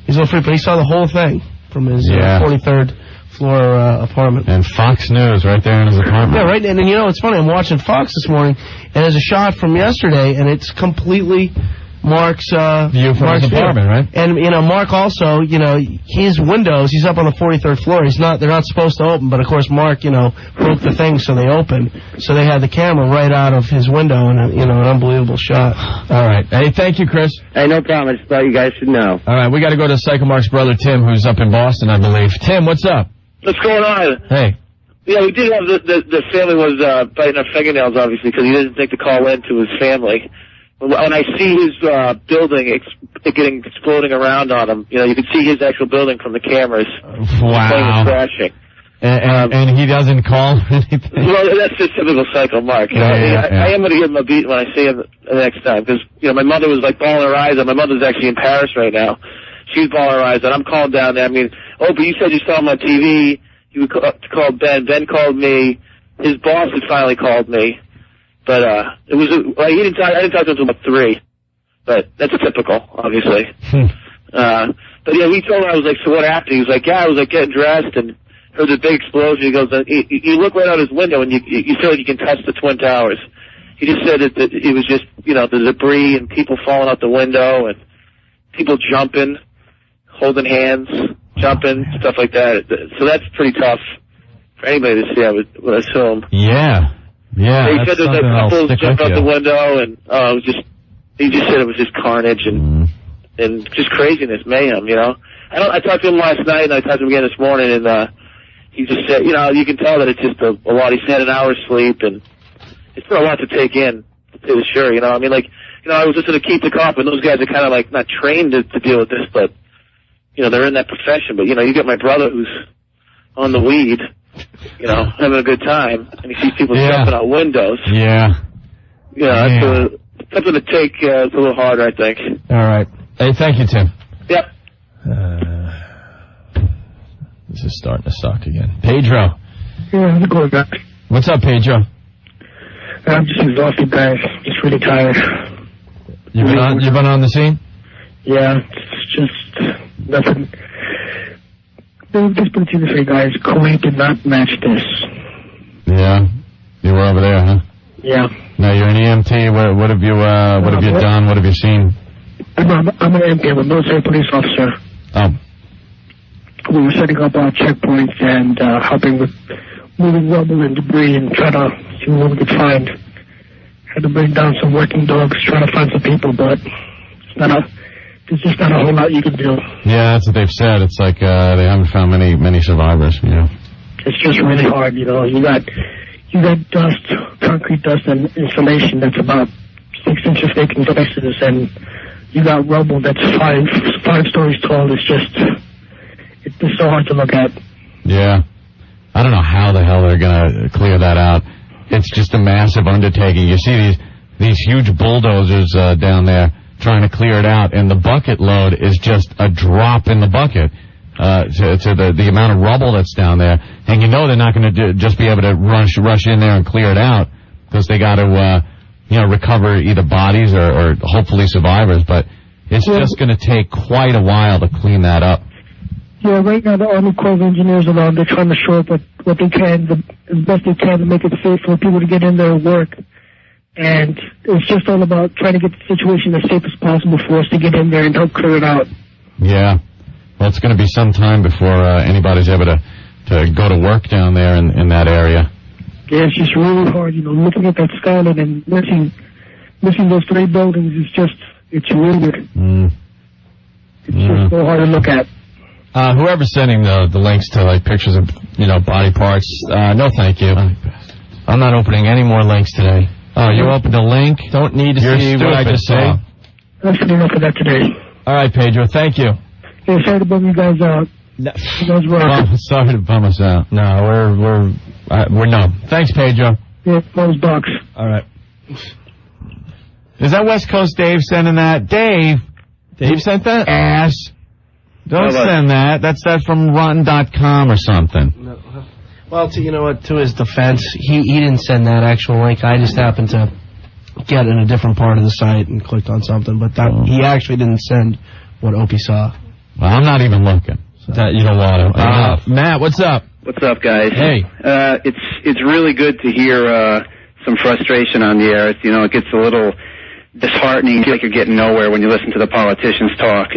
little freaked, but he saw the whole thing from his 43rd floor apartment. And Fox News right there in his apartment. Yeah, right. And it's funny. I'm watching Fox this morning, and there's a shot from yesterday, and it's completely Mark's view from his apartment, right? And Mark also, his windows. He's up on the 43rd floor. They're not supposed to open, but of course Mark, broke the thing, so they opened. So they had the camera right out of his window, and an unbelievable shot. All right. Hey, thank you, Chris. Hey, no problem. I just thought you guys should know. All right, we got to go to Psycho Mark's brother Tim, who's up in Boston, I believe. Tim, what's up? What's going on? Hey. Yeah, we did have the family was biting our fingernails, obviously, because he didn't think to call in to his family. When I see his building exploding around on him, you can see his actual building from the cameras. Wow. The plane was crashing. And he doesn't call anything? Well, that's just typical Psycho Mark. I am going to give him a beat when I see him the next time, because my mother was like bawling her eyes out. My mother's actually in Paris right now. She's bawling her eyes out. I'm calling down there. But you said you saw him on TV. You called Ben. Ben called me. His boss had finally called me. But it was I didn't talk to him until about 3. But that's typical, obviously. But yeah, we told him, I was like, so what happened? He was like, I was like getting dressed and heard the big explosion. He goes, you look right out his window and you feel like you can touch the Twin Towers. He just said that it was just, the debris and people falling out the window and people jumping, holding hands, jumping, stuff like that. So that's pretty tough for anybody to see, I would assume. Yeah. Yeah, he said there's a couple jumped out the window, and he just said it was just carnage and just craziness, mayhem. I talked to him last night, and I talked to him again this morning, and he just said, you can tell that it's just a lot. He's had an hour's sleep, and it's been a lot to take in, to say the sure. you know, I was listening to Keep the Cop, and those guys are kind of like not trained to deal with this, but, you know, they're in that profession. But, you know, you get my brother who's on the weed, you know, having a good time, and he sees people jumping out windows. Yeah. Yeah, that's something to take. It's a little harder, I think. All right. Hey, thank you, Tim. Yep. This is starting to suck again. Pedro. Yeah, how's it going, guys? What's up, Pedro? I'm just exhausted, guys. Just really tired. You've been on the scene? Yeah, it's just nothing. Just put it to you this way, guys. Kuwait did not match this. Yeah. You were over there, huh? Yeah. Now you're an EMT. What have you done? What have you seen? I'm an EMT. I'm a military police officer. Oh. We were setting up our checkpoints and helping with moving rubble and debris and trying to see what we could find. Had to bring down some working dogs, trying to find some people, but there's just not a whole lot you can do. Yeah, that's what they've said. It's like they haven't found many survivors. Yeah. It's just really hard, you know. You got dust, concrete dust, and insulation that's about 6 inches thick in places, and you got rubble that's five stories tall. It's just so hard to look at. Yeah. I don't know how the hell they're gonna clear that out. It's just a massive undertaking. You see these huge bulldozers down there trying to clear it out, and the bucket load is just a drop in the bucket to the amount of rubble that's down there. And you know they're not going to just be able to rush in there and clear it out, because they got to recover either bodies or hopefully survivors. But it's just going to take quite a while to clean that up. Yeah, right now the Army Corps of Engineers around, they're trying to shore up what they can, the best they can, to make it safe for people to get in there and work. And it's just all about trying to get the situation as safe as possible for us to get in there and help clear it out. Yeah. Well, it's going to be some time before anybody's able to go to work down there in that area. Yeah, it's just really hard, you know, looking at that skyline and missing those 3 buildings it's weird. It's just so hard to look at. Whoever's sending the links to like pictures of body parts, no thank you. I'm not opening any more links today. Oh, you opened a link? Don't need to see what I just saw. That's enough of that today. All right, Pedro, thank you. Yeah, sorry to bum you guys out. No. You guys were sorry to bum us out. No, we're no. Thanks, Pedro. Yeah, close box. All right. Is that West Coast Dave sending that? Dave sent that? Ass. Don't send that. That's that from rotten.com or something. No. Well, to his defense, he didn't send that actual link. I just happened to get in a different part of the site and clicked on something, but he actually didn't send what Opie saw. Well, I'm not even looking. So. That you don't want to. Matt, what's up? What's up, guys? Hey. It's really good to hear some frustration on the air. It gets a little disheartening. You feel like you're getting nowhere when you listen to the politicians talk.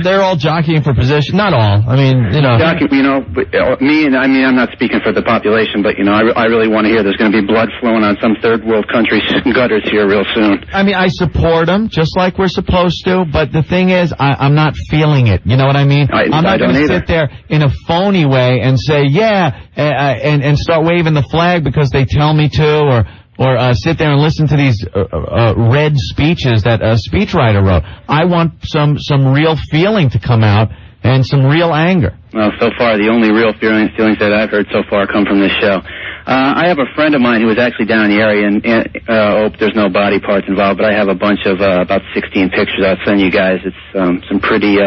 They're all jockeying for position. Not all. I mean, I'm not speaking for the population, but, I really want to hear there's going to be blood flowing on some third world country's gutters here real soon. I mean, I support them, just like we're supposed to, but the thing is, I'm not feeling it. You know what I mean? I'm not going to sit there in a phony way and say, and start waving the flag because they tell me to, or sit there and listen to these read speeches that a speechwriter wrote. I want some real feeling to come out and some real anger. Well, so far, the only real feelings that I've heard so far come from this show. I have a friend of mine who was actually down in the area, and there's no body parts involved, but I have a bunch of about 16 pictures I'll send you guys. It's some pretty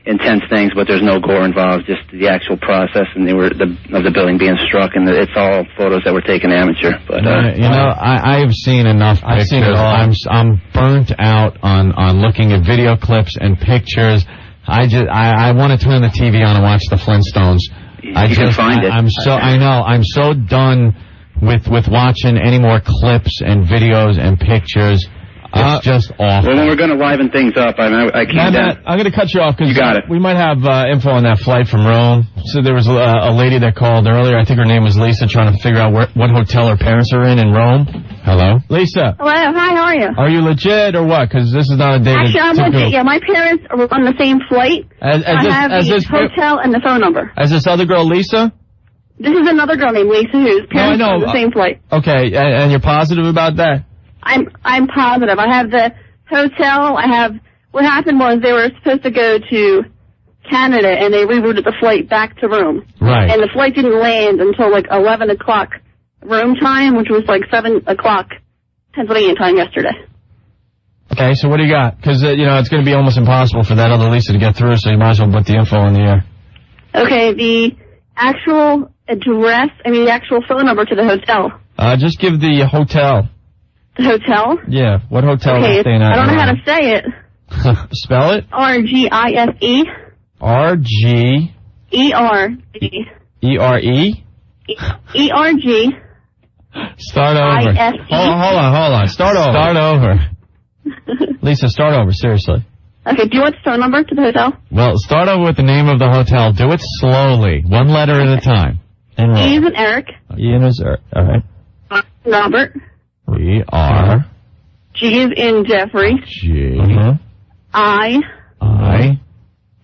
intense things, but there's no gore involved, just the actual process and of the building being struck, and it's all photos that were taken amateur. But I have seen enough pictures. I've seen it all. I'm burnt out on looking at video clips and pictures. I want to turn the TV on and watch the Flintstones. You can find it. I'm so done with watching any more clips and videos and pictures. It's just awful. Well, when we're going to liven things up, I can't. I'm going to cut you off because you got it. We might have info on that flight from Rome. So there was a lady that called earlier. I think her name was Lisa, trying to figure out what hotel her parents are in Rome. Hello, Lisa. Hello, hi. How are you? Are you legit or what? Because this is not a date. Actually, I'm legit. Yeah, my parents are on the same flight. I have the hotel and the phone number. As this other girl, Lisa. This is another girl named Lisa whose parents are on the same flight. Okay, and you're positive about that? I'm positive. I have the hotel. What happened was they were supposed to go to Canada, and they rerouted the flight back to Rome. Right. And the flight didn't land until like 11 o'clock Rome time, which was like 7 o'clock Pennsylvania time yesterday. Okay, so what do you got? Because, it's going to be almost impossible for that other Lisa to get through, so you might as well put the info in the air. Okay, the actual address, the actual phone number to the hotel. Just give the hotel. The hotel? Yeah, what hotel are Okay, you staying at? I don't know how to say it. Spell it? R-G-I-S-E. R-G... E-R-G. E-R-E? E-R-G. Start over. I-S-E. Hold on. Start over. Start over. Lisa, start over, seriously. Okay, do you want the phone number to the hotel? Well, start over with the name of the hotel. Do it slowly, one letter at a time. E is in Eric. E is in Eric, all right. Robert. E-R. G is in Jeffrey. G. I.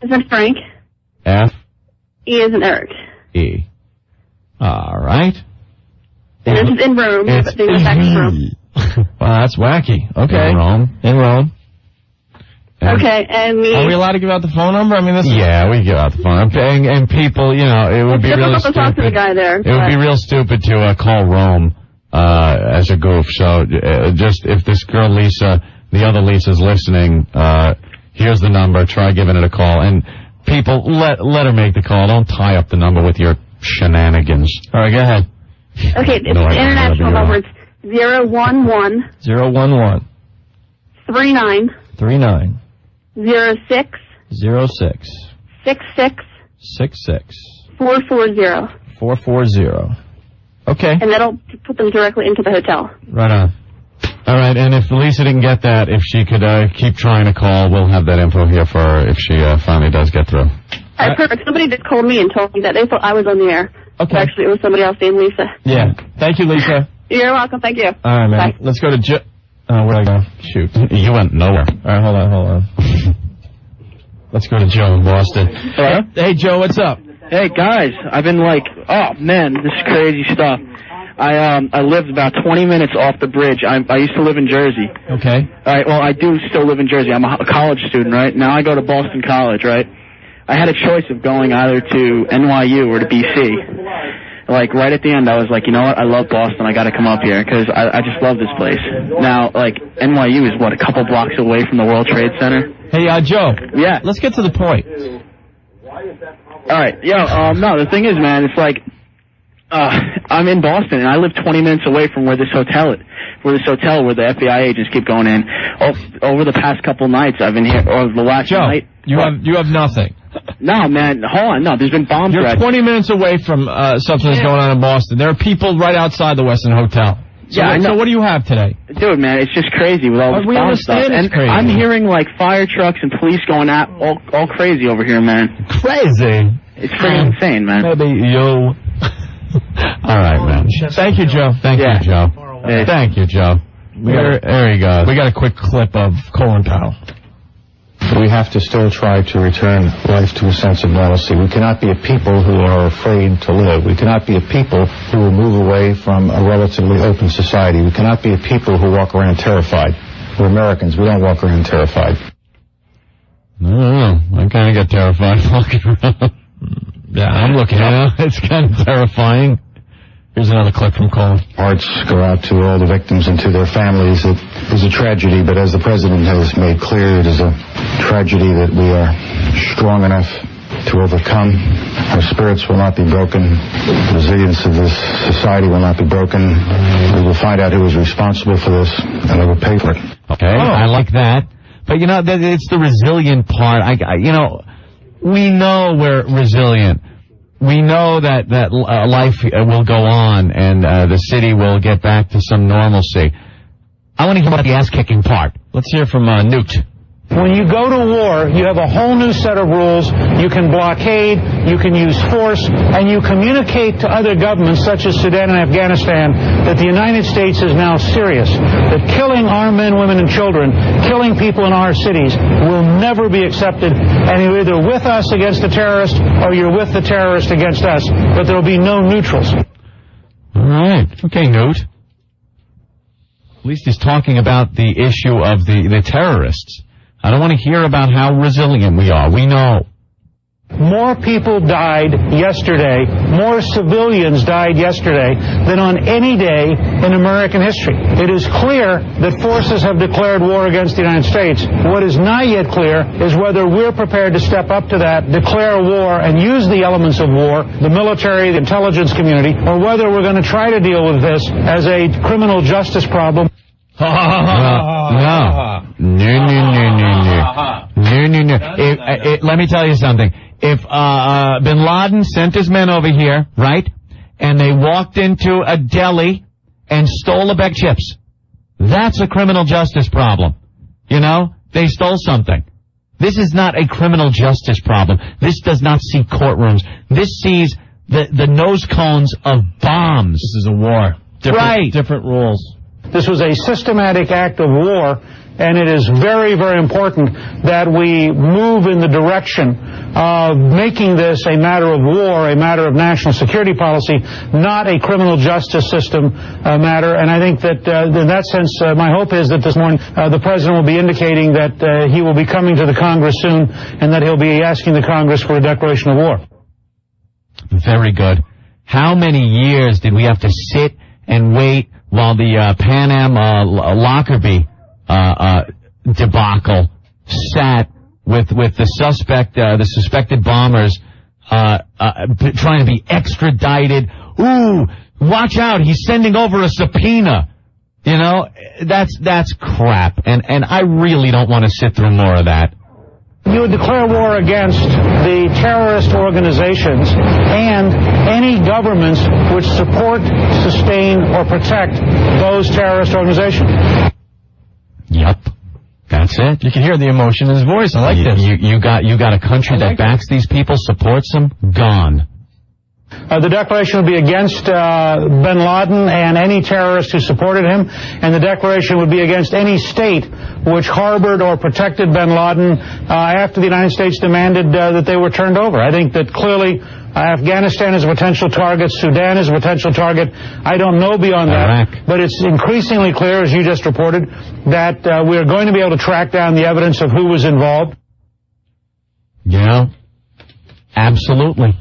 Is in Frank. F. E is in Eric. E. All right. And this is in Rome, but they went back to Rome. Wow, that's wacky. Okay. In Rome. Okay, and are we allowed to give out the phone number? Yeah, we give out the phone number. And people, it would be really stupid. Talk to the guy there, it would be real stupid to call Rome as a goof. So just if this girl Lisa, the other Lisa's listening, here's the number. Try giving it a call. And people, let her make the call. Don't tie up the number with your shenanigans. All right, go ahead. Okay, it's the international number. It's 011 39 06 66 440. Okay. And that'll put them directly into the hotel. Right on. All right, and if Lisa didn't get that, if she could keep trying to call, we'll have that info here for her if she finally does get through. All right, perfect. Somebody just called me and told me that they thought I was on the air. Okay. But actually, it was somebody else named Lisa. Yeah. Thank you, Lisa. You're welcome. Thank you. All right, man. Bye. Let's go to Joe. Where'd I go? Shoot. You went nowhere. All right, hold on. Let's go to Joe in Boston. Hello? Hey, Joe, what's up? Hey, guys. I've been oh, man, this is crazy stuff. I lived about 20 minutes off the bridge. I used to live in Jersey. Okay. All right, well, I do still live in Jersey. I'm a college student, right? Now I go to Boston College, right? I had a choice of going either to NYU or to BC. Right at the end, I was like, you know what? I love Boston. I got to come up here because I just love this place. Now, NYU is, a couple blocks away from the World Trade Center? Hey, Joe. Yeah. Let's get to the point. All right. No, the thing is, man, it's I'm in Boston, and I live 20 minutes away from where this hotel where the FBI agents keep going in. Over the past couple nights, I've been here, or the last night. You have nothing. No, man, hold on. No, there's been bomb threats. You're 20 minutes away from something that's going on in Boston. There are people right outside the Westin Hotel. So, I know. So what do you have today? Dude, man, it's just crazy with all this bomb stuff. And crazy. I'm hearing fire trucks and police going out all crazy over here, man. Crazy? It's pretty insane, man. Maybe all right, man. Thank you, Joe. Thank you, Joe. Hey. Thank you, Joe. There he goes. We got a quick clip of Colin Powell. We have to still try to return life to a sense of normalcy. We cannot be a people who are afraid to live. We cannot be a people who will move away from a relatively open society. We cannot be a people who walk around terrified. We're Americans. We don't walk around terrified. I don't know. I kind of get terrified walking around. Yeah, I'm looking at it. It's kind of terrifying. Here's another clip from Colin. Hearts go out to all the victims and to their families. It is a tragedy, but as the President has made clear, it is a tragedy that we are strong enough to overcome. Our spirits will not be broken. The resilience of this society will not be broken. We will find out who is responsible for this, and we will pay for it. Okay, I like that. But, it's the resilient part. We know we're resilient. We know that life will go on and the city will get back to some normalcy. I want to hear about the ass-kicking part. Let's hear from Newt. When you go to war, you have a whole new set of rules. You can blockade, you can use force, and you communicate to other governments, such as Sudan and Afghanistan, that the United States is now serious, that killing our men, women, and children, killing people in our cities, will never be accepted, and you're either with us against the terrorist, or you're with the terrorist against us, but there will be no neutrals. All right. Okay, Newt. least he's talking about the issue of the terrorists. I don't want to hear about how resilient we are. We know. More people died yesterday, more civilians died yesterday than on any day in American history. It is clear that forces have declared war against the United States. What is not yet clear is whether we're prepared to step up to that, declare war, and use the elements of war, the military, the intelligence community, or whether we're going to try to deal with this as a criminal justice problem. No. Let me tell you something. If Bin Laden sent his men over here, right, and they walked into a deli and stole a bag of chips, that's a criminal justice problem. You know, they stole something. This is not a criminal justice problem. This does not see courtrooms. This sees the nose cones of bombs. This is a war. Different rules. This was a systematic act of war, and it is very, very important that we move in the direction of making this a matter of war, a matter of national security policy, not a criminal justice system matter. And I think that in that sense, my hope is that this morning the President will be indicating that he will be coming to the Congress soon and that he'll be asking the Congress for a declaration of war. Very good. How many years did we have to sit and wait while the Pan Am Lockerbie debacle sat with the suspected bombers trying to be extradited? Ooh, watch out, he's sending over a subpoena. You know, that's crap, and I really don't want to sit through more of that. You would declare war against the terrorist organizations and any governments which support, sustain, or protect those terrorist organizations. Yep. That's it. You can hear the emotion in his voice. I like this. You got a country that backs these people, supports them, gone. The declaration would be against bin Laden and any terrorist who supported him, and the declaration would be against any state which harbored or protected bin Laden after the United States demanded that they were turned over. I think that clearly Afghanistan is a potential target, Sudan is a potential target. I don't know beyond that, but it's increasingly clear, as you just reported, that we're going to be able to track down the evidence of who was involved. Yeah, absolutely.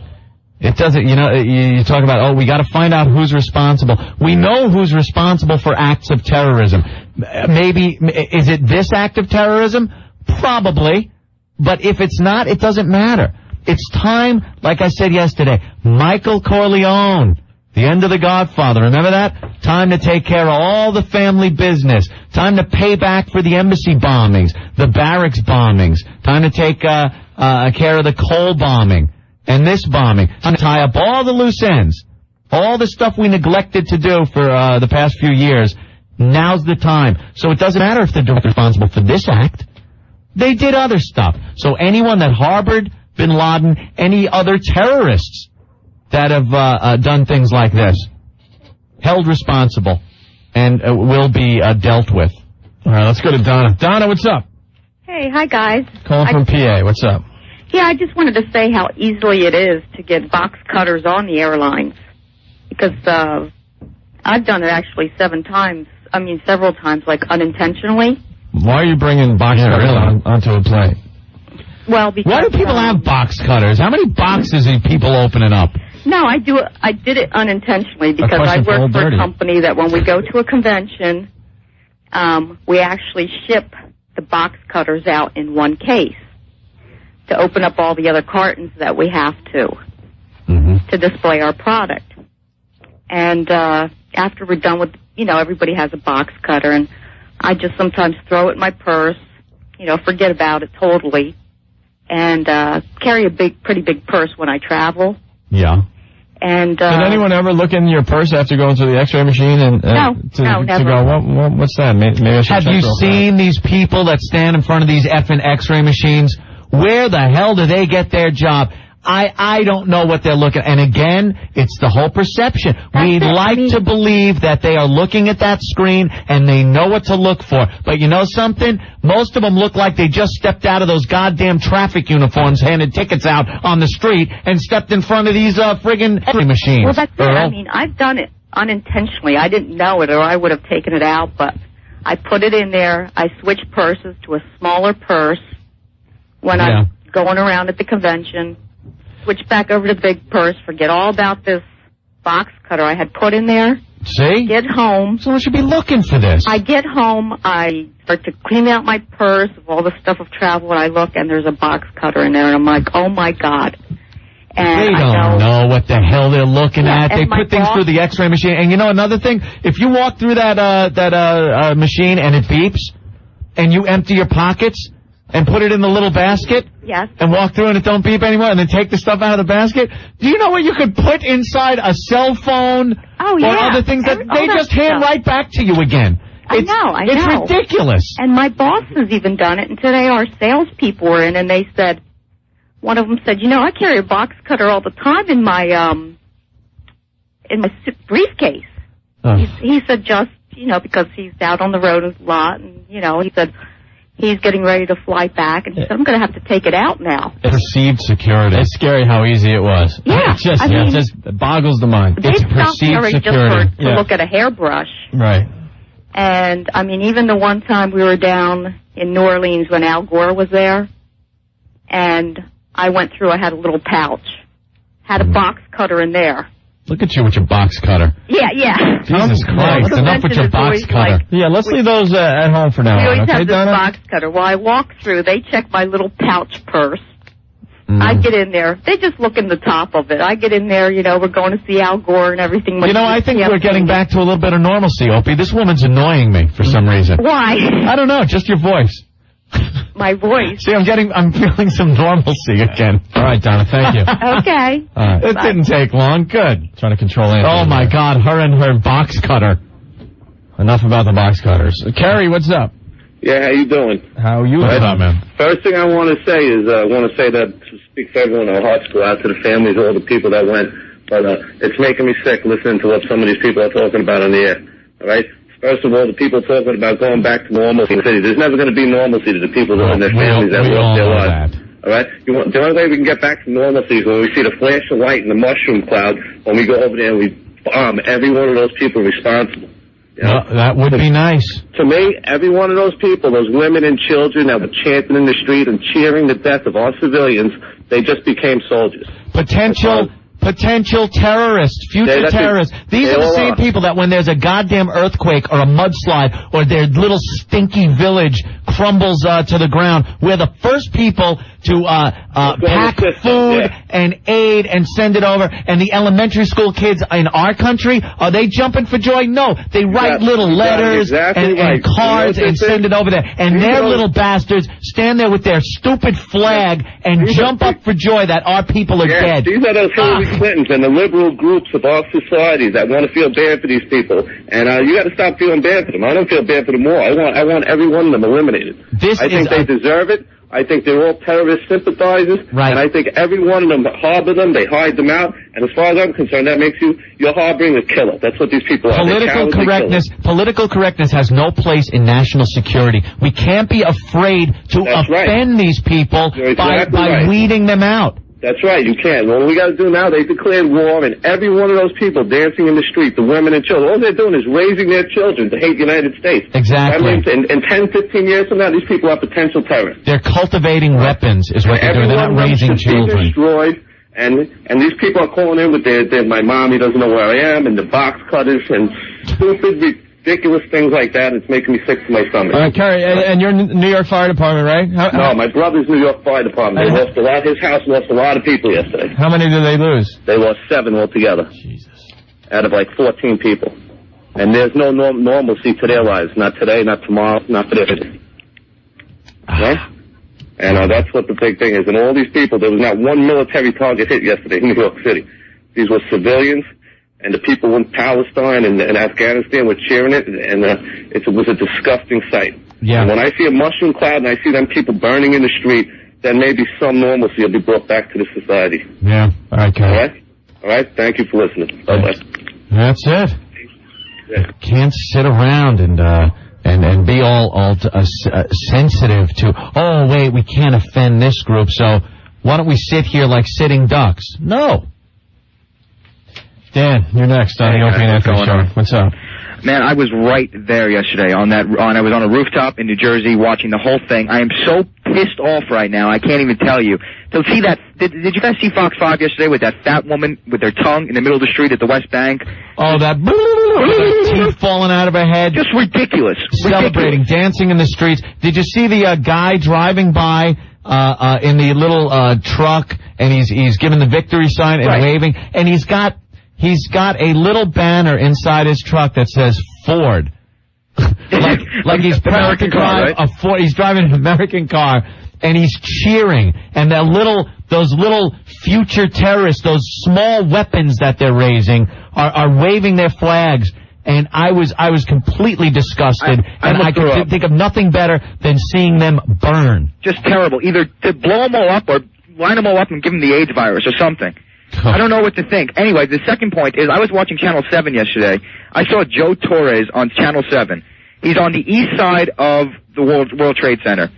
It doesn't, you talk about, we got to find out who's responsible. We know who's responsible for acts of terrorism. Maybe, is it this act of terrorism? Probably. But if it's not, it doesn't matter. It's time, like I said yesterday, Michael Corleone, the end of The Godfather, remember that? Time to take care of all the family business. Time to pay back for the embassy bombings, the barracks bombings. Time to take care of the coal bombing. And this bombing, to tie up all the loose ends, all the stuff we neglected to do for the past few years. Now's the time. So it doesn't matter if they're directly responsible for this act. They did other stuff. So anyone that harbored bin Laden, any other terrorists that have done things like this, held responsible and will be dealt with. All right, let's go to Donna. Donna, what's up? Hey, hi guys. Calling from PA. What's up? Yeah, I just wanted to say how easily it is to get box cutters on the airlines. Because I've done it actually several times, like unintentionally. Why are you bringing box cutters onto a plane? Well, because... Why do people have box cutters? How many boxes are people opening up? No, I did it unintentionally because I work for a company that when we go to a convention, we actually ship the box cutters out in one case to open up all the other cartons that we have to display our product. And after we're done with, everybody has a box cutter, and I just sometimes throw it in my purse, forget about it totally, and carry a pretty big purse when I travel. Yeah. And did anyone ever look in your purse after going through the X-ray machine and no, never. To go, what's that? Maybe I should Have you seen these people that stand in front of these effing X-ray machines? Where the hell do they get their job? I don't know what they're looking at. And again, it's the whole perception. We like to believe that they are looking at that screen and they know what to look for. But you know something? Most of them look like they just stepped out of those goddamn traffic uniforms, handed tickets out on the street, and stepped in front of these friggin' X-ray machines. Well, that's it. I've done it unintentionally. I didn't know it, or I would have taken it out, but I put it in there. I switch purses to a smaller purse when I'm going around at the convention. Switch back over to the big purse. Forget all about this box cutter I had put in there. See? Get home. Someone should be looking for this. I get home. I start to clean out my purse of all the stuff of travel, and I look, and there's a box cutter in there, and I'm like, oh, my God. And they don't know what the hell they're looking at. They put things through the X-ray machine. And you know another thing? If you walk through that machine and it beeps, and you empty your pockets and put it in the little basket, and walk through and it don't beep anymore, and then take the stuff out of the basket, do you know what you could put inside a cell phone or other things that they just hand right back to you again? I know. It's ridiculous. And my boss has even done it. And today our salespeople were in, and they said, one of them said, you know, I carry a box cutter all the time in my briefcase. He said just, you know, because he's out on the road a lot, and, you know, he said he's getting ready to fly back, and he said, I'm going to have to take it out now. Perceived security. It's scary how easy it was. Yeah. It just boggles the mind. They It's stopped me perceived already security. just to look at a hairbrush. Right. And, I mean, even the one time we were down in New Orleans when Al Gore was there, and I went through, I had a little pouch, had a box cutter in there. Look at you with your box cutter. Yeah. Jesus Christ, enough with your box cutter. Let's leave those at home for now. We always Okay, have this Donna? box cutter. Well, I walk through, they check my little pouch purse. I get in there. They just look in the top of it. I get in there, you know, we're going to see Al Gore and everything. You know, I think we're getting back to a little bit of normalcy, Opie. This woman's annoying me for some reason. Why? I don't know, just your voice. My voice. See, I'm feeling some normalcy again. All right, Donna, thank you. Okay. All right. It didn't take long. Good. Trying to control Anthony. Oh, my God, her and her box cutter. Enough about the box cutters. Kerry, what's up? Yeah, how you doing? How you doing? What's up, man? First thing I want to say is to speak for everyone, our hearts go out to the families, all the people that went. But it's making me sick listening to what some of these people are talking about on the air. All right? First of all, the people talking about going back to normalcy in the city. There's never going to be normalcy to the people and their families that lost their lives. All right? The only way we can get back to normalcy is when we see the flash of light in the mushroom cloud, when we go over there and we bomb every one of those people responsible. You know? That would be nice. To me, every one of those people, those women and children that were chanting in the street and cheering the death of our civilians, they just became soldiers. Potential terrorists, future terrorists. These are the same people that when there's a goddamn earthquake or a mudslide or their little stinky village crumbles to the ground, we're the first people to pack food and aid and send it over. And the elementary school kids in our country, are they jumping for joy? No. They write little letters and cards and send it over there. And their little bastards stand there with their stupid flag and jump up for joy that our people are dead. These are those Hillary Clintons and the liberal groups of our society that want to feel bad for these people. And you got to stop feeling bad for them. I don't feel bad for them more. I want every one of them eliminated. I think they deserve it. I think they're all terrorist sympathizers. Right. And I think every one of them harbor them. They hide them out. And as far as I'm concerned, that makes you're harboring a killer. That's what these people are. Political correctness has no place in national security. We can't be afraid to offend these people by weeding them out. That's right, you can. What we got to do now, they declared war, and every one of those people dancing in the street, the women and children, all they're doing is raising their children to hate the United States. Exactly. That means in 10, 15 years from now, these people are potential terrorists. They're cultivating weapons, is what they're doing. They're not raising children. Destroyed, and these people are calling in with my mom, he doesn't know where I am, and the box cutters, and stupid, ridiculous things like that. It's making me sick to my stomach. All right, Kerry, and you're New York Fire Department, right? No, my brother's New York Fire Department. They lost a lot. His house lost a lot of people yesterday. How many did they lose? They lost 7 altogether. Jesus. Out of like 14 people. And there's no normalcy to their lives. Not today, not tomorrow, not for their day. Okay? And that's what the big thing is. And all these people, there was not one military target hit yesterday in New York City. These were civilians. And the people in Palestine and Afghanistan were cheering it, and it was a disgusting sight. Yeah. And when I see a mushroom cloud and I see them people burning in the street, then maybe some normalcy will be brought back to the society. Yeah. All right, Kerry. All right? Thank you for listening. Bye-bye. That's it. Yeah. Can't sit around and be all sensitive to, oh, wait, we can't offend this group, so why don't we sit here like sitting ducks? No. Dan, you're next on the Opie and Anthony show. What's up? Man, I was right there yesterday I was on a rooftop in New Jersey watching the whole thing. I am so pissed off right now, I can't even tell you. So see that, did you guys see Fox 5 yesterday with that fat woman with her tongue in the middle of the street at the West Bank? Oh, that teeth falling out of her head. Just ridiculous. Celebrating, dancing in the streets. Did you see the guy driving by in the little truck, and he's giving the victory sign and waving, and he's got a little banner inside his truck that says Ford. like he's proud to drive a Ford. He's driving an American car, and he's cheering. And those little future terrorists, those small weapons that they're raising, are waving their flags. And I was completely disgusted, and I could think of nothing better than seeing them burn. Just terrible. Either to blow them all up or line them all up and give them the AIDS virus or something. I don't know what to think. Anyway, the second point is I was watching Channel 7 yesterday. I saw Joe Torres on Channel 7. He's on the east side of the World Trade Center.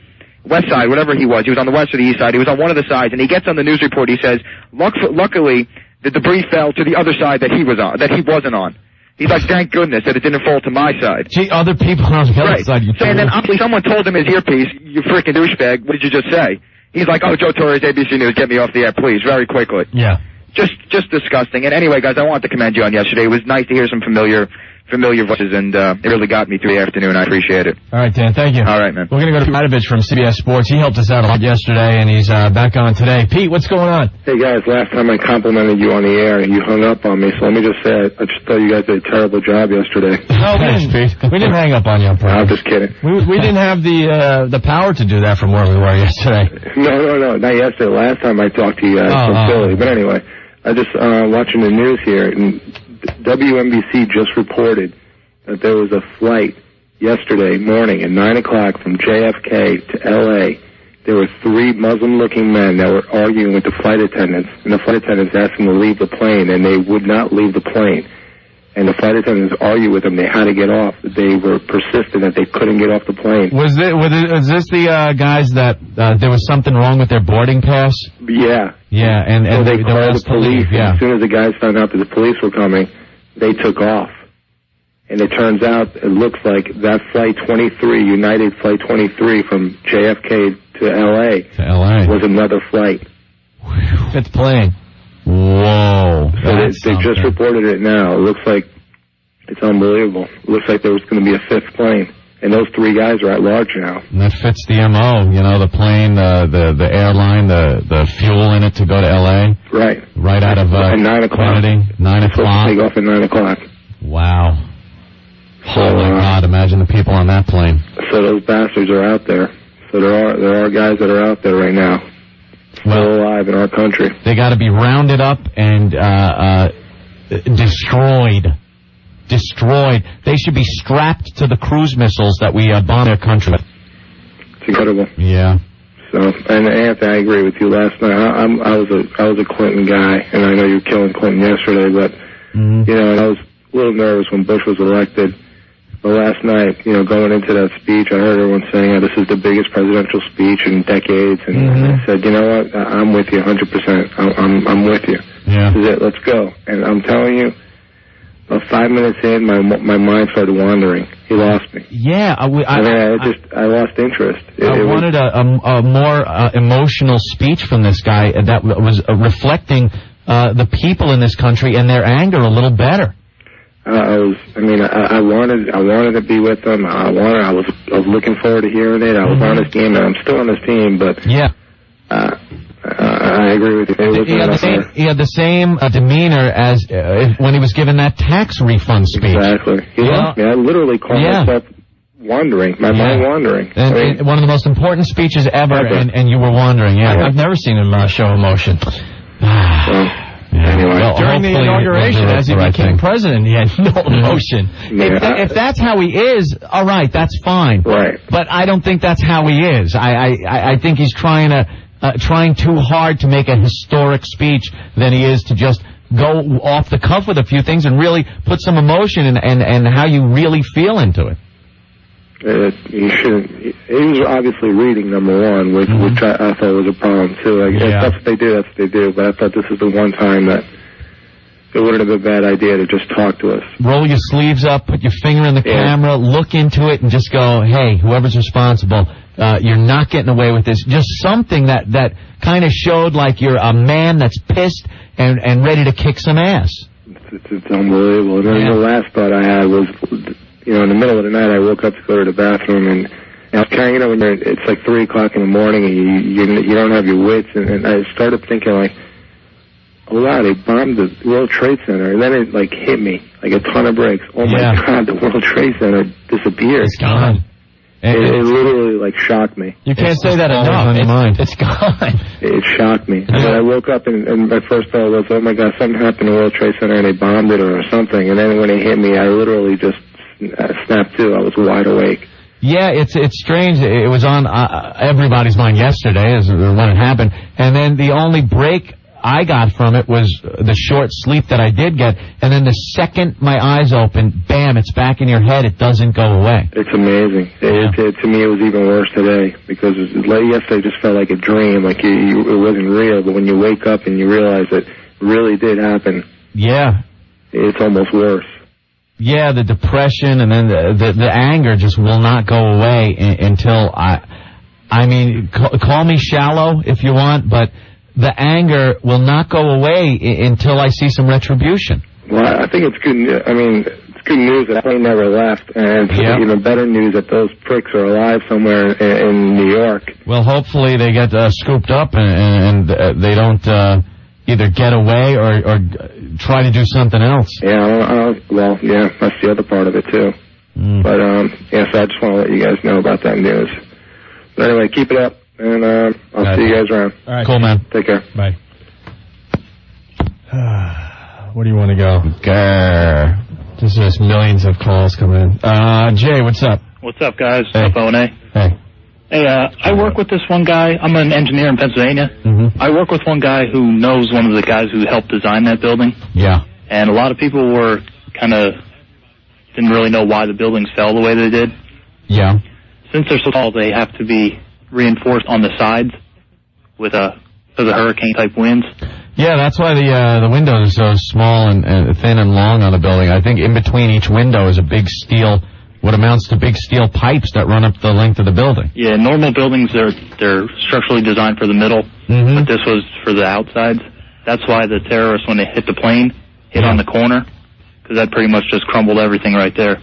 West side, whatever he was. He was on the west or the east side. He was on one of the sides, and he gets on the news report. He says, luckily, the debris fell to the other side that he wasn't on. He's like, thank goodness that it didn't fall to my side. Gee, other people on the other side. And then obviously someone told him his earpiece, you freaking douchebag, what did you just say? He's like, oh, Joe Torres, ABC News, get me off the air, please, very quickly. Yeah. Just disgusting. And anyway, guys, I wanted to commend you on yesterday. It was nice to hear some familiar voices, and it really got me through the afternoon. I appreciate it. All right, Dan, thank you. All right, man. We're going to go to Matovich from CBS Sports. He helped us out a lot yesterday, and he's back on today. Pete, what's going on? Hey, guys, last time I complimented you on the air, you hung up on me, so let me just say, I just thought you guys did a terrible job yesterday. No, we didn't hang up on you. I'm just kidding. We didn't have the power to do that from where we were yesterday. No, not yesterday. Last time I talked to you guys from Philly. But anyway, I just watching the news here, and WNBC just reported that there was a flight yesterday morning at 9 o'clock from JFK to L.A. There were 3 Muslim-looking men that were arguing with the flight attendants, and the flight attendants asked them to leave the plane, and they would not leave the plane. And the flight attendants argued with them. They had to get off. They were persistent that they couldn't get off the plane. Was this the guys that there was something wrong with their boarding pass? Yeah. Yeah, and so they called the police. Yeah. As soon as the guys found out that the police were coming, they took off. And it turns out, it looks like that Flight 23, United Flight 23 from JFK to L.A. was another flight. It's plane. Whoa. So they just reported it now. It looks like it's unbelievable. It looks like there was going to be a 5th plane. And those 3 guys are at large now. And that fits the MO, the plane, the airline, the fuel in it to go to L.A. Right. Right out of at 9 o'clock. Kennedy, 9 o'clock. Take off at 9 o'clock. Wow. Holy God, imagine the people on that plane. So those bastards are out there. So there are guys that are out there right now. Still alive in our country. They got to be rounded up and destroyed. They should be strapped to the cruise missiles that we bomb their country with. It's incredible. Yeah. So, and Anthony, I agree with you. Last night, I was a Clinton guy, and I know you were killing Clinton yesterday, but and I was a little nervous when Bush was elected. But last night, going into that speech, I heard everyone saying, this is the biggest presidential speech in decades. And I said, you know what? I'm with you 100%. I'm with you. Yeah. This is it. Let's go. And I'm telling you, about 5 minutes in, my mind started wandering. He lost me. Yeah. I lost interest. I wanted a more emotional speech from this guy that was reflecting the people in this country and their anger a little better. I wanted to be with them. I was looking forward to hearing it. I was on his team, and I'm still on his team. But yeah, I agree with you. He had the same demeanor as when he was given that tax refund speech. Exactly. He lost me. I literally called myself wandering. My mind wandering. And one of the most important speeches ever. And you were wandering. Yeah, I've never seen him show emotion. Anyway, during the inauguration, as he became president, he had no emotion. If that's how he is, all right, that's fine. Right. But I don't think that's how he is. I think he's trying too hard to make a historic speech than he is to just go off the cuff with a few things and really put some emotion and how you really feel into it. He shouldn't. He was obviously reading, number one, which I thought was a problem too. If that's what they do, that's what they do. But I thought this is the one time that, I don't know, he should have. He had the same emotion as if when he was given that tax refund speech. Yeah. Exactly. He lost me. I literally called myself wandering. He lost me. I it wouldn't have been a bad idea to just talk to us. Roll your sleeves up, put your finger in the camera, look into it, and just go, hey, whoever's responsible, you're not getting away with this. Just something that kind of showed like you're a man that's pissed and ready to kick some ass. It's unbelievable. And then the last thought I had was, in the middle of the night, I woke up to go to the bathroom, and I was kind of, when it's like 3 o'clock in the morning, and you don't have your wits, and I started thinking, like, oh, wow, they bombed the World Trade Center, and then it, like, hit me, like a ton of bricks. Oh, my God, the World Trade Center disappeared. It's gone. It literally, like, shocked me. You can't say that enough. It's gone. It shocked me. And then I woke up, and my first thought was, oh, my God, something happened to World Trade Center, and they bombed it or something. And then when it hit me, I literally just snapped to. I was wide awake. Yeah, it's strange. It was on everybody's mind yesterday as when it happened. And then the only break I got from it was the short sleep that I did get, and then the second my eyes opened, bam, it's back in your head. It doesn't go away. It's amazing. To me, it was even worse today, because yesterday just felt like a dream, like it wasn't real, but when you wake up and you realize it really did happen, it's almost worse. Yeah, the depression and then the anger just will not go away until I mean, call me shallow if you want, but the anger will not go away until I see some retribution. Well, I think it's good. I mean, it's good news that they never left, and it's even better news that those pricks are alive somewhere in New York. Well, hopefully they get scooped up and they don't either get away or try to do something else. Yeah, that's the other part of it too. But so I just want to let you guys know about that news. But anyway, keep it up. And I'll see you guys around. All right. Cool, man. Take care. Bye. Where do you want to go? Grr. There's just millions of calls coming in. Jay, what's up? What's up, guys? Hey. What's up, O&A? Hey. Hey, I work with this one guy. I'm an engineer in Pennsylvania. Mm-hmm. I work with one guy who knows one of the guys who helped design that building. Yeah. And a lot of people were didn't really know why the buildings fell the way they did. Yeah. Since they're so tall, they have to be reinforced on the sides with because of hurricane-type winds. Yeah, that's why the windows are so small and thin and long on the building. I think in between each window is a big steel, what amounts to big steel pipes that run up the length of the building. Yeah, normal buildings, they're structurally designed for the middle, but this was for the outsides. That's why the terrorists, when they hit the plane, hit on the corner, because that pretty much just crumbled everything right there.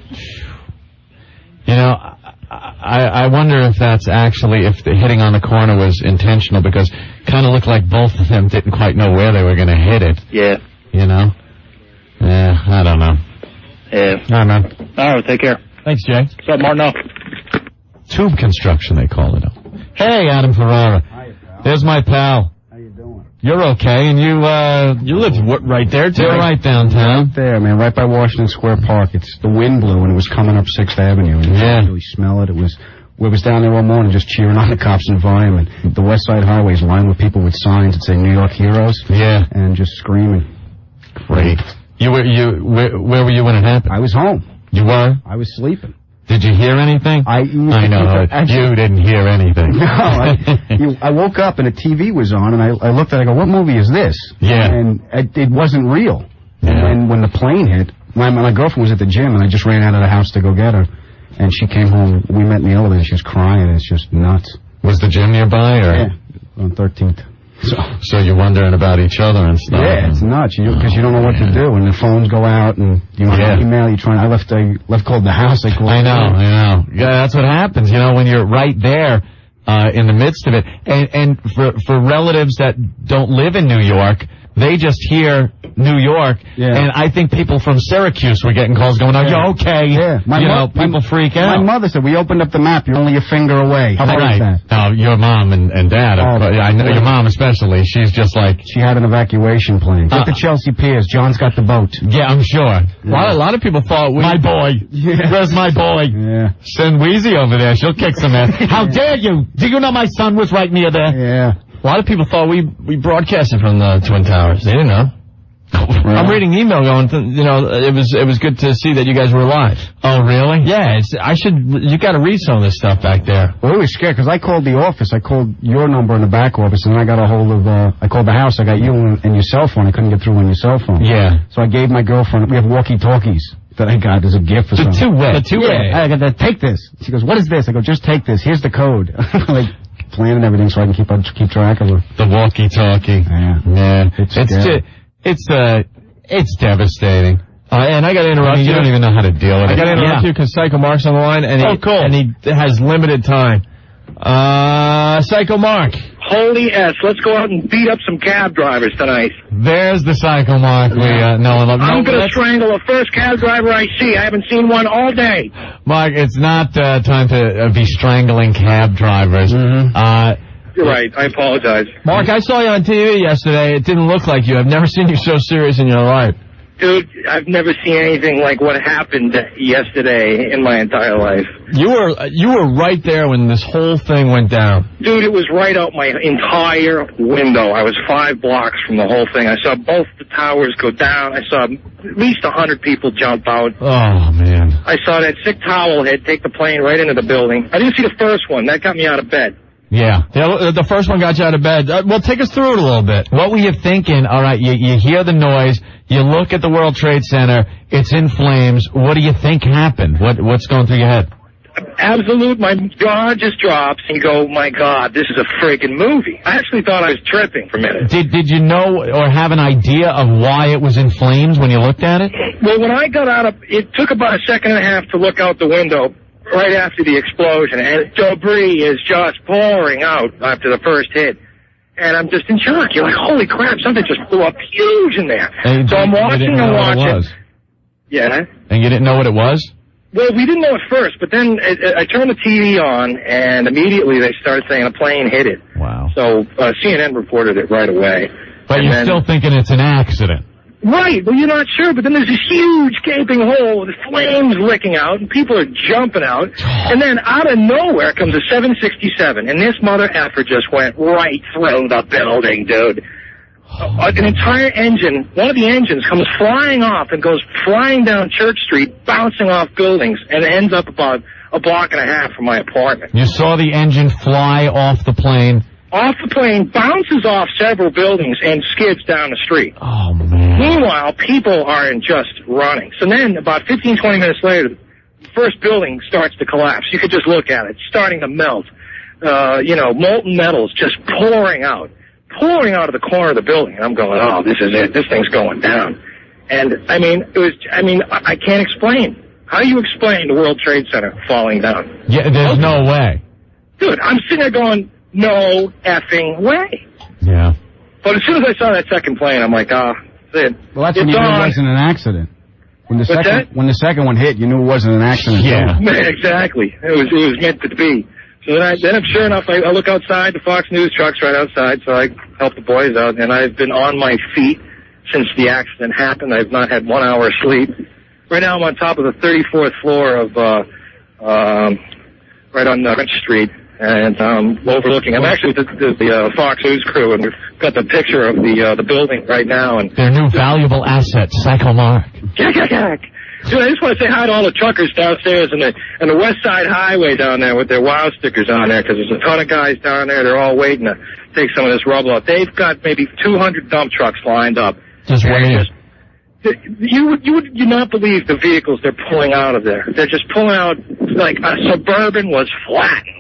You know, I wonder if that's actually, if the hitting on the corner was intentional, because kind of looked like both of them didn't quite know where they were going to hit it. Yeah. You know? Yeah, I don't know. Yeah. All right, man. All right, take care. Thanks, Jay. What's up, Martin? Tube construction, they call it. Hey, Adam Ferrara. There's my pal. How you doing? You're okay, and you live right there, too. You're right downtown. Right there, man, right by Washington Square Park. It's the wind blew, and it was coming up 6th Avenue. And you could really smell it. We was down there all morning just cheering on the cops and environment. The West Side Highway is lined with people with signs that say New York Heroes. Yeah. And just screaming. Great. Where were you when it happened? I was home. You were? I was sleeping. Did you hear anything? I know. You didn't hear anything. No, I woke up and a TV was on, and I looked at it, I go, what movie is this? Yeah. And it wasn't real. Yeah. And when the plane hit, my girlfriend was at the gym, and I just ran out of the house to go get her. And she came home, we met in the elevator, she was crying, it's just nuts. Was the gym nearby, or? Yeah, on 13th. So you're wondering about each other and stuff. Yeah, it's nuts, because you don't know what to do, and the phones go out, and you want to email, I left cold the house. I know. Yeah, that's what happens, when you're right there, in the midst of it. And for relatives that don't live in New York, they just hear New York, and I think people from Syracuse were getting calls going, are you okay? Yeah. People freak out. My mother said, we opened up the map, you're only a finger away. How about that? Oh, your mom and dad, I know your mom especially, she's just like... She had an evacuation plan. Get to Chelsea Piers, John's got the boat. Yeah, I'm sure. Yeah. A lot of people thought my boy. Yeah. Where's my boy? Yeah. Send Wheezy over there, she'll kick some ass. How dare you? Do you know my son was right near there? Yeah. A lot of people thought we broadcasted from the Twin Towers. They didn't know. Really? I'm reading email going, it was good to see that you guys were alive. Oh, really? Yeah, you got to read some of this stuff back there. Well, we were scared because I called the office. I called your number in the back office, and then I got a hold of, I called the house. I got you and your cell phone. I couldn't get through on your cell phone. Yeah. So I gave my girlfriend, we have walkie-talkies that I got as a gift for something. The two-way. Yeah, I got that, take this. She goes, what is this? I go, just take this. Here's the code. Like, planning everything so I can keep track of her. The walkie-talkie. Yeah. It's devastating. And I got to interrupt you. You don't even know how to deal with it. I got to interrupt you because Psycho Mark's on the line, and he has limited time. Psycho Mark. Holy S, let's go out and beat up some cab drivers tonight. There's the Psycho Mark we know and love. I'm going to strangle the first cab driver I see. I haven't seen one all day. Mark, it's not time to be strangling cab drivers. You're right. I apologize. Mark, I saw you on TV yesterday. It didn't look like you. I've never seen you so serious in your life. Dude, I've never seen anything like what happened yesterday in my entire life. You were right there when this whole thing went down. Dude, it was right out my entire window. I was 5 blocks from the whole thing. I saw both the towers go down. I saw at least 100 people jump out. Oh, man. I saw that sick towel head take the plane right into the building. I didn't see the first one. That got me out of bed. Yeah. The first one got you out of bed. Well, take us through it a little bit. What were you thinking? All right, you hear the noise. You look at the World Trade Center. It's in flames. What do you think happened? What's going through your head? Absolute, my jaw just drops, and you go, my God, this is a freaking movie. I actually thought I was tripping for a minute. Did you know or have an idea of why it was in flames when you looked at it? Well, when I got out of, it took about a second and a half to look out the window right after the explosion, and debris is just pouring out after the first hit. And I'm just in shock. You're like, holy crap, something just blew up huge in there. So I'm watching and watching. Yeah. And you didn't know what it was? Well, we didn't know at first, but then I turned the TV on, and immediately they started saying a plane hit it. Wow. So CNN reported it right away. But you're still thinking it's an accident. Right, well, you're not sure, but then there's this huge gaping hole with flames licking out, and people are jumping out, and then out of nowhere comes a 767, and this mother effer just went right through the building, dude. An entire engine, one of the engines comes flying off and goes flying down Church Street, bouncing off buildings, and ends up about a block and a half from my apartment. You saw the engine fly off the plane? Off the plane, bounces off several buildings, and skids down the street. Oh, man. Meanwhile, people aren't just running. So then, about 15, 20 minutes later, the first building starts to collapse. You could just look at it, starting to melt. Molten metals just pouring out of the corner of the building. And I'm going, oh, this is it. This thing's going down. And, I can't explain. How do you explain the World Trade Center falling down? Yeah, there's no way. Dude, I'm sitting there going, no effing way. Yeah. But as soon as I saw that second plane, I'm like, that's it. Well, that's when you knew it wasn't an accident. When the second one hit, you knew it wasn't an accident. Yeah. Exactly. It was meant to be. So then sure enough, I look outside, the Fox News truck's right outside, so I help the boys out, and I've been on my feet since the accident happened. I've not had 1 hour of sleep. Right now I'm on top of the 34th floor of, right on French Street. And overlooking. I'm actually with the Fox News crew, and we've got the picture of the building right now. And their new valuable asset, Psycho Mark. Dude, I just want to say hi to all the truckers downstairs and the West Side Highway down there with their WOW stickers on there, because there's a ton of guys down there. They're all waiting to take some of this rubble out. They've got maybe 200 dump trucks lined up. Just waiting. You would not believe the vehicles they're pulling out of there. They're just pulling out like a Suburban was flattened.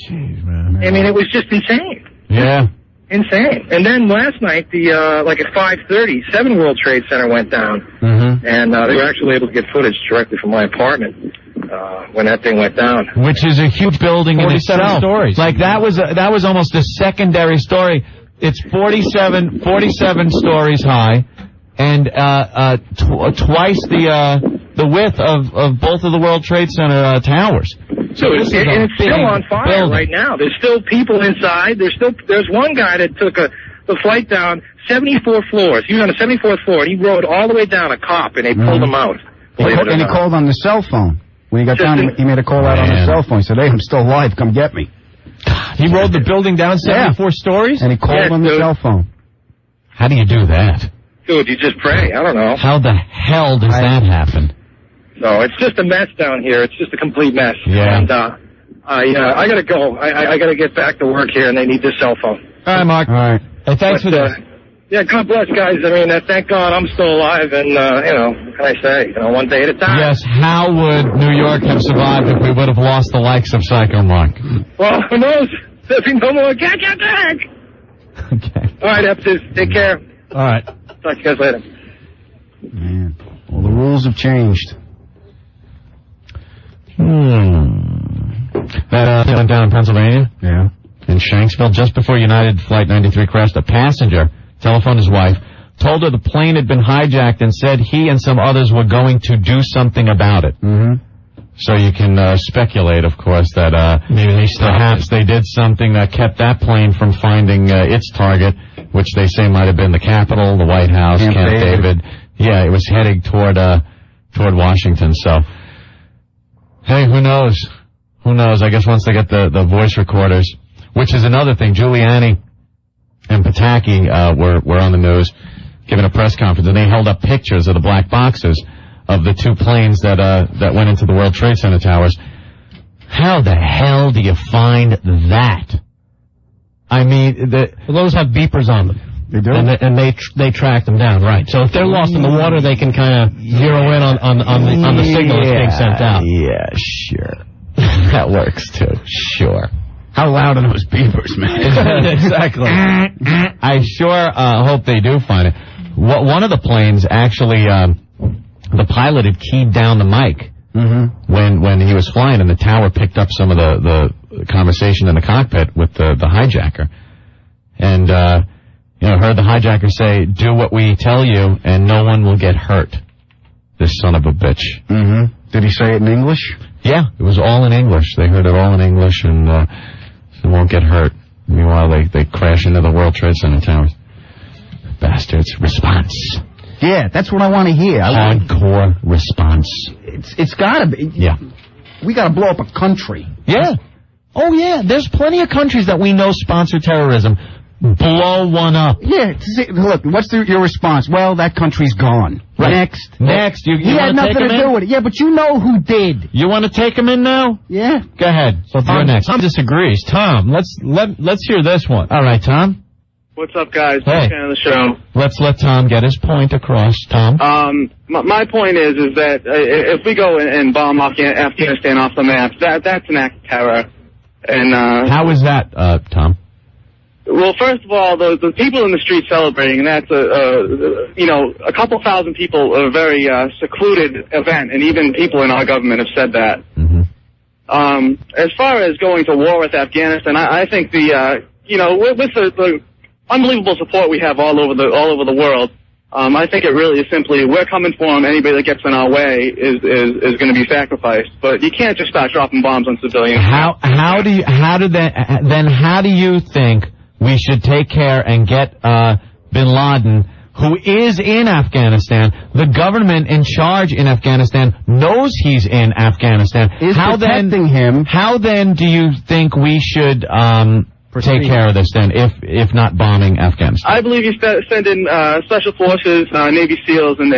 Jeez, man. I mean, it was just insane. Yeah. Insane. And then last night, at 5:30, 7 World Trade Center went down. Mm-hmm. And they were actually able to get footage directly from my apartment when that thing went down. Which is a huge building in itself. Stories. Like, that was almost a secondary story. It's 47 stories high, and twice the width of both of the World Trade Center towers. So it's still on fire right now. There's still people inside. There's one guy that took the flight down 74 floors. He was on the 74th floor, and he rode all the way down a cop, and they pulled him out. And he called on the cell phone. When he got down, he made a call out on the cell phone. He said, hey, I'm still alive. Come get me. He rode the building down 74 stories? And he called on the cell phone. How do you do that? Dude, you just pray. I don't know. How the hell does that happen? No, it's just a mess down here. It's just a complete mess. Yeah. And I gotta go. I gotta get back to work here, and they need this cell phone. All right, Mark. All right. Hey, thanks for this. Yeah, God bless, guys. I mean, thank God I'm still alive, and, what can I say? One day at a time. Yes, how would New York have survived if we would have lost the likes of Psycho Mark? Well, who knows? There'll be no more back. Okay. All right, Epsis, take care. All right. Talk to you guys later. Man, all the rules have changed. That went down in Pennsylvania? Yeah. In Shanksville, just before United Flight 93 crashed, a passenger telephoned his wife, told her the plane had been hijacked, and said he and some others were going to do something about it. Mm-hmm. So you can speculate, of course, that maybe perhaps they did something that kept that plane from finding its target, which they say might have been the Capitol, the White House, Camp David. Yeah, it was heading toward Washington. So, hey, who knows? Who knows? I guess once they get the voice recorders, which is another thing. Giuliani and Pataki were on the news giving a press conference, and they held up pictures of the black boxes of the two planes that went into the World Trade Center towers. How the hell do you find that? I mean, those have beepers on them. They do? And they track them down, right. So if they're lost in the water, they can kind of zero in on the signal that's being sent out. Yeah, sure. That works, too. Sure. How loud are those beepers, man? Exactly. I sure hope they do find it. One of the planes actually, the pilot had keyed down the mic when he was flying, and the tower picked up some of the conversation in the cockpit with the hijacker. And, heard the hijacker say, "Do what we tell you, and no one will get hurt." This son of a bitch. Mm-hmm. Did he say it in English? Yeah, it was all in English. They heard it all in English, and they won't get hurt. Meanwhile, they crash into the World Trade Center towers. Bastards. Response. Yeah, that's what I want to hear. Hardcore response. It's gotta be. Yeah. We gotta blow up a country. Yeah. Oh, yeah. There's plenty of countries that we know sponsor terrorism. Blow one up. Yeah. Look, what's your response? Well, that country's gone. Right. Next. You He had nothing to do with it. Yeah, but you know who did. You want to take him in now? Yeah. Go ahead. You're next. Tom disagrees. Tom, let's hear this one. All right, Tom. What's up, guys? Hey. Fan of the show. Let's let Tom get his point across. Tom. My point is that if we go and bomb Afghanistan off the map, that's an act of terror. And how is that, Tom? Well, first of all, the people in the street celebrating, and that's a couple thousand people, a very secluded event, and even people in our government have said that. Mm-hmm. As far as going to war with Afghanistan, I think with the unbelievable support we have all over the world, I think it really is simply we're coming for them. Anybody that gets in our way is going to be sacrificed. But you can't just start dropping bombs on civilians. How do you think we should take care and get bin Laden, who is in Afghanistan? The government in charge in Afghanistan knows he's in Afghanistan. Is protecting him. How then do you think we should take care of this then, if not bombing Afghanistan? I believe you send in special forces, Navy SEALs, and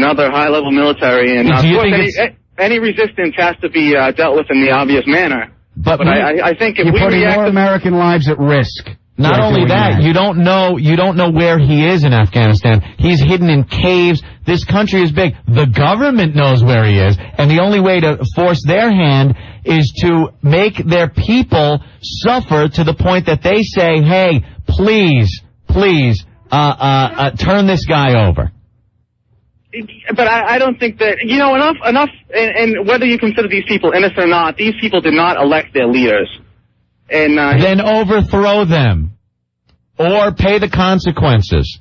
other high-level military. And do you of think course, any resistance has to be dealt with in the obvious manner. But I think if you're we putting react more American lives at risk. Not only that, you don't know where he is in Afghanistan. He's hidden in caves. This country is big. The government knows where he is, and the only way to force their hand is to make their people suffer to the point that they say, "Hey, please, turn this guy over." But I don't think that, enough, and whether you consider these people innocent or not, these people did not elect their leaders. And then overthrow them, or pay the consequences.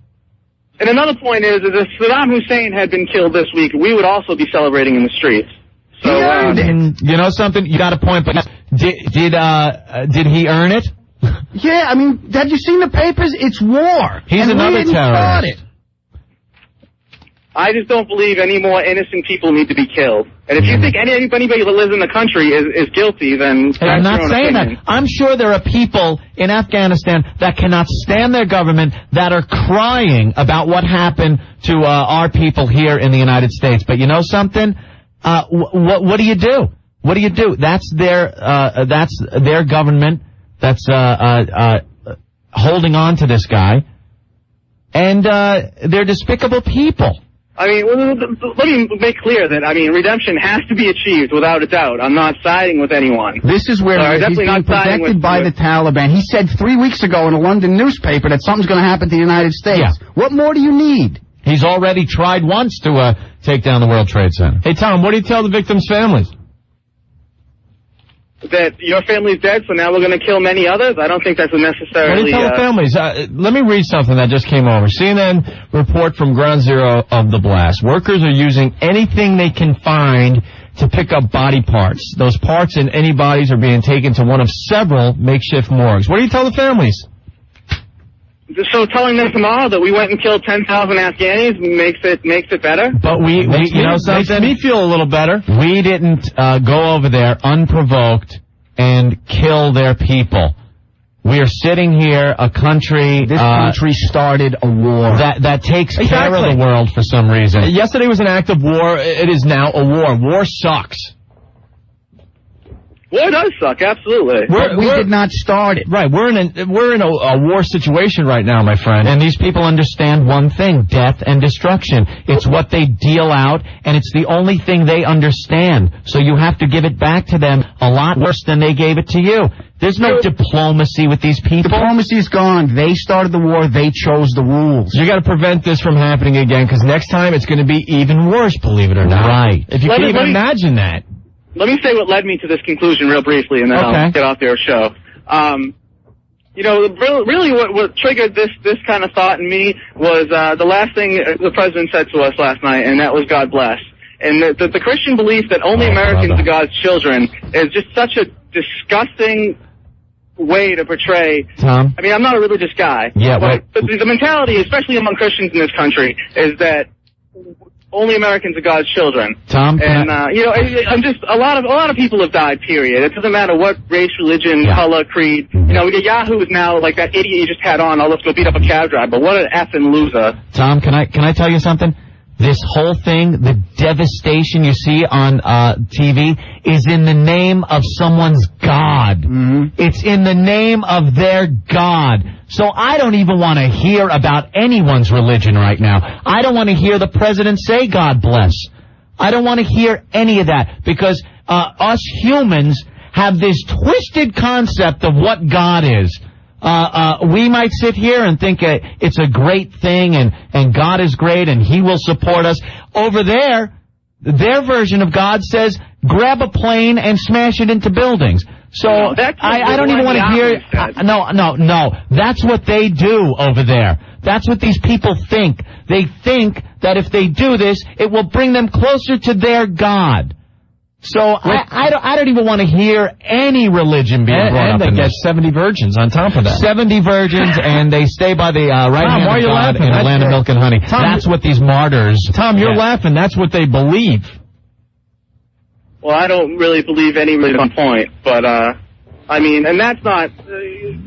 And another point is if Saddam Hussein had been killed this week, we would also be celebrating in the streets. So, you know something? You got a point, but did he earn it? Yeah, I mean, have you seen the papers? It's war. He's another terrorist. I just don't believe any more innocent people need to be killed. And if you think anybody that lives in the country is guilty, then hey, I'm not saying that. I'm sure there are people in Afghanistan that cannot stand their government that are crying about what happened to our people here in the United States. But you know something? What do you do? What do you do? That's their government that's holding on to this guy, and they're despicable people. I mean, let me make clear that, redemption has to be achieved without a doubt. I'm not siding with anyone. This is where he's being protected by the Taliban. He said 3 weeks ago in a London newspaper that something's going to happen to the United States. Yeah. What more do you need? He's already tried once to take down the World Trade Center. Hey, Tom, what do you tell the victims' families? That your family's dead, so now we're going to kill many others? I don't think that's necessarily... What do you tell the families? Let me read something that just came over. CNN report from Ground Zero of the blast. Workers are using anything they can find to pick up body parts. Those parts in any bodies are being taken to one of several makeshift morgues. What do you tell the families? So telling them tomorrow that we went and killed 10,000 Afghanis makes it better? But we you know something? Makes me feel a little better. We didn't go over there unprovoked and kill their people. We are sitting here, a country... This country started a war. That takes care of the world for some reason. Yesterday was an act of war. It is now a war. War sucks. War does suck, absolutely. We did not start it. Right, we're in a war situation right now, my friend. And these people understand one thing, death and destruction. It's what they deal out, and it's the only thing they understand. So you have to give it back to them a lot worse than they gave it to you. There's no diplomacy with these people. Diplomacy is gone. They started the war. They chose the rules. You got to prevent this from happening again, because next time it's going to be even worse, believe it or not. Right. If you can even imagine that. Let me say what led me to this conclusion real briefly, and then I'll get off their show. Really what triggered this kind of thought in me was the last thing the president said to us last night, and that was God bless. And the Christian belief that only Americans are God's children is just such a disgusting way to portray. Tom? I mean, I'm not a religious guy. Yeah, but the mentality, especially among Christians in this country, is that only Americans are God's children. Tom, and I'm just a lot of people have died. Period. It doesn't matter what race, religion, color, creed. We get Yahoo is now like that idiot you just had on. Oh, let's go beat up a cab driver. What an effing loser. Tom, can I tell you something? This whole thing, the devastation you see on TV, is in the name of someone's God. Mm-hmm. It's in the name of their God. So I don't even want to hear about anyone's religion right now. I don't want to hear the president say God bless. I don't want to hear any of that, because us humans have this twisted concept of what God is. We might sit here and think it's a great thing and God is great and he will support us. Over there, their version of God says, grab a plane and smash it into buildings. So I don't even want to hear... No. That's what they do over there. That's what these people think. They think that if they do this, it will bring them closer to their God. So I don't even want to hear any religion being brought up. And they get 70 virgins on top of that. 70 virgins, and they stay by the right hand of God in the land of milk and honey. Tom, that's what these martyrs... Tom, you're laughing. That's what they believe. Well, I don't really believe any religion point, but and that's not...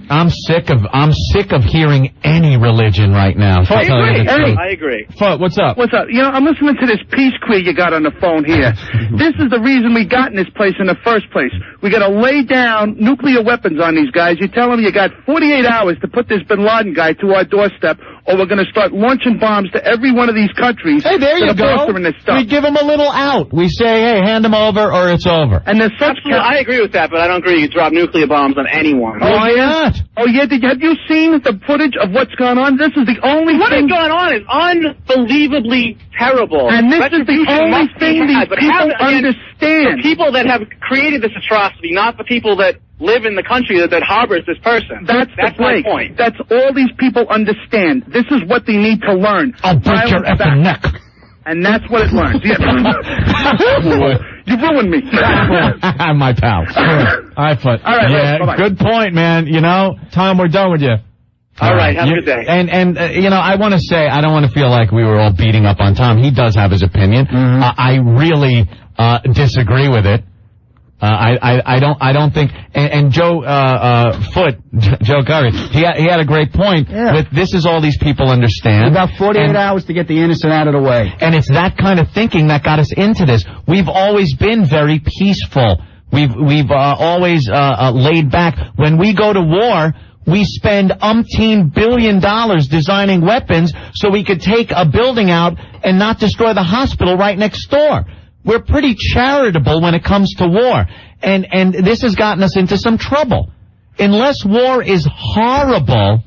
I'm sick of hearing any religion right now. I agree. What's up? What's up? I'm listening to this peace queer you got on the phone here. This is the reason we got in this place in the first place. We got to lay down nuclear weapons on these guys. You tell them you got 48 hours to put this bin Laden guy to our doorstep, or we're going to start launching bombs to every one of these countries. Hey, there you go. We give them a little out. We say, hey, hand them over or it's over. And there's such... I agree with that, but I don't agree you drop nuclear bombs on anyone. Why not? Oh, yeah? Have you seen the footage of what's gone on? This is the only What thing... has gone on is unbelievably terrible. And this is the only thing these people understand. The people that have created this atrocity, not the people that live in the country that harbors this person. That's my point. That's all these people understand. This is what they need to learn. I'll break your effing neck. And that's what it learns. Yeah. You ruined me. My pal. All right, Foot. All right, yeah, bye-bye. Good point, man. Tom, we're done with you. All right, have a good day. And you know, I want to say, I don't want to feel like we were all beating up on Tom. He does have his opinion. I really disagree with it. I don't think, and Joe Joe Curry, he had a great point. With this is all these people understand. About 48 hours to get the innocent out of the way. And it's that kind of thinking that got us into this. We've always been very peaceful. We've always laid back. When we go to war, we spend umpteen $1 billion designing weapons so we could take a building out and not destroy the hospital right next door. We're pretty charitable when it comes to war. And this has gotten us into some trouble. Unless war is horrible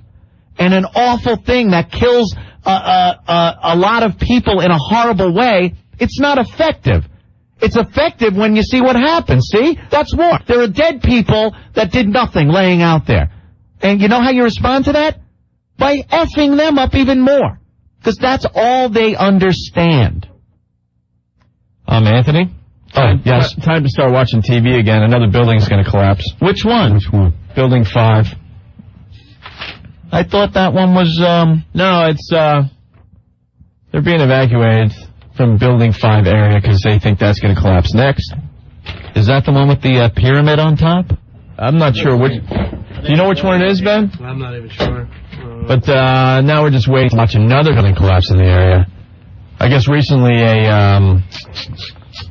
and an awful thing that kills a lot of people in a horrible way, it's not effective. It's effective when you see what happens. See? That's war. There are dead people that did nothing laying out there. And you know how you respond to that? By effing them up even more. Because that's all they understand. Anthony? Yes. Time to start watching TV again. Another building's going to collapse. Which one? Building 5. I thought that one was, No, it's, they're being evacuated from Building 5 area because they think that's going to collapse next. Is that the one with the pyramid on top? I'm not sure which. Do you know which one it is, Ben? I'm not even sure. But now we're just waiting to watch another building collapse in the area. I guess recently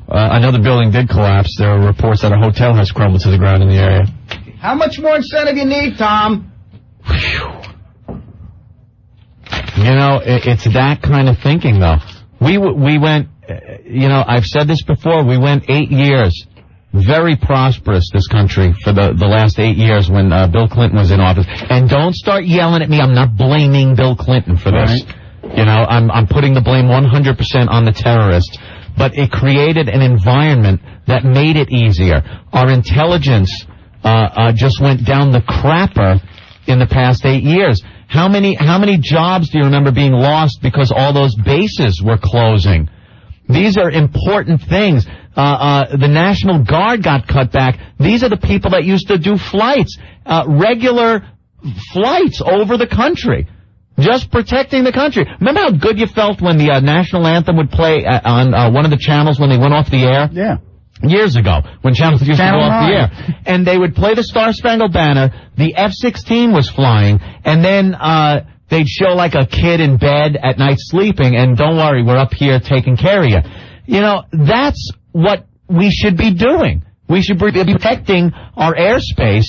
another building did collapse. There are reports that a hotel has crumbled to the ground in the area. How much more incentive you need, Tom? You know, it's that kind of thinking, though. We went, you know, I've said this before, we went 8 years. Very prosperous, this country, for the last 8 years when Bill Clinton was in office. And don't start yelling at me. I'm not blaming Bill Clinton for this. Right. You know, I'm putting the blame 100% on the terrorists. But it created an environment that made it easier. Our intelligence just went down the crapper in the past 8 years. How many jobs do you remember being lost because all those bases were closing? These are important things. The National Guard got cut back. These are the people that used to do flights, regular flights over the country, just protecting the country. Remember how good you felt when the national anthem would play on one of the channels when they went off the air? Yeah. Years ago, when channels used to go off the air. And they would play the Star-Spangled Banner, the F-16 was flying, and then they'd show like a kid in bed at night sleeping, and don't worry, we're up here taking care of you. You know, that's what we should be doing. We should be protecting our airspace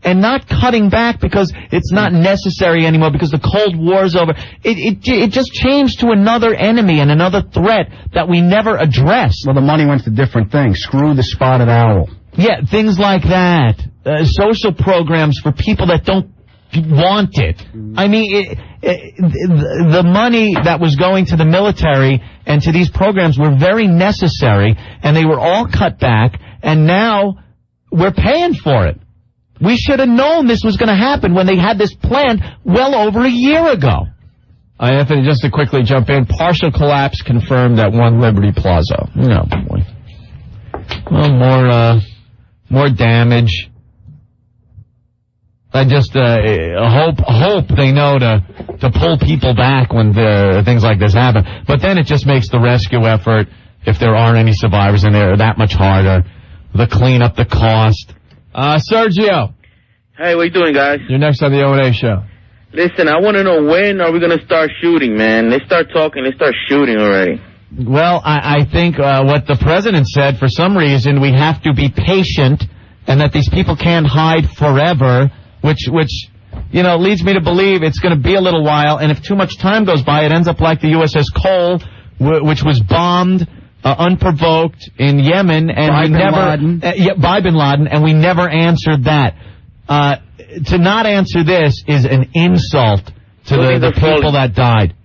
and not cutting back because it's not necessary anymore because the Cold War's over. It just changed to another enemy and another threat that we never addressed. Well, the money went to different things. Screw the spotted owl. Yeah, things like that. Social programs for people that don't want it. I mean, the money that was going to the military and to these programs were very necessary, and they were all cut back, and now we're paying for it. We should have known this was going to happen when they had this planned well over a year ago. Anthony, just to quickly jump in, partial collapse confirmed at One Liberty Plaza. No, boy. Well, more damage. I just hope they know to pull people back when things like this happen. But then it just makes the rescue effort, if there aren't any survivors in there, that much harder. The cleanup, the cost. Sergio. Hey, what you doing, guys? You're next on the O&A show. Listen, I want to know when are we going to start shooting, man? They start talking, they start shooting already. Well, I think what the president said, for some reason, we have to be patient and that these people can't hide forever, which you know, leads me to believe it's going to be a little while, and if too much time goes by, it ends up like the USS Cole, which was bombed unprovoked in Yemen, and by Bin Laden, and we never answered that. To not answer this is an insult to the people that died.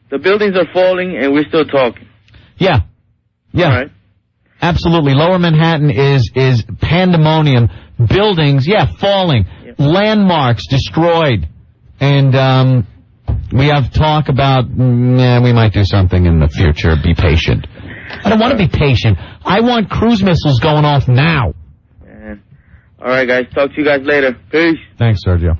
The buildings are falling, and we're still talking. Yeah. All right. Absolutely. Lower Manhattan is pandemonium. Buildings, falling. Yep. Landmarks destroyed. And we have talk about, we might do something in the future. Be patient. I don't want to be patient. I want cruise missiles going off now. All right, guys. Talk to you guys later. Peace. Thanks, Sergio.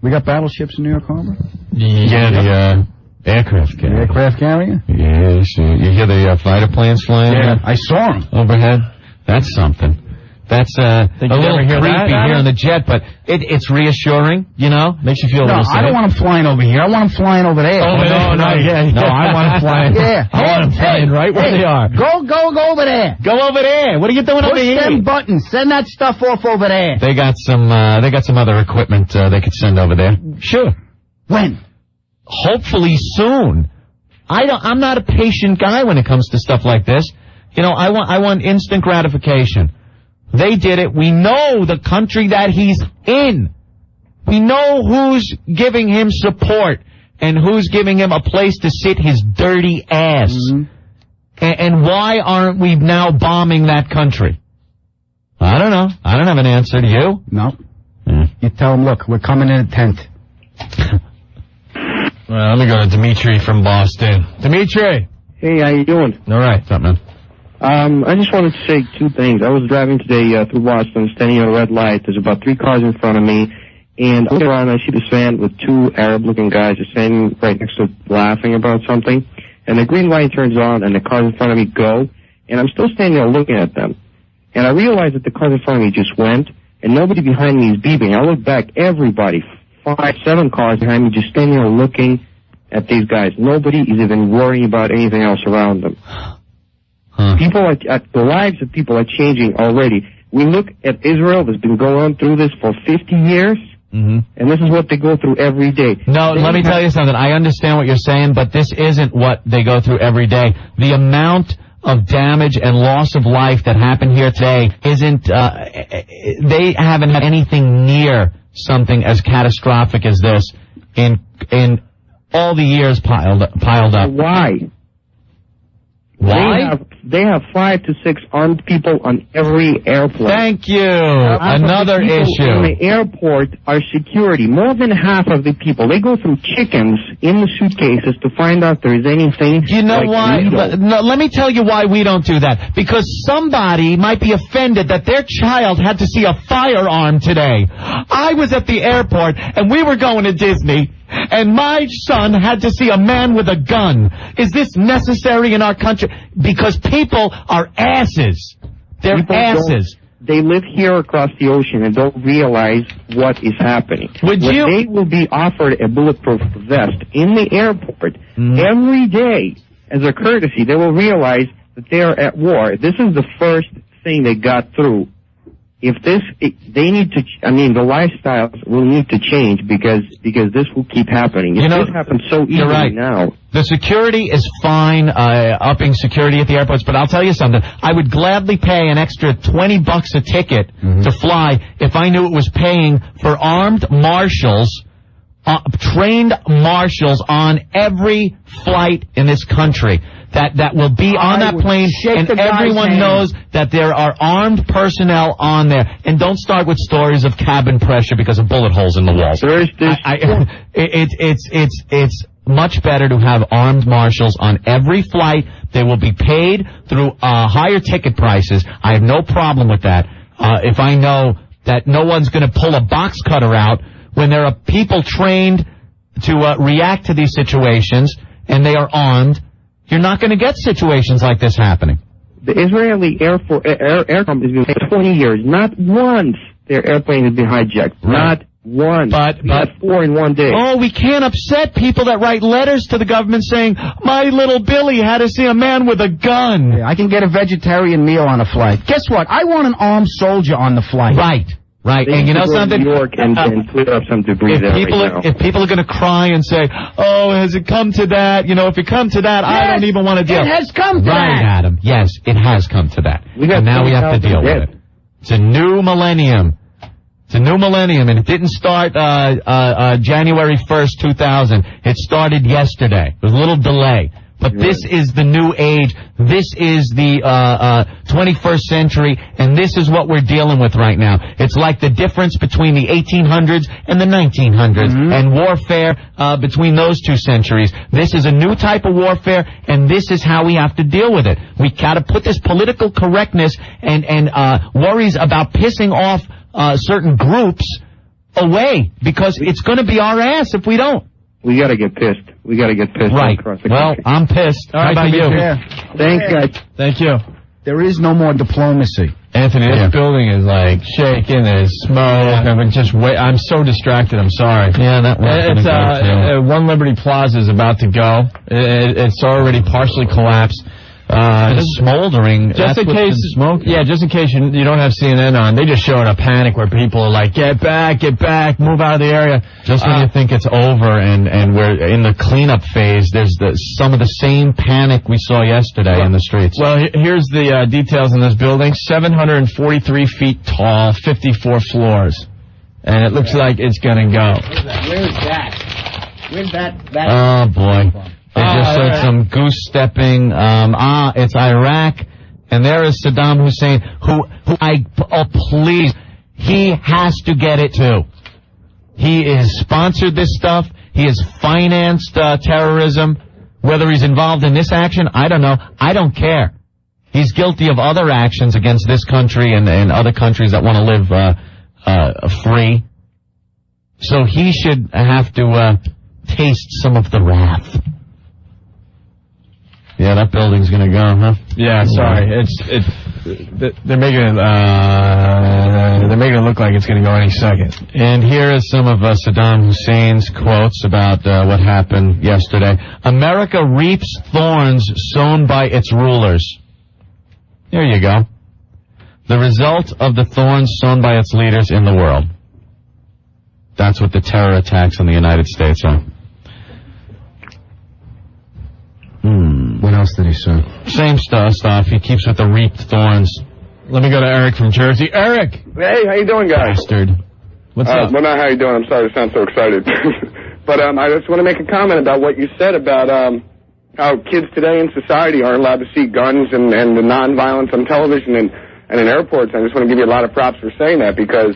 We got battleships in New York Harbor? Yeah, the aircraft carrier. Aircraft carrier? Yes. You hear the fighter planes flying? Yeah, I saw them. Overhead? That's something. That's a little creepy here on the jet, but it's reassuring, you know? Makes you feel a No, little safe. I don't want them flying over here. I want them flying over there. Oh, no, I want them flying. Yeah. I want them flying right where they are. Go over there. Go over there. What are you doing over here? Push them buttons. Send that stuff off over there. They got some other equipment they could send over there. Sure. When? Hopefully soon. I'm not a patient guy when it comes to stuff like this. You know, I want instant gratification. They did it. We know the country that he's in. We know who's giving him support and who's giving him a place to sit his dirty ass. Mm-hmm. And why aren't we now bombing that country? I don't know. I don't have an answer to you. No. You tell them, look, we're coming in a tent. Well, let me go to Dimitri from Boston. Dimitri. Hey, how you doing? All right. What's up, man? I just wanted to say two things. I was driving today through Boston, standing at a red light. There's about 3 cars in front of me, and I look around and I see this van with 2 Arab-looking guys just standing right next to it laughing about something. And the green light turns on, and the cars in front of me go, and I'm still standing there looking at them. And I realize that the cars in front of me just went, and nobody behind me is beeping. I look back, everybody, 5, 7 cars behind me just standing there looking at these guys. Nobody is even worrying about anything else around them. People the lives of people are changing already. We look at Israel that's been going through this for 50 years, and this is what they go through every day. No, let me tell you something. I understand what you're saying, but this isn't what they go through every day. The amount of damage and loss of life that happened here today isn't, they haven't had anything near something as catastrophic as this in all the years piled up. Why? Why? They have 5 to 6 armed people on every airplane. Thank you. Another issue. In the airport are security. More than half of the people, they go through chickens in the suitcases to find out there is anything. You know why? Let me tell you why we don't do that. Because somebody might be offended that their child had to see a firearm today. I was at the airport and we were going to Disney. And my son had to see a man with a gun. Is this necessary in our country? Because people are asses. They're asses. They live here across the ocean and don't realize what is happening. They will be offered a bulletproof vest in the airport every day as a courtesy. They will realize that they are at war. This is the first thing they got through. They need to, the lifestyles will need to change because this will keep happening. This happens so easily now. The security is fine, upping security at the airports, but I'll tell you something. I would gladly pay an extra $20 a ticket to fly if I knew it was paying for armed marshals, trained marshals on every flight in this country. That will be on that plane, and everyone knows that there are armed personnel on there. And don't start with stories of cabin pressure because of bullet holes in the walls. It's much better to have armed marshals on every flight. They will be paid through higher ticket prices. I have no problem with that. If I know that no one's going to pull a box cutter out when there are people trained to react to these situations and they are armed. You're not going to get situations like this happening. The Israeli Aircom has been for 20 years. Not once their airplane has been hijacked. Right. Not once. But 4 in one day. Oh, we can't upset people that write letters to the government saying, my little Billy had to see a man with a gun. Yeah, I can get a vegetarian meal on a flight. Guess what? I want an armed soldier on the flight. Right. Right, and you know something? New York and clear up some debris there right now. If people are going to cry and say, oh, has it come to that? You know, if it come to that, I don't even want to deal. It has come to that. Right, Adam. Yes, it has come to that. And now we have to deal with it. It's a new millennium. It's a new millennium, and it didn't start January 1st, 2000. It started yesterday. There was a little delay. But this is the new age. This is the 21st century, and this is what we're dealing with right now. It's like the difference between the 1800s and the 1900s, and warfare between those 2 centuries. This is a new type of warfare, and this is how we have to deal with it. We got to put this political correctness and worries about pissing off certain groups away because it's going to be our ass if we don't. We got to get pissed. We got to get pissed right. across the well, country. I'm pissed. How about you? Thanks, guys. Thank you. There is no more diplomacy. Anthony, this building is like shaking. There's smoke. I mean, I'm so distracted. I'm sorry. Yeah, that one's it's One Liberty Plaza is about to go. It's already partially collapsed. It's smoldering. Just in case, just in case you don't have CNN on, they just showed a panic where people are like, get back, move out of the area. Just when you think it's over and we're in the cleanup phase, there's some of the same panic we saw yesterday in the streets. Well, here's the details in this building. 743 feet tall, 54 floors. And it looks like it's gonna go. Where's that? Where's that? Oh, boy. They just said some goose stepping. It's Iraq, and there is Saddam Hussein, please, he has to get it too. He has sponsored this stuff. He has financed terrorism. Whether he's involved in this action, I don't know. I don't care. He's guilty of other actions against this country and other countries that want to live free. So he should have to taste some of the wrath. Yeah, that building's gonna go, huh? Yeah, sorry. They're making it look like it's gonna go any second. And here is some of Saddam Hussein's quotes about what happened yesterday. America reaps thorns sown by its rulers. There you go. The result of the thorns sown by its leaders in the world. That's what the terror attacks in the United States are. What else did he say? Same stuff. He keeps with the reaped thorns. Let me go to Eric from Jersey. Eric! Hey, how you doing, guys? Bastard. What's up? Well, not how you doing. I'm sorry to sound so excited. But I just want to make a comment about what you said about how kids today in society aren't allowed to see guns and the nonviolence on television and in airports. I just want to give you a lot of props for saying that because,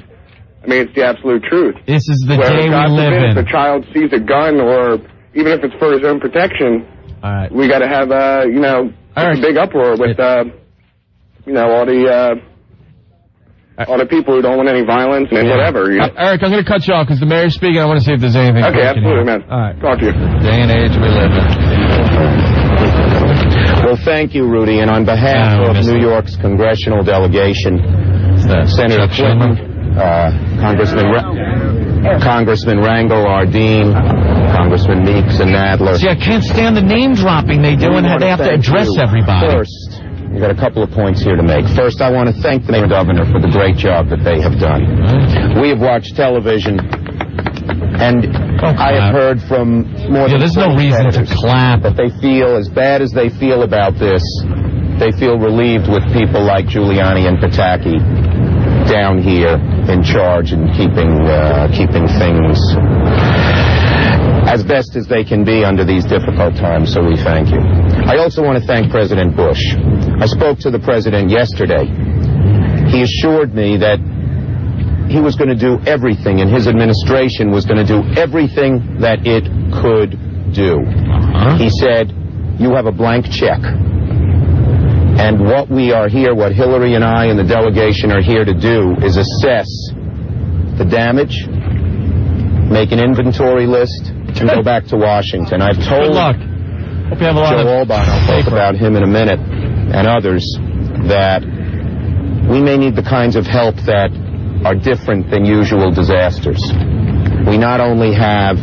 I mean, it's the absolute truth. This is the day we live in. If a child sees a gun or even if it's for his own protection, we got to have, a big uproar with, all the people who don't want any violence and whatever. You know? Eric, I'm going to cut you off because the mayor's speaking. I want to see if there's anything. Okay, absolutely, man. All right. Talk to you. Day and age we live in. Well, thank you, Rudy. And on behalf of New York's congressional delegation, Senator Clinton, Congressman Rangel, Ardeen, Congressman Meeks and Nadler. See, I can't stand the name dropping they do, and they have to address everybody. First, we've got a couple of points here to make. First, I want to thank the governor for the great job that they have done. We have watched television, and I have heard from more than there's no reason to clap. That they feel as bad as they feel about this. They feel relieved with people like Giuliani and Pataki down here in charge and keeping things as best as they can be under these difficult times, so we thank you. I also want to thank President Bush. I spoke to the president yesterday. He assured me that he was going to do everything, and his administration was going to do everything that it could do. He said, you have a blank check. And what we are here, what Hillary and I and the delegation are here to do is assess the damage, make an inventory list, and go back to Washington. I've told Good luck. Hope you have a lot Joe Olbon, I'll talk about him in a minute, and others, that we may need the kinds of help that are different than usual disasters. We not only have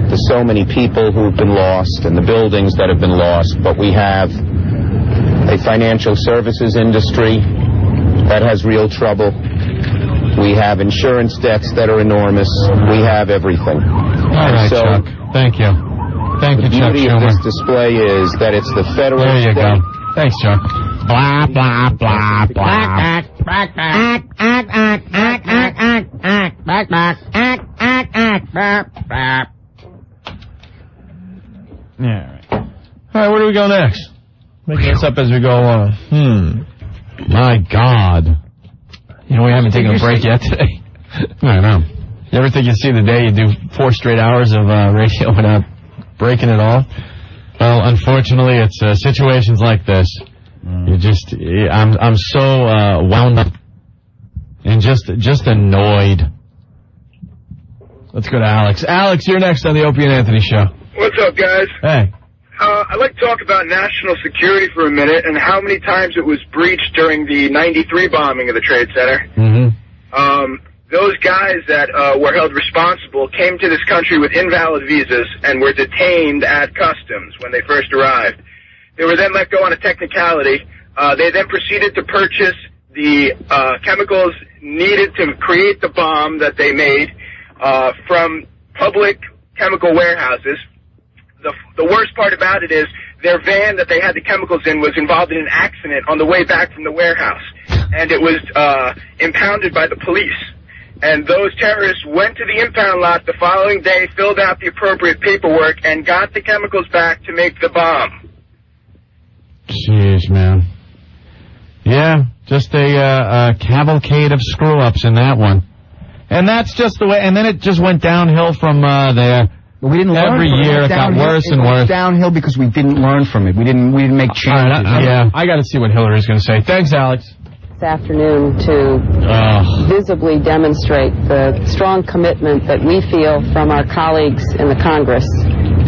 the so many people who've been lost and the buildings that have been lost, but we have a financial services industry that has real trouble. We have insurance debts that are enormous. We have everything. All right, so, Chuck. Thank you. Thank you, Chuck The beauty of this display is that it's the federal There you go. Thanks, Chuck. Blah, blah, blah, blah. Yeah. All right, where do we go next? Making this up as we go along. My God. You know, we haven't taken a break yet today. I know. You ever think you'd see the day you do 4 straight hours of radio without breaking it all? Well, unfortunately, it's situations like this. You just, I'm so wound up and just annoyed Let's go to Alex. Alex, you're next on the Opie and Anthony Show. What's up, guys? Hey. I'd like to talk about national security for a minute and how many times it was breached during the 93 bombing of the Trade Center. Those guys that were held responsible came to this country with invalid visas and were detained at customs when they first arrived. They were then let go on a technicality. They then proceeded to purchase the chemicals needed to create the bomb that they made from public chemical warehouses. The worst part about it is their van that they had the chemicals in was involved in an accident on the way back from the warehouse, and it was impounded by the police. And those terrorists went to the impound lot the following day, filled out the appropriate paperwork, and got the chemicals back to make the bomb. Jeez, man. Yeah, just a cavalcade of screw-ups in that one. And that's just the way, and then it just went downhill from there. We didn't learn every from it. year it got worse and worse. Downhill because we didn't learn from it. We didn't make changes. I got to see what Hillary's going to say. Thanks, Alex. This afternoon to visibly demonstrate the strong commitment that we feel from our colleagues in the Congress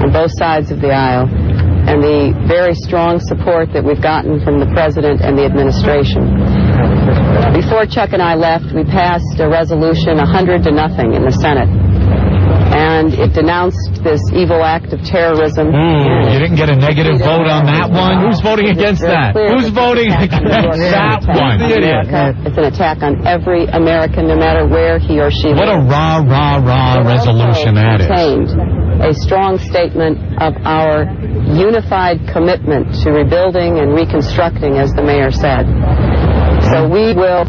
on both sides of the aisle, and the very strong support that we've gotten from the President and the administration. Before Chuck and I left, we passed a resolution 100-0 in the Senate. And it denounced this evil act of terrorism. You didn't get a negative vote on that one? Who's voting against that? Who's voting against that one? It's an attack on every American, no matter where he or she lives. What a rah resolution that is. A strong statement of our unified commitment to rebuilding and reconstructing, as the mayor said. So we will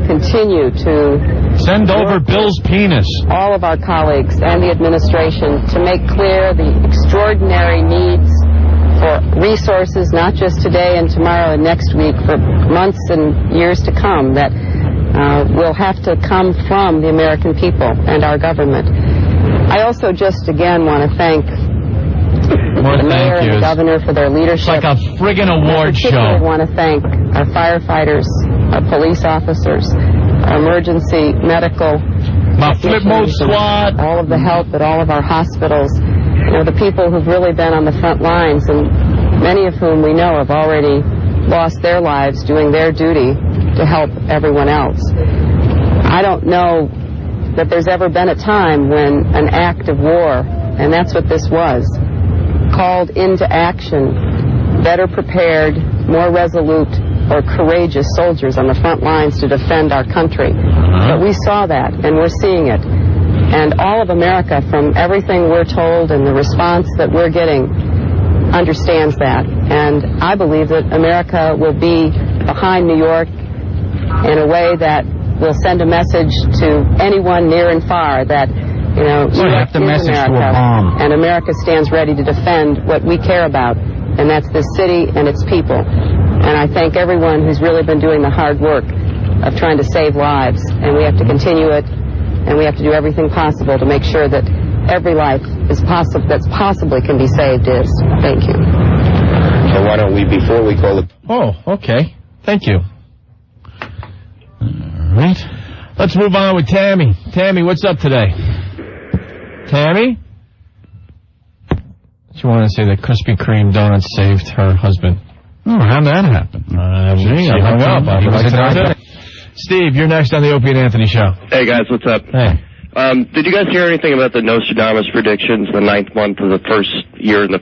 continue to send over Bill's penis. All of our colleagues and the administration to make clear the extraordinary needs for resources, not just today and tomorrow and next week, for months and years to come, that will have to come from the American people and our government. I also just again want to thank the mayor and the governor for their leadership. It's like a friggin' award show. I particularly want to thank our firefighters, our police officers, our emergency medical, my flip mode squad, all of the help at all of our hospitals. You know, the people who've really been on the front lines, and many of whom we know have already lost their lives doing their duty to help everyone else. I don't know that there's ever been a time when an act of war, and that's what this was, called into action better prepared, more resolute, or courageous soldiers on the front lines to defend our country. But we saw that, and we're seeing it. And all of America, from everything we're told and the response that we're getting, understands that. And I believe that America will be behind New York in a way that will send a message to anyone near and far that, you know, New York is America, and America stands ready to defend what we care about, and that's this city and its people. And I thank everyone who's really been doing the hard work of trying to save lives, and we have to continue it, and we have to do everything possible to make sure that every life is that's possibly can be saved is. Thank you. So why don't we, before we call it... Oh, okay. Thank you. All right. Let's move on with Tammy. Tammy, what's up today? Tammy? She wanted to say that Krispy Kreme donuts saved her husband. Oh, how'd that happen? She hung up. Steve, you're next on the Opie and Anthony Show. Hey, guys, what's up? Hey. Did you guys hear anything about the Nostradamus predictions, the 9th month of the first year in this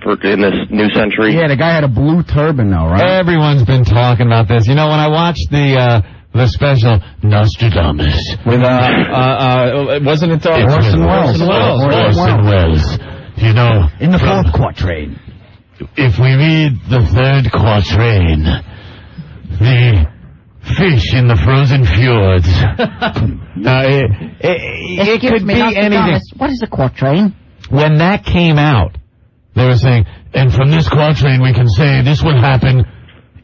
new century? Yeah, the guy had a blue turban, though, right? Everyone's been talking about this. You know, when I watched the special Nostradamus with wasn't it Orson Welles? Orson Welles. You know, in the fourth quatrain. If we read the third quatrain, the fish in the frozen fjords. It could be anything. What is a quatrain? When that came out, they were saying, and from this quatrain we can say this will happen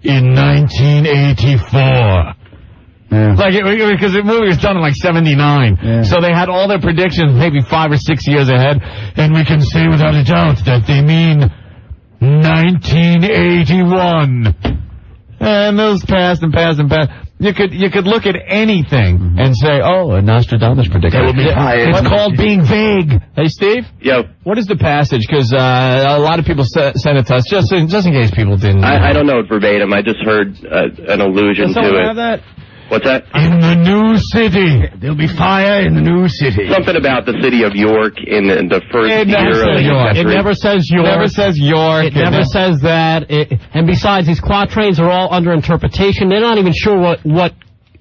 in 1984. Yeah. Like, because the movie was done in like 79. Yeah. So they had all their predictions maybe 5 or 6 years ahead, and we can say without a doubt that they mean 1981. And those passed and passed and passed. You could look at anything and say, "Oh, a Nostradamus prediction." It's called being vague. Hey, Steve. Yo. What is the passage? Because a lot of people sent it to us, just in case people didn't. I don't know it verbatim. I just heard an allusion to it. Have that? What's that? In the new city. There'll be fire in the new city. Something about the city of York in the first year of the century. It never says York. It never says York. It never says that. And besides, these quatrains are all under interpretation. They're not even sure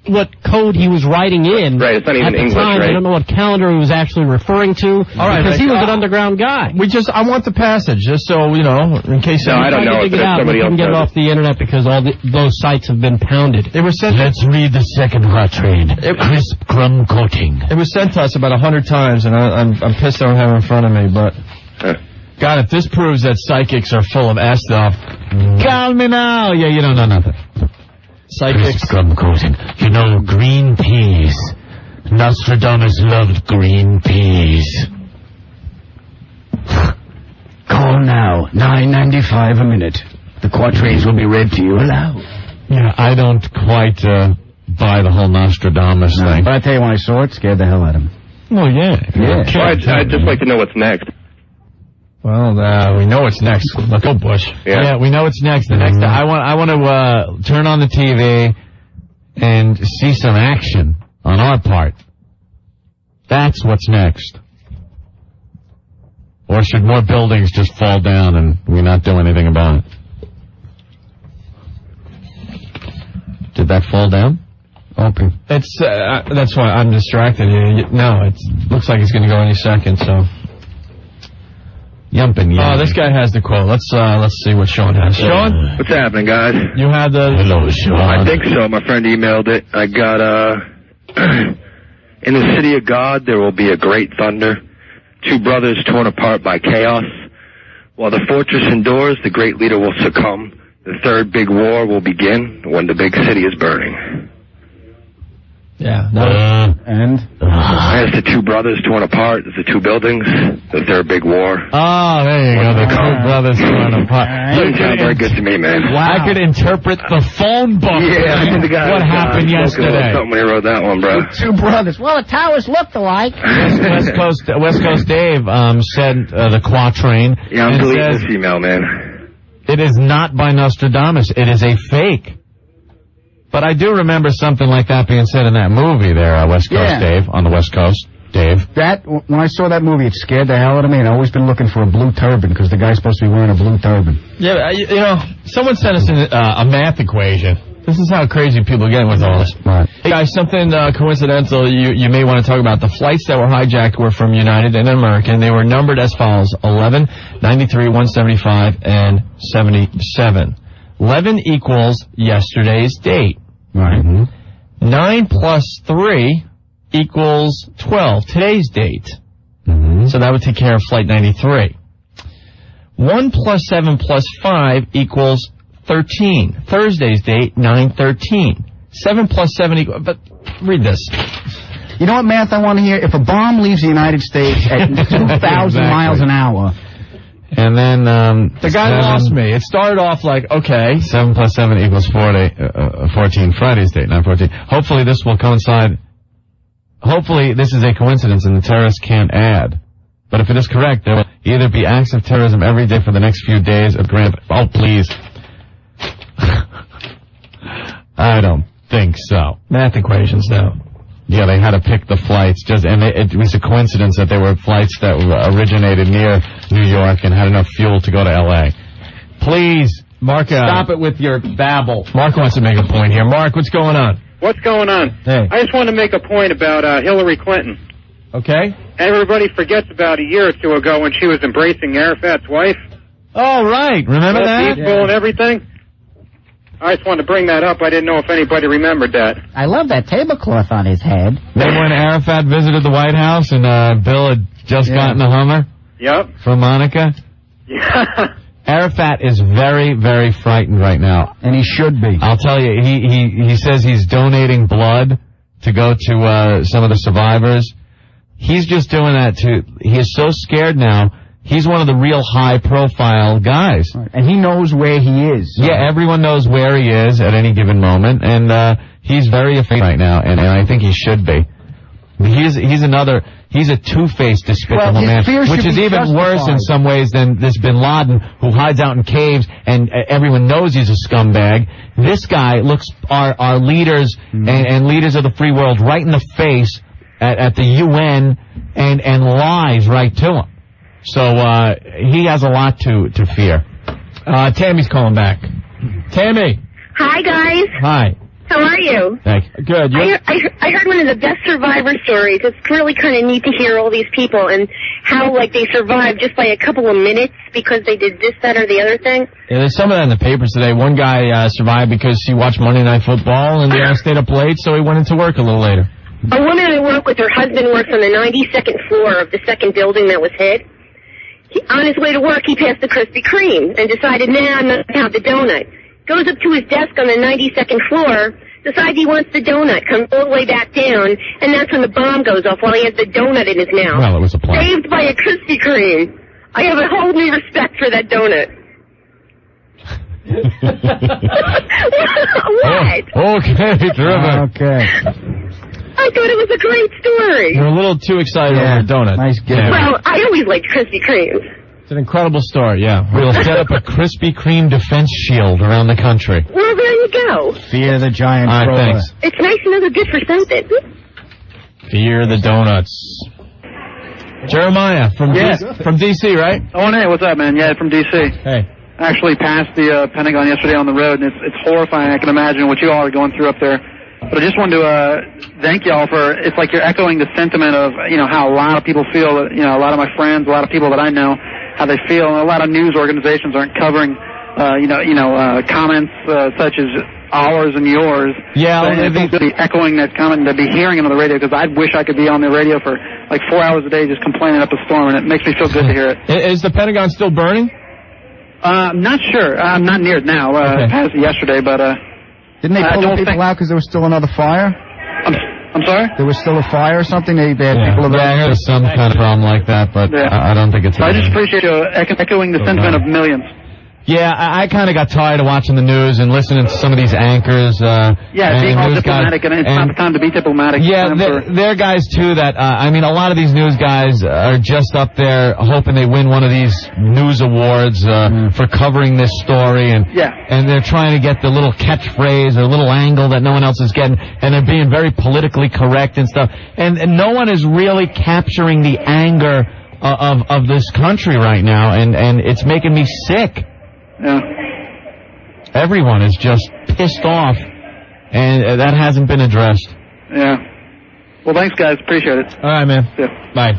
what code he was writing in. Right, it's not even at the English, time. right? I don't know what calendar he was actually referring to. All right, because he was an underground guy. I want the passage, just so, in case... No, I don't know if somebody else couldn't get it knows off the internet because those sites have been pounded. It was sent. Let's read the second quatrain. Crisp crumb coating. It was sent to us about 100 times, and I'm pissed I don't have it in front of me, but... God, if this proves that psychics are full of ass stuff... Call me now! Yeah, you don't know nothing. Psychics. Crisp crumb coating. You know, green peas. Nostradamus loved green peas. Call now, $9.95 a minute. The quatrains will be read to you aloud. Yeah, I don't quite buy the whole Nostradamus thing. But I tell you, when I saw it, scared the hell out of him. Oh, yeah. Well, I'd just like to know what's next. Well, we know what's next. Let's go, Bush. Yeah, we know what's next. The next, I want to turn on the TV and see some action on our part. That's what's next. Or should more buildings just fall down and we not do anything about it? Did that fall down? Opie. It's that's why I'm distracted here. No, it looks like it's going to go any second. So. Yumpin'. Oh, this guy has the quote. Let's see what Sean has. Sean, what's happening, guys? You had the. Hello, Sean. I think so. My friend emailed it. I got in the city of God there will be a great thunder. Two brothers torn apart by chaos. While the fortress endures, the great leader will succumb. The third big war will begin when the big city is burning. Yeah. And? There's the two brothers torn apart. There's the two buildings. The third big war. Oh, there you go. The two brothers torn apart. Doesn't sound very good to me, man. Wow. I could interpret the phone book. Yeah, I think the guy what happened yesterday. Something when he wrote that one, bro. Two brothers. Well, the towers looked alike. West Coast Dave sent the quatrain. Yeah, I'm deleting this email, man. It is not by Nostradamus. It is a fake. But I do remember something like that being said in that movie there, West Coast Dave, on the West Coast. Dave? When I saw that movie, it scared the hell out of me, and I've always been looking for a blue turban, because the guy's supposed to be wearing a blue turban. Yeah, someone sent us a math equation. This is how crazy people get with all this. Right. Hey guys, something coincidental you may want to talk about. The flights that were hijacked were from United and American. They were numbered as follows: 11, 93, 175, and 77. 11 equals yesterday's date. Right. Mm-hmm. 9 plus 3 equals 12, today's date. Mm-hmm. So that would take care of flight 93. 1 plus 7 plus 5 equals 13. Thursday's date, 9/13. 7 plus 7 equals... But read this. You know what math I want to hear? If a bomb leaves the United States at 2,000 miles an hour... And then, the guy lost me. It started off like, okay. 7 plus 7 equals 14. Friday's date, 9/14. Hopefully this will coincide. Hopefully this is a coincidence and the terrorists can't add. But if it is correct, there will either be acts of terrorism every day for the next few days or grant... Oh, please. I don't think so. Math equations, though. Yeah, they had to pick the flights, it was a coincidence that they were flights that originated near New York and had enough fuel to go to L.A. Please, Mark, stop it with your babble. Mark wants to make a point here. Mark, what's going on? What's going on? Hey. I just want to make a point about Hillary Clinton. Okay. Everybody forgets about a year or two ago when she was embracing Arafat's wife. Oh, right. Remember that? Peaceful and everything. I just wanted to bring that up. I didn't know if anybody remembered that. I love that tablecloth on his head. Then when Arafat visited the White House and Bill had just gotten a Hummer? Yep. From Monica? Yeah. Arafat is very, very frightened right now. And he should be. I'll tell you, he says he's donating blood to go to some of the survivors. He's just doing that he is so scared now. He's one of the real high-profile guys. Right. And he knows where he is. So. Yeah, everyone knows where he is at any given moment, and he's very afraid right now, and I think he should be. He's a two-faced, despicable man, which is even worse in some ways than this Bin Laden who hides out in caves and everyone knows he's a scumbag. This guy looks our leaders and leaders of the free world right in the face at the UN and lies right to him. So he has a lot to fear. Tammy's calling back. Tammy. Hi, guys. Hi. How are you? Thanks. Good. I heard one of the best survivor stories. It's really kind of neat to hear all these people and how, like, they survived just by a couple of minutes because they did this, that, or the other thing. Yeah, there's some of that in the papers today. One guy survived because he watched Monday Night Football and stayed up late, so he went into work a little later. A woman I work with, her husband works on the 92nd floor of the second building that was hit. On his way to work, he passed the Krispy Kreme and decided, I'm not going to have the donut. Goes up to his desk on the 92nd floor, decides he wants the donut, comes all the way back down, and that's when the bomb goes off while he has the donut in his mouth. Well, it was a plan. Saved by a Krispy Kreme. I have a whole new respect for that donut. What? Okay, terrific. Okay. I thought it was a great story. You're a little too excited over a donut. Nice gift. Well, I always liked Krispy Kremes. It's an incredible story, yeah. We'll set up a Krispy Kreme defense shield around the country. Well, there you go. Fear the giant All right, crawler. thanks. It's nice to know they're good for something. Fear the donuts. Jeremiah from D.C., right? Oh, hey, what's up, man? Yeah, from D.C. Hey. I actually passed the Pentagon yesterday on the road, and it's horrifying. I can imagine what you all are going through up there. But I just wanted to thank y'all for, it's like you're echoing the sentiment of, how a lot of people feel, a lot of my friends, a lot of people that I know, how they feel, and a lot of news organizations aren't covering, comments such as ours and yours. Yeah, so I think to be echoing that comment, to be hearing it on the radio, because I wish I could be on the radio for like 4 hours a day just complaining up a storm, and it makes me feel good to hear it. Is the Pentagon still burning? I'm not sure. I'm not near it now. Okay. It passed yesterday, but didn't they pull the people out because there was still another fire? I'm sorry? There was still a fire or something? They had people Yeah, I heard some kind of problem like that, but I don't think it's... I just appreciate you echoing the sentiment of millions. Yeah, I kind of got tired of watching the news and listening to some of these anchors. Being all diplomatic, and it's not the time to be diplomatic. Yeah, they're guys, too, that, a lot of these news guys are just up there hoping they win one of these news awards for covering this story, and they're trying to get the little catchphrase or little angle that no one else is getting, and they're being very politically correct and stuff, and no one is really capturing the anger of this country right now, and it's making me sick. Yeah. Everyone is just pissed off, and that hasn't been addressed. Yeah. Well, thanks, guys. Appreciate it. All right, man. Yeah. Bye.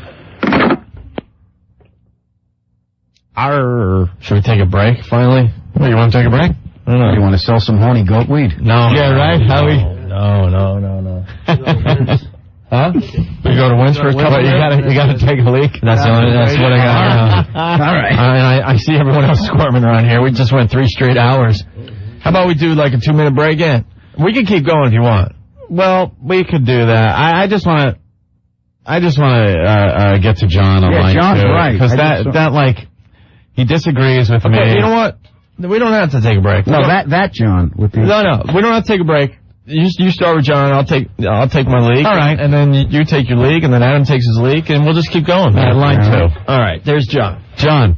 Should we take a break, finally? Well, you want to take a break? I don't know. You want to sell some honey goat weed? No. Yeah, right? Howie? No. Huh? We go to Wins for a couple. You gotta take a leak. That's what I got. All right. I see everyone else squirming around here. We just went 3 straight hours. How about we do like a 2-minute break? Yeah. We can keep going if you want. Well, we could do that. I just want to get to John on line 2. John's right. Because that he disagrees with me. You know what? We don't have to take a break. No, that John would be. No. We don't have to take a break. You start with John, I'll take my league. All right. And then you take your league, and then Adam takes his league, and we'll just keep going. Line 2. All right, there's John. John.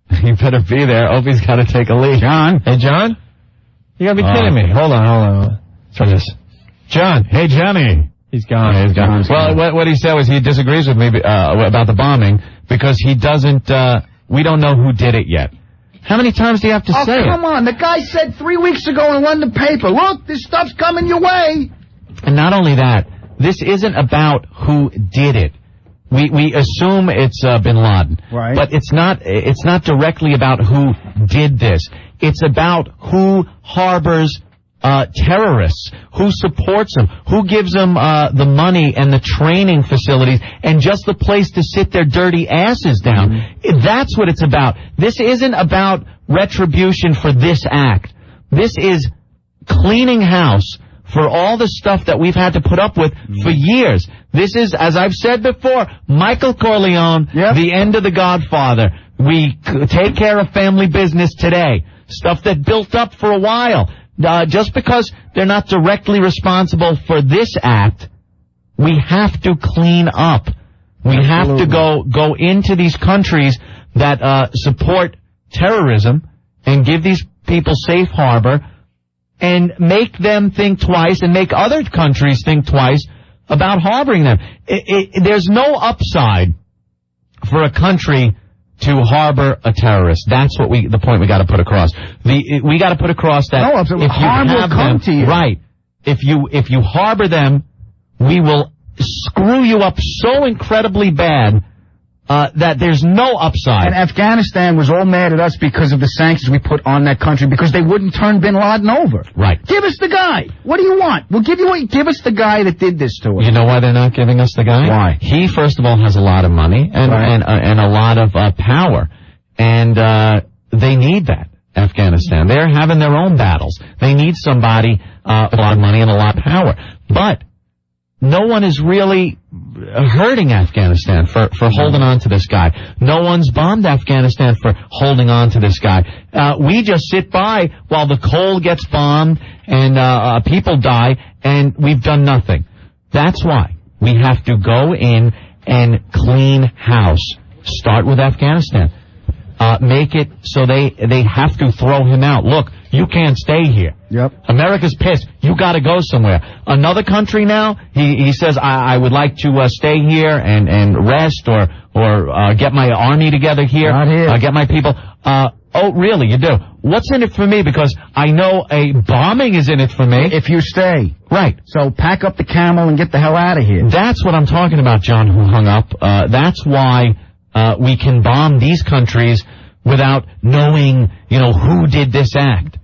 You better be there. Opie's got to take a league. John. Hey, John? You gotta be kidding me. Hold on. Let's try this. John. Hey, Johnny. He's gone. Yeah, he's gone. Well, what he said was he disagrees with me about the bombing because he doesn't, we don't know who did it yet. How many times do you have to say it? Oh, come on. The guy said 3 weeks ago in the London paper, look, this stuff's coming your way. And not only that, this isn't about who did it. We assume it's Bin Laden. Right. But it's not directly about who did this. It's about who harbors terrorists, who supports them, who gives them the money and the training facilities and just the place to sit their dirty asses down. Mm-hmm. That's what it's about. This isn't about retribution for this act. This is cleaning house for all the stuff that we've had to put up with for years. This is, as I've said before, Michael Corleone, the end of The Godfather. We take care of family business today. Stuff that built up for a while. Just because they're not directly responsible for this act, we have to clean up. We have to go into these countries that support terrorism and give these people safe harbor and make them think twice and make other countries think twice about harboring them. There's no upside for a country to harbor a terrorist. That's what the point we got to put across. We got to put across that if harm will come to you. Right. If you harbor them, we will screw you up so incredibly bad that there's no upside. And Afghanistan was all mad at us because of the sanctions we put on that country because they wouldn't turn bin Laden over. Right. Give us the guy. What do you want? We'll give us the guy that did this to us. You know why they're not giving us the guy? Why? He, first of all, has a lot of money and a lot of power. And they need that, Afghanistan. They're having their own battles. They need somebody with a lot of money and a lot of power. But no one is really hurting Afghanistan for holding on to this guy. No one's bombed Afghanistan for holding on to this guy. We just sit by while the coal gets bombed and people die, and we've done nothing. That's why we have to go in and clean house. Start with Afghanistan. Make it so they have to throw him out. Look, you can't stay here. Yep. America's pissed. You got to go somewhere. Another country now, he says, I would like to stay here and rest or get my army together here. Not here. Get my people. Oh, really? You do? What's in it for me? Because I know a bombing is in it for me. If you stay. Right. So pack up the camel and get the hell out of here. That's what I'm talking about, John, who hung up. That's why we can bomb these countries without knowing, who did this act.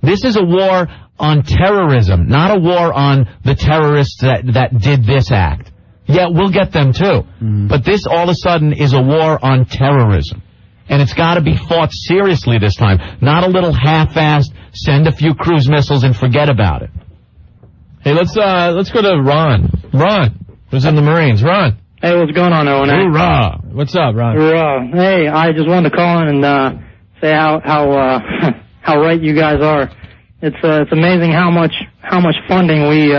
This is a war on terrorism, not a war on the terrorists that did this act. Yeah, we'll get them too. But this all of a sudden is a war on terrorism. And it's got to be fought seriously this time. Not a little half-assed, send a few cruise missiles and forget about it. Hey, let's go to Ron. Ron, who's in the Marines. Ron. Hey, what's going on, Owen? Hoorah. What's up, Ron? Hoorah. Hey, I just wanted to call in and say how right you guys are. It's amazing how much funding we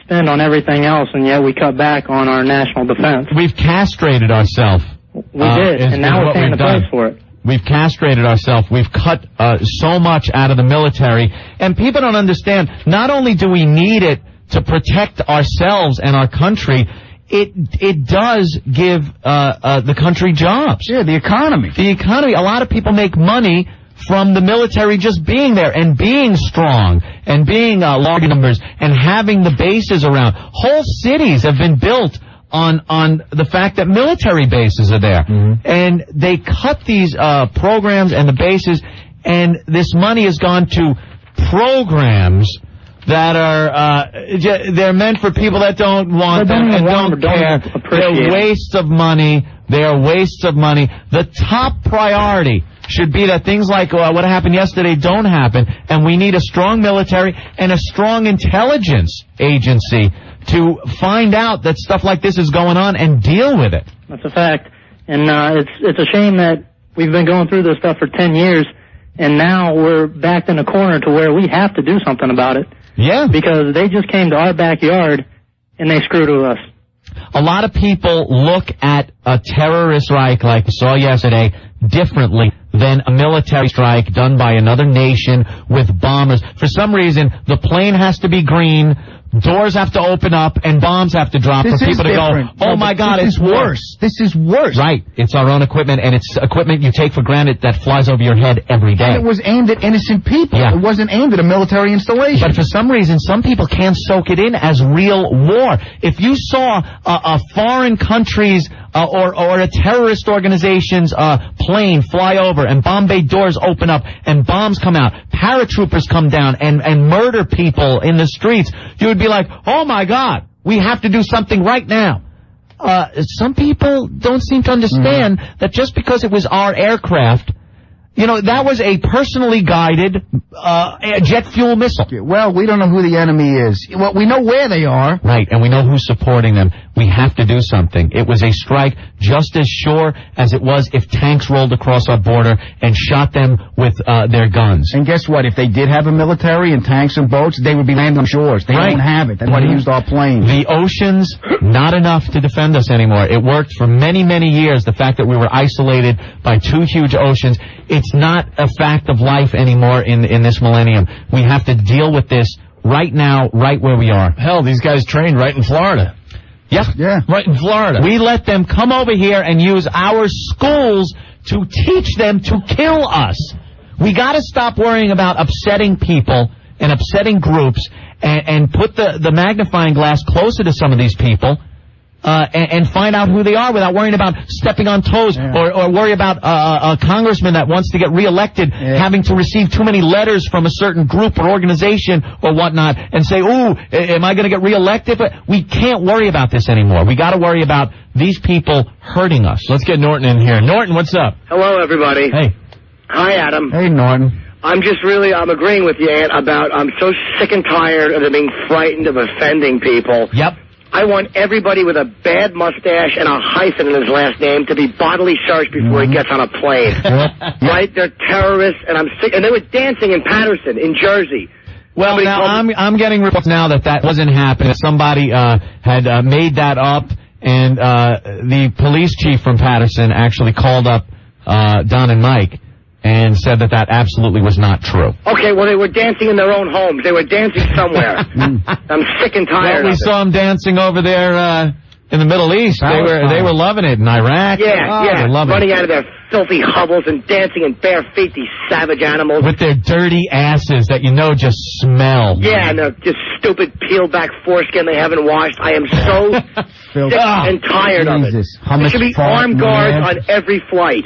spend on everything else, and yet we cut back on our national defense. We've castrated ourselves. We did, and now we're paying the price for it. We've castrated ourselves. We've cut so much out of the military, and people don't understand. Not only do we need it to protect ourselves and our country, it does give the country jobs. Yeah, the economy. The economy. A lot of people make money from the military just being there and being strong and being large numbers and having the bases around. Whole cities have been built on the fact that military bases are there. And they cut these programs and the bases, and this money has gone to programs that are they're meant for people that don't want them and don't care. They're wastes of money. They are wastes of money. The top priority should be that things like what happened yesterday don't happen, and we need a strong military and a strong intelligence agency to find out that stuff like this is going on and deal with it. That's a fact. And it's a shame that we've been going through this stuff for 10 years, and now we're backed in a corner to where we have to do something about it. Yeah. Because they just came to our backyard, and they screwed with us. A lot of people look at a terrorist strike like we saw yesterday differently than a military strike done by another nation with bombers. For some reason, the plane has to be green, doors have to open up, and bombs have to drop for people to go, oh my God, it's worse. This is worse. Right. It's our own equipment, and it's equipment you take for granted that flies over your head every day. And it was aimed at innocent people. Yeah. It wasn't aimed at a military installation. But for some reason, some people can't soak it in as real war. If you saw a foreign country's or a terrorist organization's plane fly over and bomb bay doors open up and bombs come out, paratroopers come down and murder people in the streets, you would be like, oh my God, we have to do something right now. Some people don't seem to understand that just because it was our aircraft You know, that was a personally guided jet fuel missile. Well, we don't know who the enemy is. Well, we know where they are. Right, and we know who's supporting them. We have to do something. It was a strike just as sure as it was if tanks rolled across our border and shot them with their guns. And guess what? If they did have a military and tanks and boats, they would be landing on shores. They don't have it. That's why they used our planes. The oceans, not enough to defend us anymore. It worked for many, many years, the fact that we were isolated by 2 huge oceans. It's not a fact of life anymore in this millennium. We have to deal with this right now, right where we are. Hell, these guys trained right in Florida. Yeah. Right in Florida. We let them come over here and use our schools to teach them to kill us. We got to stop worrying about upsetting people and upsetting groups and put the magnifying glass closer to some of these people. And find out who they are without worrying about stepping on toes or worry about a congressman that wants to get reelected having to receive too many letters from a certain group or organization or whatnot and say, ooh, am I going to get reelected? But we can't worry about this anymore. We got to worry about these people hurting us. Let's get Norton in here. Norton, what's up? Hello, everybody. Hey. Hi, Adam. Hey, Norton. I'm agreeing with you, Ant, I'm so sick and tired of them being frightened of offending people. Yep. I want everybody with a bad mustache and a hyphen in his last name to be bodily searched before he gets on a plane. Right? They're terrorists, and I'm sick. And they were dancing in Patterson, in Jersey. Well, now I'm getting reports now that wasn't happening. Somebody had made that up, and the police chief from Patterson actually called up Don and Mike and said that absolutely was not true. Okay, well, they were dancing in their own homes. They were dancing somewhere. I'm sick and tired of it. We saw them dancing over there in the Middle East. They were loving it in Iraq. Yeah, running out of their filthy hovels and dancing in bare feet, these savage animals. With their dirty asses that just smell. Yeah, and their just stupid peeled-back foreskin they haven't washed. I am so sick and tired of it. There should be armed guards on every flight.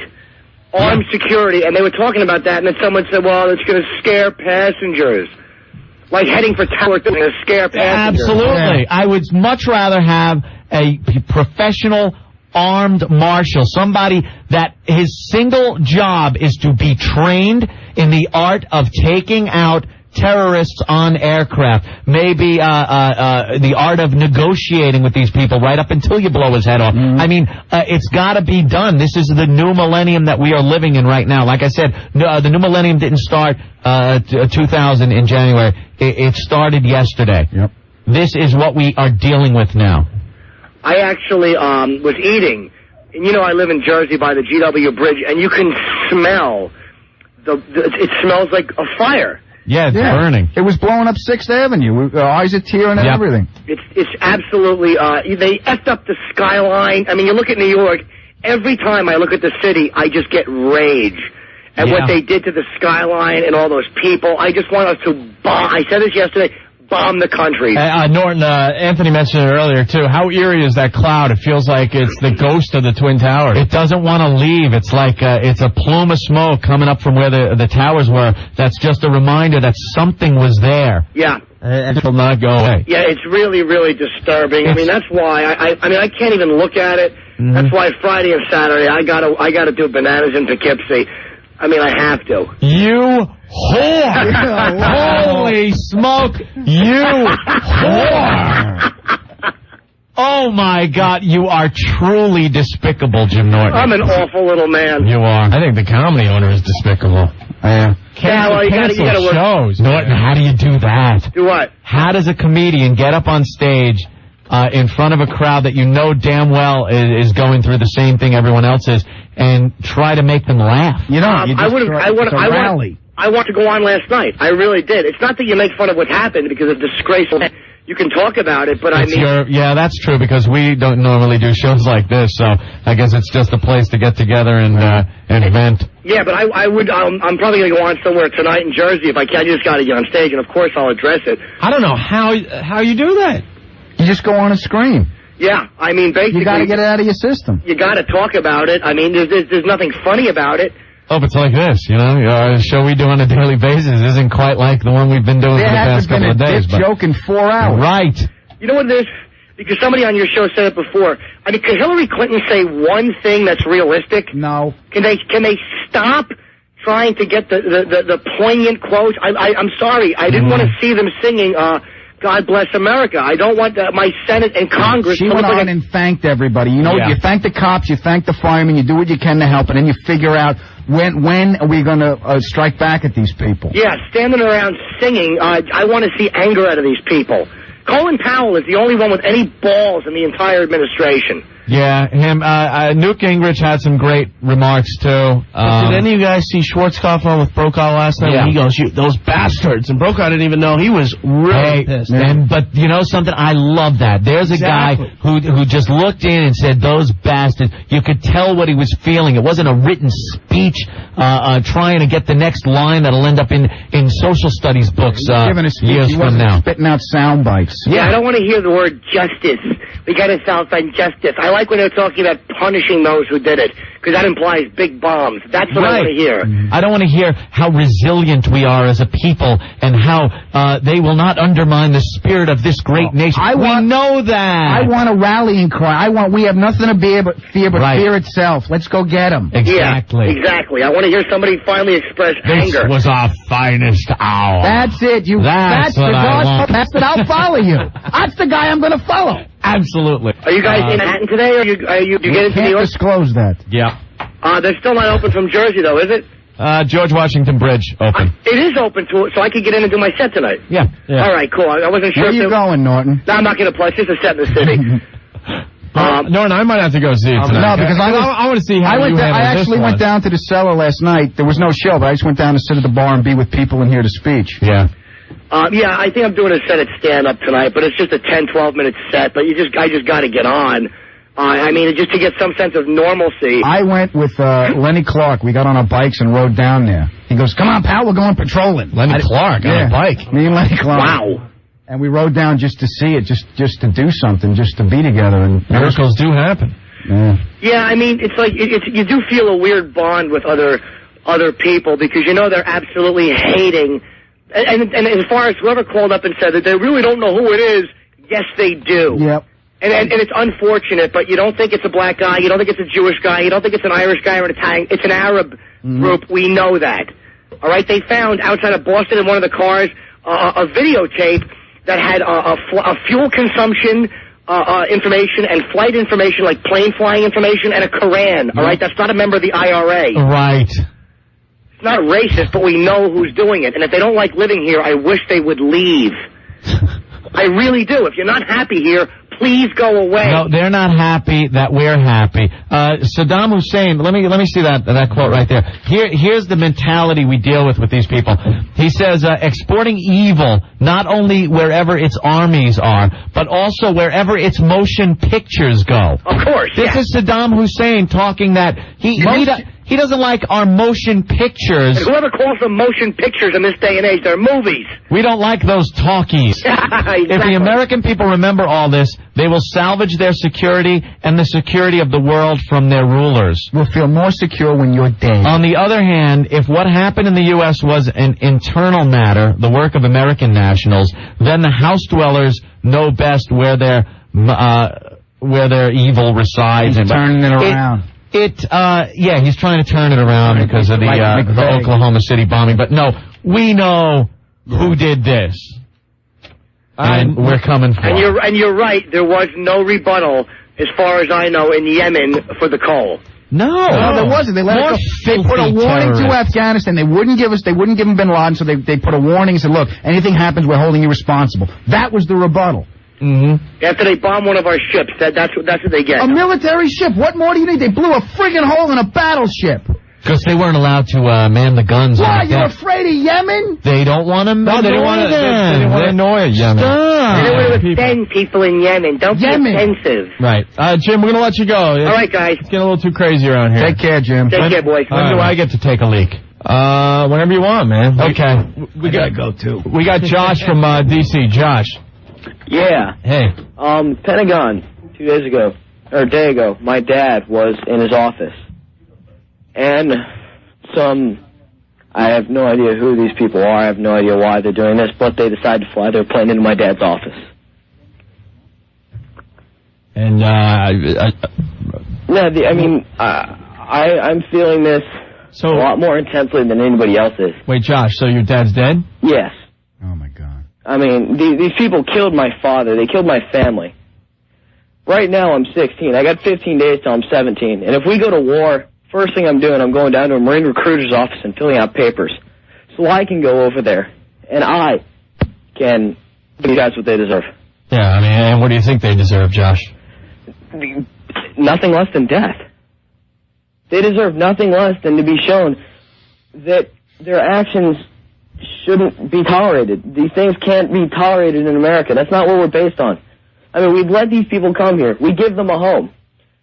Armed security, and they were talking about that, and then someone said, well, it's going to scare passengers. Like heading for Tower 2 to scare passengers. Absolutely. I would much rather have a professional armed marshal, somebody that his single job is to be trained in the art of taking out terrorists on aircraft, maybe the art of negotiating with these people right up until you blow his head off. I mean, it's got to be done. This is the new millennium that we are living in right now. Like I said, the new millennium didn't start 2000 in January. It started yesterday. Yep. This is what we are dealing with now. I actually was eating, and I live in Jersey by the GW Bridge, and you can smell it smells like a fire. Yeah, it's burning. It was blowing up 6th Avenue. Eyes are tearing and everything. It's absolutely, they effed up the skyline. I mean, you look at New York, every time I look at the city, I just get rage at what they did to the skyline and all those people. I just want us to bomb. I said this yesterday. Bomb the country. Norton, Anthony mentioned it earlier, too. How eerie is that cloud? It feels like it's the ghost of the Twin Towers. It doesn't want to leave. It's like it's a plume of smoke coming up from where the towers were. That's just a reminder that something was there. Yeah. It will not go away. Yeah, it's really, really disturbing. I mean, that's why I can't even look at it. That's why Friday and Saturday I gotta do bananas in Poughkeepsie. I mean, I have to. You whore! Holy smoke! You whore! Oh my God, you are truly despicable, Jim Norton. I'm an awful little man. You are. I think the comedy owner is despicable. Well, you gotta work. Shows. Norton, how do you do that? Do what? How does a comedian get up on stage in front of a crowd that you know damn well is going through the same thing everyone else is, and try to make them laugh? I want to go on last night. I really did. It's not that you make fun of what happened because it's disgraceful. You can talk about it, but yeah, that's true, because we don't normally do shows like this, so I guess it's just a place to get together and vent. Yeah, but I'm probably going to go on somewhere tonight in Jersey if I can. I just got to get on stage, and of course I'll address it. I don't know how you do that. You just go on and scream. Yeah, I mean, basically... You got to get it out of your system. You got to talk about it. I mean, there's nothing funny about it. Oh, it's like this, a show we do on a daily basis isn't quite like the one we've been doing for the past couple of days. There hasn't been a dick joke in 4 hours. Right. You know what it is? Because somebody on your show said it before. I mean, could Hillary Clinton say one thing that's realistic? No. Can they stop trying to get the poignant quotes. I'm sorry. I didn't want to see them singing, God Bless America. I don't want my Senate and Congress She to went look on like and thanked everybody. You know, you thank the cops, you thank the firemen, you do what you can to help, and then you figure out when are we going to strike back at these people. Yeah, standing around singing, I want to see anger out of these people. Colin Powell is the only one with any balls in the entire administration. Yeah, him. Newt Gingrich had some great remarks, too. Did any of you guys see Schwarzkopf on with Brokaw last night? Yeah. He goes, those bastards. And Brokaw didn't even know. He was really pissed. But you know something? I love that. There's a guy who just looked in and said, those bastards. You could tell what he was feeling. It wasn't a written speech trying to get the next line that'll end up in social studies books Giving a speech, years he from wasn't now. spitting out sound bites. Yeah, I don't want to hear the word justice. We got to sound like justice. I like when they're talking about punishing those who did it, because that implies big bombs. That's what I want to hear. I don't want to hear how resilient we are as a people and how they will not undermine the spirit of this great nation. We know that. I want a rallying cry. We have nothing to fear but fear itself. Let's go get them. Exactly. Yeah, exactly. I want to hear somebody finally express This anger. was our finest hour. That's it. That's what I want. That's it. I'll follow you. That's the guy I'm going to follow. Absolutely. Are you guys in Manhattan today, or you get into New York? Disclose that. Yeah. They're still not open from Jersey, though, is it? George Washington Bridge, open. It is open so I could get in and do my set tonight. Yeah. All right, cool. I wasn't sure. Where are you going, Norton? No, I'm not going to play. It's just a set in the city. Norton, I might have to go see it tonight. No, because I want to see how I actually went down to the cellar last night. There was no show, but I just went down to sit at the bar and be with people and hear the speech. Yeah. Yeah, I think I'm doing a set at stand-up tonight, but it's just a 10, 12-minute set. But I just got to get on. I mean, just to get some sense of normalcy. I went with Lenny Clark. We got on our bikes and rode down there. He goes, "Come on, pal, we're going patrolling." Lenny Clark on a bike. Me and Lenny Clark. Wow. And we rode down just to see it, just to do something, just to be together. And miracles do happen. Yeah, I mean, it's like you do feel a weird bond with other people because you know they're absolutely hating. And as far as whoever called up and said that they really don't know who it is, yes, they do. Yep. And it's unfortunate, but you don't think it's a black guy, you don't think it's a Jewish guy, you don't think it's an Irish guy or an Italian. It's an Arab group. We know that. All right. They found outside of Boston in one of the cars a videotape that had a fuel consumption information and flight information, like plane flying information, and a Koran. All right. That's not a member of the IRA. Right. It's not racist, but we know who's doing it. And if they don't like living here, I wish they would leave. I really do. If you're not happy here, please go away. No, they're not happy that we're happy. Saddam Hussein, let me see that quote right there. Here's the mentality we deal with these people. He says, exporting evil not only wherever its armies are, but also wherever its motion pictures go. Of course. This is Saddam Hussein talking that he doesn't like our motion pictures. And whoever calls them motion pictures in this day and age, they're movies. We don't like those talkies. Exactly. If the American people remember all this, they will salvage their security and the security of the world from their rulers. We'll feel more secure when you're dead. On the other hand, if what happened in the U.S. was an internal matter, the work of American nationals, then the house dwellers know best where their evil resides. He's turning it around. He's trying to turn it around because of the Oklahoma City bombing. But no, we know who did this. And we're coming for it. And you're right, there was no rebuttal, as far as I know, in Yemen for the coal. No, there wasn't. They put a warning to Afghanistan. They wouldn't give them Bin Laden, so they put a warning and said, look, anything happens, we're holding you responsible. That was the rebuttal. Mm-hmm. After they bomb one of our ships, that's what they get. A military ship. What more do you need? They blew a friggin' hole in a battleship. Because they weren't allowed to man the guns. Why? You're afraid of Yemen? They don't want to. No, they didn't want to annoy Yemen. They didn't want to offend people in Yemen. Don't be offensive. Right. Jim, we're going to let you go. All right, guys. It's getting a little too crazy around here. Take care, Jim. Take care, boys. When do I get to take a leak? Whenever you want, man. Okay. We got to go, too. We got Josh from D.C. Josh. Yeah. Hey. Pentagon, 2 days ago, or a day ago, my dad was in his office. And I have no idea who these people are, I have no idea why they're doing this, but they decided to fly their plane into my dad's office. And, I'm feeling this. a lot more intensely than anybody else is. Wait, Josh, so your dad's dead? Yes. Oh, my God. I mean, these people killed my father. They killed my family. Right now, I'm 16. I got 15 days till I'm 17. And if we go to war, first thing I'm doing, I'm going down to a Marine recruiter's office and filling out papers so I can go over there and I can give these guys what they deserve. Yeah, I mean, and what do you think they deserve, Josh? Nothing less than death. They deserve nothing less than to be shown that their actions shouldn't be tolerated. These things can't be tolerated in America. That's not what we're based on. I mean, we've let these people come here. We give them a home.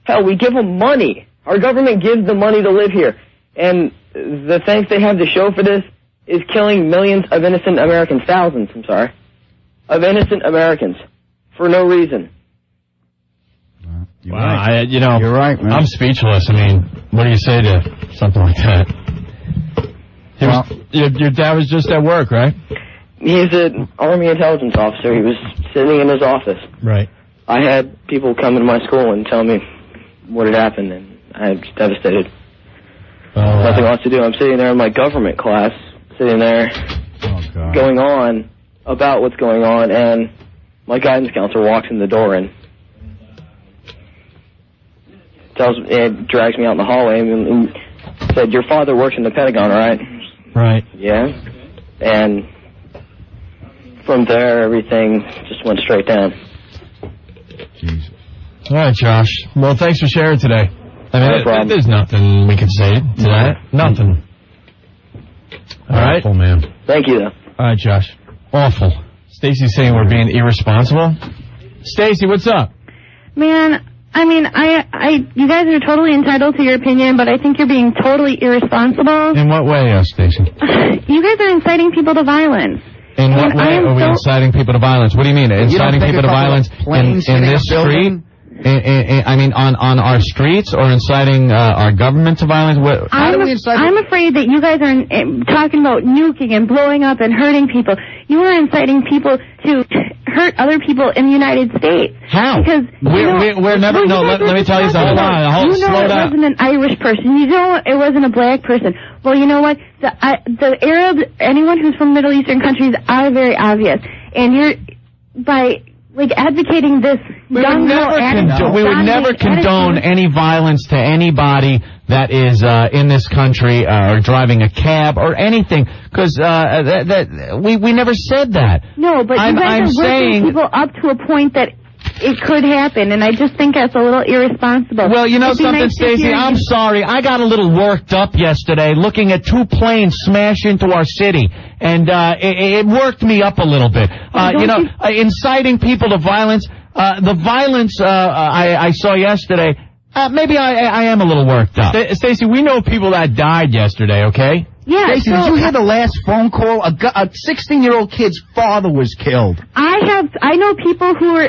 Hell, we give them money. Our government gives them money to live here. And the thanks they have to show for this is killing millions of innocent Americans, thousands, I'm sorry, of innocent Americans for no reason. You're right. You're right, man. I'm speechless. I mean, what do you say to something like that? Your dad was just at work, right? He's an Army intelligence officer. He was sitting in his office. Right. I had people come into my school and tell me what had happened, and I was devastated. Nothing else to do. I'm sitting there in my government class, sitting there going on about what's going on, and my guidance counselor walks in the door and drags me out in the hallway and said, "Your father works in the Pentagon, right?" Right. Yeah. And from there, everything just went straight down. Jesus. All right, Josh. Well, thanks for sharing today. I mean, No problem. there's nothing we can say to that. Nothing. All right. Awful, man. Thank you, though. All right, Josh. Awful. Stacy's saying we're being irresponsible. Stacy, what's up? Man, I mean, you guys are totally entitled to your opinion, but I think you're being totally irresponsible. In what way, Stacy? You guys are inciting people to violence. In what way are we inciting people to violence? What do you mean? Inciting people to violence in this street? I mean, on our streets, or inciting our government to violence? I'm afraid that you guys are talking about nuking and blowing up and hurting people. You are inciting people to hurt other people in the United States. How? Because we're never. No, let me tell you something. You know it wasn't an Irish person. You know it wasn't a black person. Well, you know what? The Arabs, anyone who's from Middle Eastern countries, are very obvious. And you're by advocating this. We would never condone any violence to anybody that is in this country or driving a cab or anything, because we never said that. No, but you guys are working people up to a point that it could happen, and I just think that's a little irresponsible. Well, you know something, Stacey? I'm sorry. I got a little worked up yesterday looking at two planes smash into our city, and it worked me up a little bit. Inciting people to violence, the violence I saw yesterday, maybe I am a little worked up. Stacey, we know people that died yesterday, okay? Yeah. Stacey, did you hear the last phone call? A 16-year-old kid's father was killed. I know people who are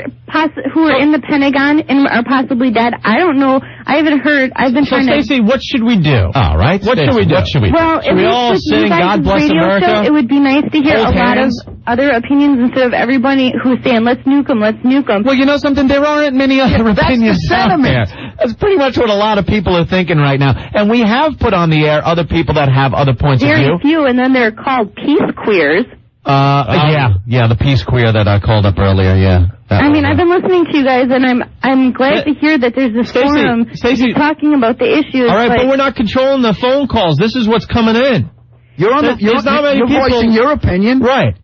in the Pentagon and are possibly dead. I don't know. I haven't heard. I've been trying to. Stacey, what should we do? All right. What should we do? Well, should we all sing God Bless America? Show, it would be nice to hear a lot of other opinions instead of everybody who's saying, let's nuke them, let's nuke them. Well, you know something? There aren't many other opinions out there. That's pretty much what a lot of people are thinking right now. And we have put on the air other people that have other points of view. Very few, and then they're called peace queers. Yeah, the peace queer that I called up earlier, yeah. I mean, I've been listening to you guys, and I'm glad to hear that there's this forum talking about the issues. All right, but we're not controlling the phone calls. This is what's coming in. You're voicing your opinion. Right.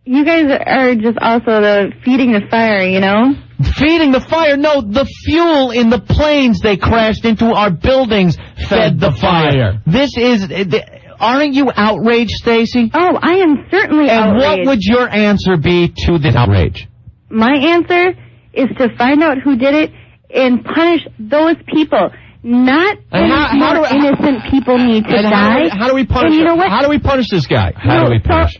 You guys are just also feeding the fire, you know? Feeding the fire? No, the fuel in the planes they crashed into our buildings fed the fire. This is... Aren't you outraged, Stacey? Oh, I am certainly outraged. And what would your answer be to this outrage? My answer is to find out who did it and punish those people. Not innocent people need to die. How do we punish and you know what? How do we punish this guy? How do we punish?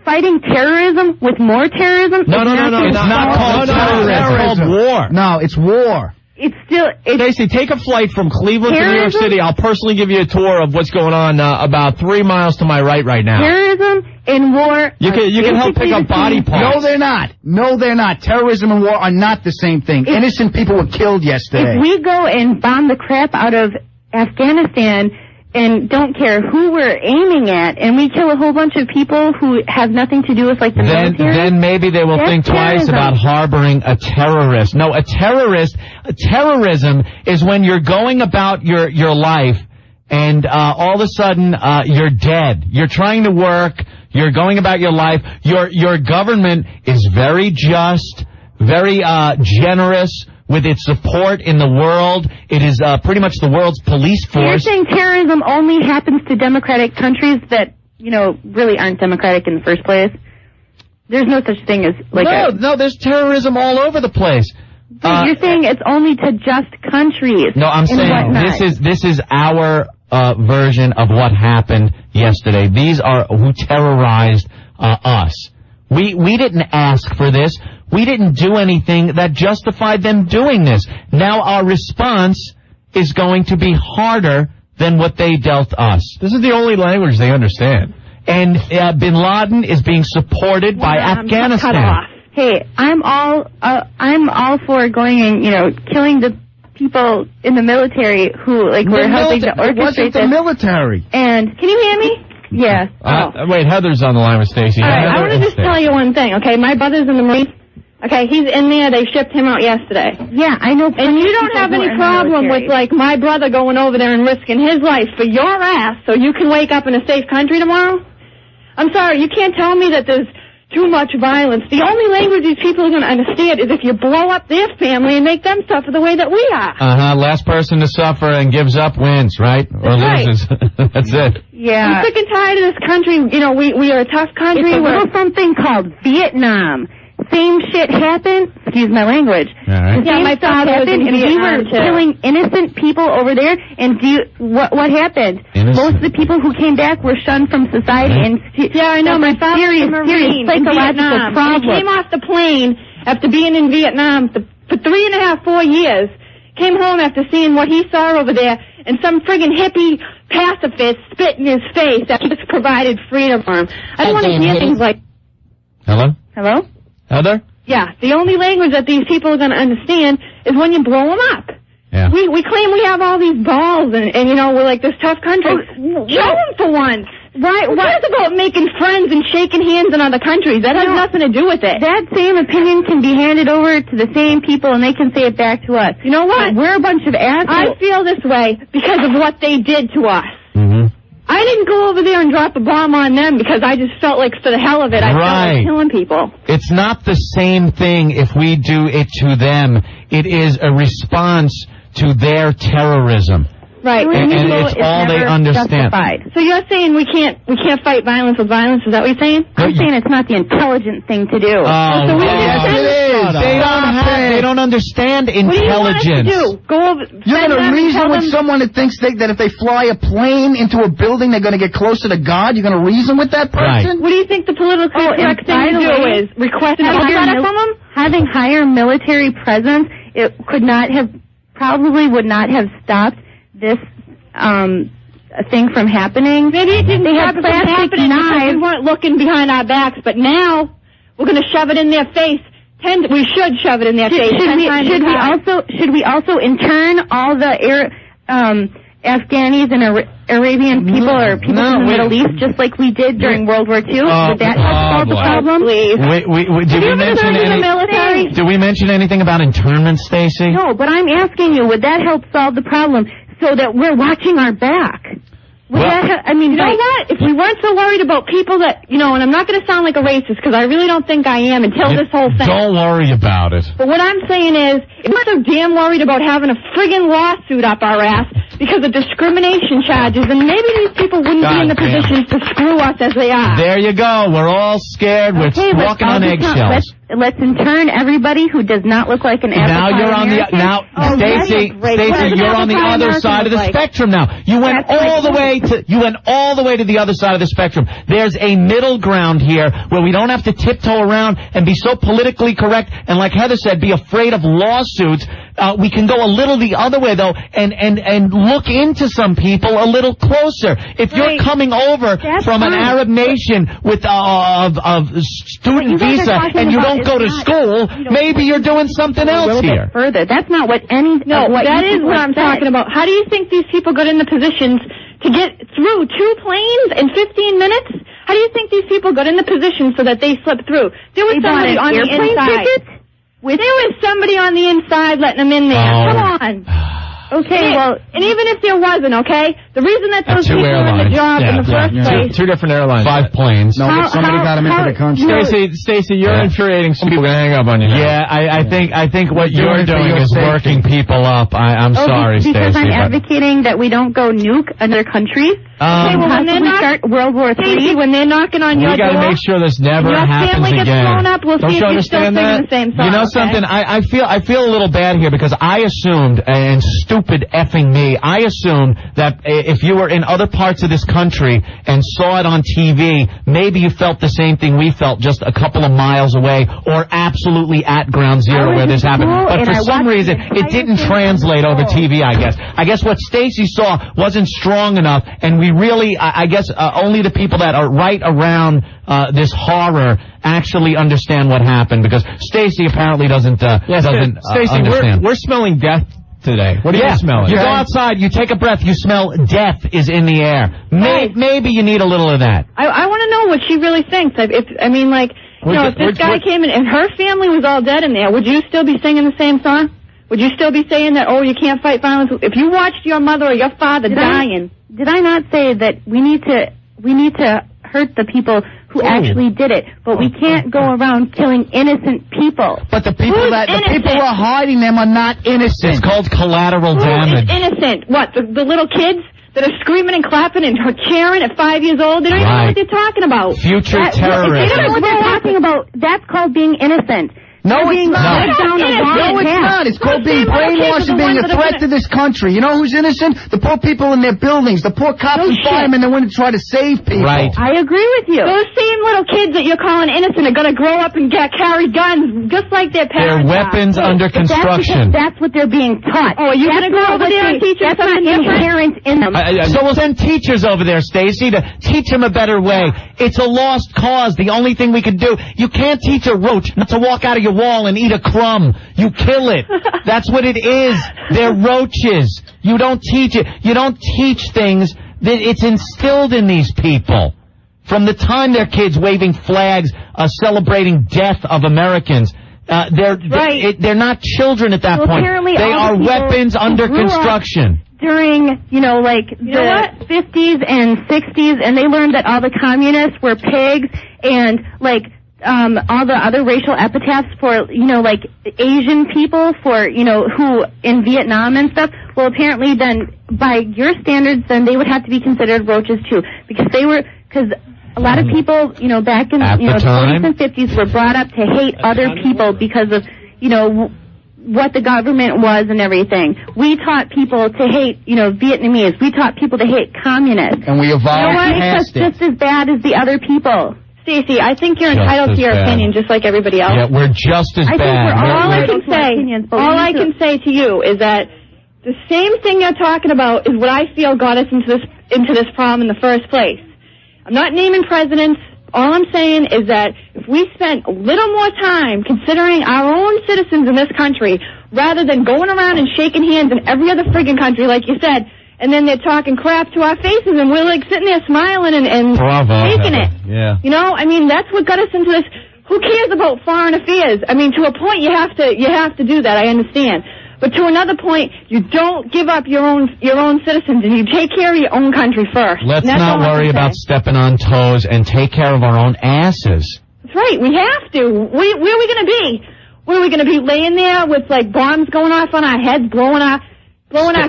Fighting terrorism with more terrorism? No. It's not called terrorism. It's called war. No, it's war. It's still... Stacey, take a flight from Cleveland to New York City. I'll personally give you a tour of what's going on about 3 miles to my right now. Terrorism and war... You can help pick up body parts. No, they're not. No, they're not. Terrorism and war are not the same thing. Innocent people were killed yesterday. If we go and bomb the crap out of Afghanistan, and don't care who we're aiming at, and we kill a whole bunch of people who have nothing to do with, like, the military. Then maybe they will think twice about harboring a terrorist. No, terrorism is when you're going about your life and all of a sudden you're dead. You're trying to work. You're going about your life. Your government is very just, very generous with its support in the world. It is pretty much the world's police force. So you're saying terrorism only happens to democratic countries that, really aren't democratic in the first place? There's no such thing as, No, there's terrorism all over the place. You're saying it's only to just countries. No, I'm saying this is our version of what happened yesterday. These are who terrorized us. We didn't ask for this. We didn't do anything that justified them doing this. Now our response is going to be harder than what they dealt us. This is the only language they understand. And Bin Laden is being supported by Afghanistan. Cut off. Hey, I'm all for going and killing the people in the military who were helping to orchestrate It wasn't the military. And can you hear me? Yeah. Wait, Heather's on the line with Stacy. All right, I want to just tell you one thing, okay? My brother's in the Marines. Okay, he's in there. They shipped him out yesterday. Yeah, I know. And you don't have any problem with, my brother going over there and risking his life for your ass so you can wake up in a safe country tomorrow? I'm sorry, you can't tell me that there's too much violence. The only language these people are going to understand is if you blow up their family and make them suffer the way that we are. Last person to suffer and gives up wins, right? Or loses. That's it. Yeah. I'm sick and tired of this country. We are a tough country. It's a little something called Vietnam. Same shit happened. Excuse my language. All right. Yeah, my father happened, and we were killing innocent people over there. And what happened? Most of the people who came back were shunned from society. And I know. My father was a Marine psychological problem. He came off the plane after being in Vietnam for 3.5, 4 years. Came home after seeing what he saw over there, and some friggin' hippie pacifist spit in his face that just provided freedom for him. I don't want to hear things like. Hello? Hello? Heather? Yeah, the only language that these people are going to understand is when you blow them up. Yeah. We claim we have all these balls and we're like this tough country. Show them for once. Right. What's about making friends and shaking hands in other countries? That has nothing to do with it. That same opinion can be handed over to the same people and they can say it back to us. You know what? We're a bunch of assholes. I feel this way because of what they did to us. Mm-hmm. I didn't go over there and drop a bomb on them because I just felt like for the hell of it, I felt like killing people. It's not the same thing if we do it to them. It is a response to their terrorism. Right. And it's all they understand. Justified. So you're saying we can't fight violence with violence? Is that what you're saying? I'm saying it's not the intelligent thing to do. So we They don't understand intelligence. What do you want us to do? Go over. You're going to reason with someone that thinks that if they fly a plane into a building, they're going to get closer to God? You're going to reason with that person? Right. What do you think the politically correct thing to do is? Request a letter from them? Having higher military presence, it probably would not have stopped this thing from happening. Maybe it didn't stop it from happening because we weren't looking behind our backs, but now we're going to shove it in their face. We should shove it in their face. Should we also intern all the Afghanis and Arabian people or people from the Middle East just like we did during World War II? Would that help solve the problem? Did we mention anything about internment, Stacy? No, but I'm asking you, would that help solve the problem so that we're watching our back? You know what? If we weren't so worried about people that, and I'm not going to sound like a racist because I really don't think I am until this whole thing. Don't worry about it. But what I'm saying is, if we're so damn worried about having a friggin' lawsuit up our ass because of discrimination charges, then maybe these people wouldn't be in the position to screw us as they are. There you go. We're all scared. We're walking on eggshells. Let's intern everybody who does not look like an Avatar. Now you're on Stacy, you're on the other side of the spectrum now. You went all the way to the other side of the spectrum. There's a middle ground here where we don't have to tiptoe around and be so politically correct and, like Heather said, be afraid of lawsuits. We can go a little the other way though and look into some people a little closer. If you're coming over from an Arab nation with of student visa and you don't go to school, maybe you're doing something else here. Further, that's not what any. No, that is what I'm talking about. How do you think these people got in the positions to get through 2 planes in 15 minutes? How do you think these people got in the position so that they slipped through? There was somebody on the inside. There was somebody on the inside letting them in there. Come on. Okay, well, and even if there wasn't, okay, the reason that those people were in the job in the first place. Two different airlines. 5 planes. No, but somebody got them into the country. Stacey, you're infuriating some people. Gonna hang up on you now. Yeah, I think what you're doing is working people up. I'm sorry, Stacey. Because I'm advocating that we don't go nuke other countries. Okay, well, when they start World War III, when they're knocking on your door, we got to make sure this never happens family gets again. blown up, we'll Don't see you if you're still understand singing that? the same song. You know something? I feel a little bad here because I assumed, and stupid effing me, I assumed that if you were in other parts of this country and saw it on TV, maybe you felt the same thing we felt just a couple of miles away or absolutely at ground zero where this happened. But for some reason, it didn't translate over TV, I guess. I guess what Stacey saw wasn't strong enough, and we really, I guess, only the people that are right around this horror actually understand what happened, because Stacey apparently doesn't Stacey, understand. we're smelling death today. What are you smelling? You go outside, you take a breath, you smell death is in the air. Maybe you need a little of that. I want to know what she really thinks. If this guy came in and her family was all dead in there, would you still be singing the same song? Would you still be saying that, you can't fight violence? If you watched your mother or your father dying. Did I not say that we need to hurt the people who actually did it, but we can't go around killing innocent people. But the people the people who are hiding them are not innocent. It's called collateral damage. Who is innocent? What, the little kids that are screaming and clapping and cheering at 5 years old? They don't even know what they're talking about. Future terrorists. They don't know what they're talking about. That's called being innocent. No, it's not. No, it's not. It's called being brainwashed and being a threat to this country. You know who's innocent? The poor people in their buildings, the poor cops and firemen that went to try to save people. Right. I agree with you. Those same little kids that you're calling innocent are going to grow up and carry guns just like their parents. They're weapons under construction. That's what they're being taught. Oh, are you going to go over there and teach them something inherent in them? So we'll send teachers over there, Stacey, to teach them a better way. It's a lost cause. The only thing we can do, you can't teach a roach not to walk out of your wall and eat a crumb. You kill it. That's what it is. They're roaches. You don't teach it. You don't teach things that it's instilled in these people. From the time they're kids waving flags, celebrating death of Americans, they're not children at that point. They are weapons under construction. During, the 50s and 60s, and they learned that all the communists were pigs, and, all the other racial epithets for, Asian people for, who in Vietnam and stuff. Well, apparently then, by your standards, then they would have to be considered roaches too, because a lot of people, back in, the 40s and 50s were brought up to hate other people because of, what the government was and everything. We taught people to hate, Vietnamese. We taught people to hate communists. And we evolved past it. Just as bad as the other people. Stacey, I think you're entitled to your opinion just like everybody else. Yeah, we're just as bad. All I can say to you is that the same thing you're talking about is what I feel got us into this problem in the first place. I'm not naming presidents. All I'm saying is that if we spent a little more time considering our own citizens in this country, rather than going around and shaking hands in every other friggin' country, like you said, and then they're talking crap to our faces, and we're sitting there smiling and taking it. Yeah. That's what got us into this. Who cares about foreign affairs? To a point you have to do that, I understand. But to another point, you don't give up your own citizens, and you take care of your own country first. Let's not worry about stepping on toes and take care of our own asses. That's right. We have to. Where are we going to be? Where are we going to be laying there with bombs going off on our heads, blowing our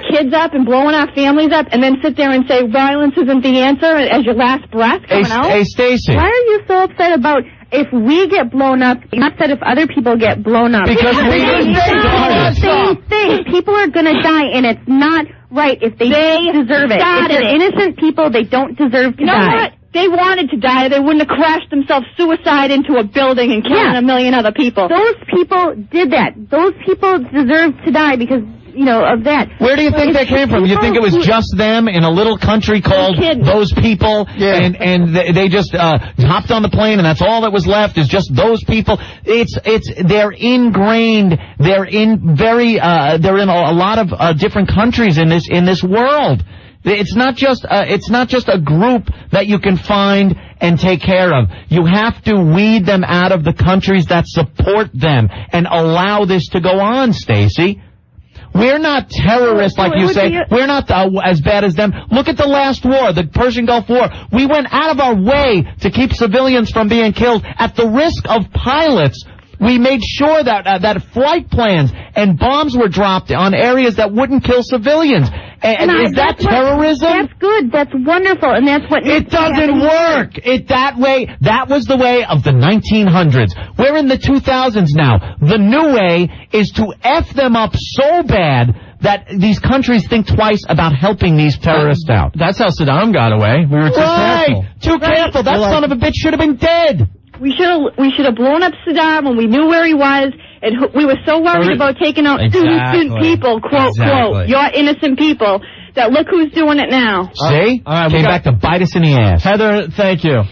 kids up and blowing our families up, and then sit there and say violence isn't the answer as your last breath coming out? Hey, Stacey. Why are you so upset about if we get blown up, not that if other people get blown up? Because we didn't same thing. People are going to die, and it's not right if they deserve it. If they're innocent people, they don't deserve to die. You know what? They wanted to die. They wouldn't have crashed themselves suicide into a building and killing a million other people. Those people did that. Those people deserve to die because of that. Where do you think that came from? You think it was just them in a little country called Those People, and they just hopped on the plane, and that's all that was left is just those people? They're ingrained. They're in a lot of different countries in this world. It's not just a group that you can find and take care of. You have to weed them out of the countries that support them and allow this to go on, Stacey. We're not terrorists, like you say. We're not as bad as them. Look at the last war, the Persian Gulf War. We went out of our way to keep civilians from being killed at the risk of pilots. We made sure that flight plans and bombs were dropped on areas that wouldn't kill civilians. And is that terrorism? That's good. That's wonderful. And that's what... It doesn't work. That was the way of the 1900s. We're in the 2000s now. The new way is to F them up so bad that these countries think twice about helping these terrorists out. That's how Saddam got away. We were too careful. Too careful. That son of a bitch should have been dead. We should have blown up Saddam when we knew where he was, and we were so worried about taking out innocent people, quote, your innocent people, that look who's doing it now. See? Came back to bite us in the ass. Heather, thank you.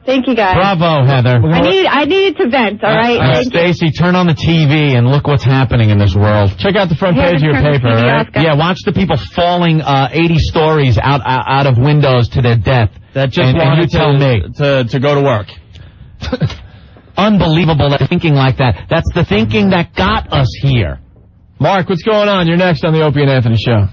Thank you, guys. Bravo, Heather. I needed to vent, all right? Stacey, turn on the TV and look what's happening in this world. Check out the front page of your paper, right? Yeah, watch the people falling 80 stories out of windows to their death. That just wanted to go to work. Unbelievable that thinking like that. That's the thinking that got us here. Mark, what's going on? You're next on the Opie and Anthony show.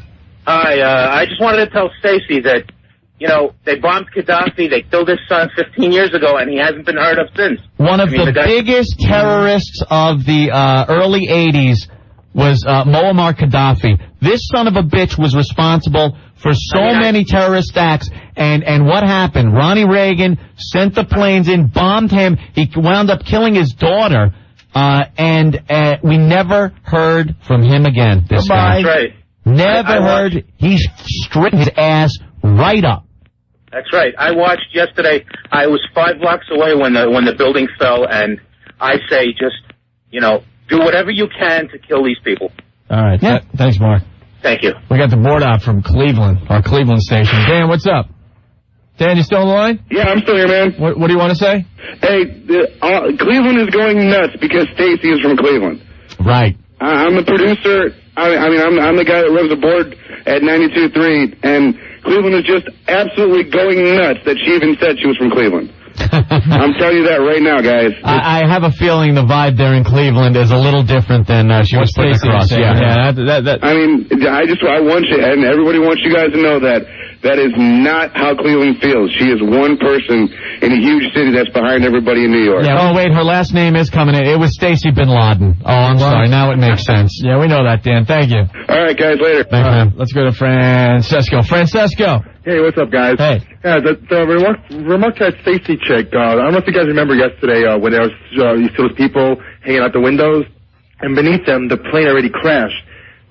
Hi, I just wanted to tell Stacey that, you know, they bombed Gaddafi, they killed his son 15 years ago, and he hasn't been heard of since. One of the biggest terrorists of the early 80s was Muammar Gaddafi. This son of a bitch was responsible for so many terrorist acts, and what happened? Ronnie Reagan sent the planes in, bombed him, he wound up killing his daughter, and we never heard from him again, this guy. That's right. Never heard. He straightened his ass right up. That's right. I watched yesterday, I was 5 blocks away when the building fell, and I say just, you know, do whatever you can to kill these people. All right. Yeah. Thanks, Mark. Thank you. We got the board out from Cleveland, our Cleveland station. Dan, what's up? Dan, you still on the line? Yeah, I'm still here, man. What do you want to say? Hey, Cleveland is going nuts because Stacey is from Cleveland. Right. I'm the producer. I'm the guy that runs the board at 92.3, and Cleveland is just absolutely going nuts that she even said she was from Cleveland. I'm telling you that right now, guys. I have a feeling the vibe there in Cleveland is a little different than she was putting across. I want you, and everybody wants you guys to know that is not how Cleveland feels. She is one person in a huge city that's behind everybody in New York. Yeah. Oh wait, her last name is coming in. It was Stacey Bin Laden. Oh, I'm sorry. Now it makes sense. Yeah, we know that, Dan. Thank you. All right, guys. Later. Thanks, man. Let's go to Francesco. Francesco. Hey, what's up, guys? Hey. Yeah, the remark to that Stacey chick, I don't know if you guys remember yesterday when there was you see those people hanging out the windows, and beneath them, the plane already crashed.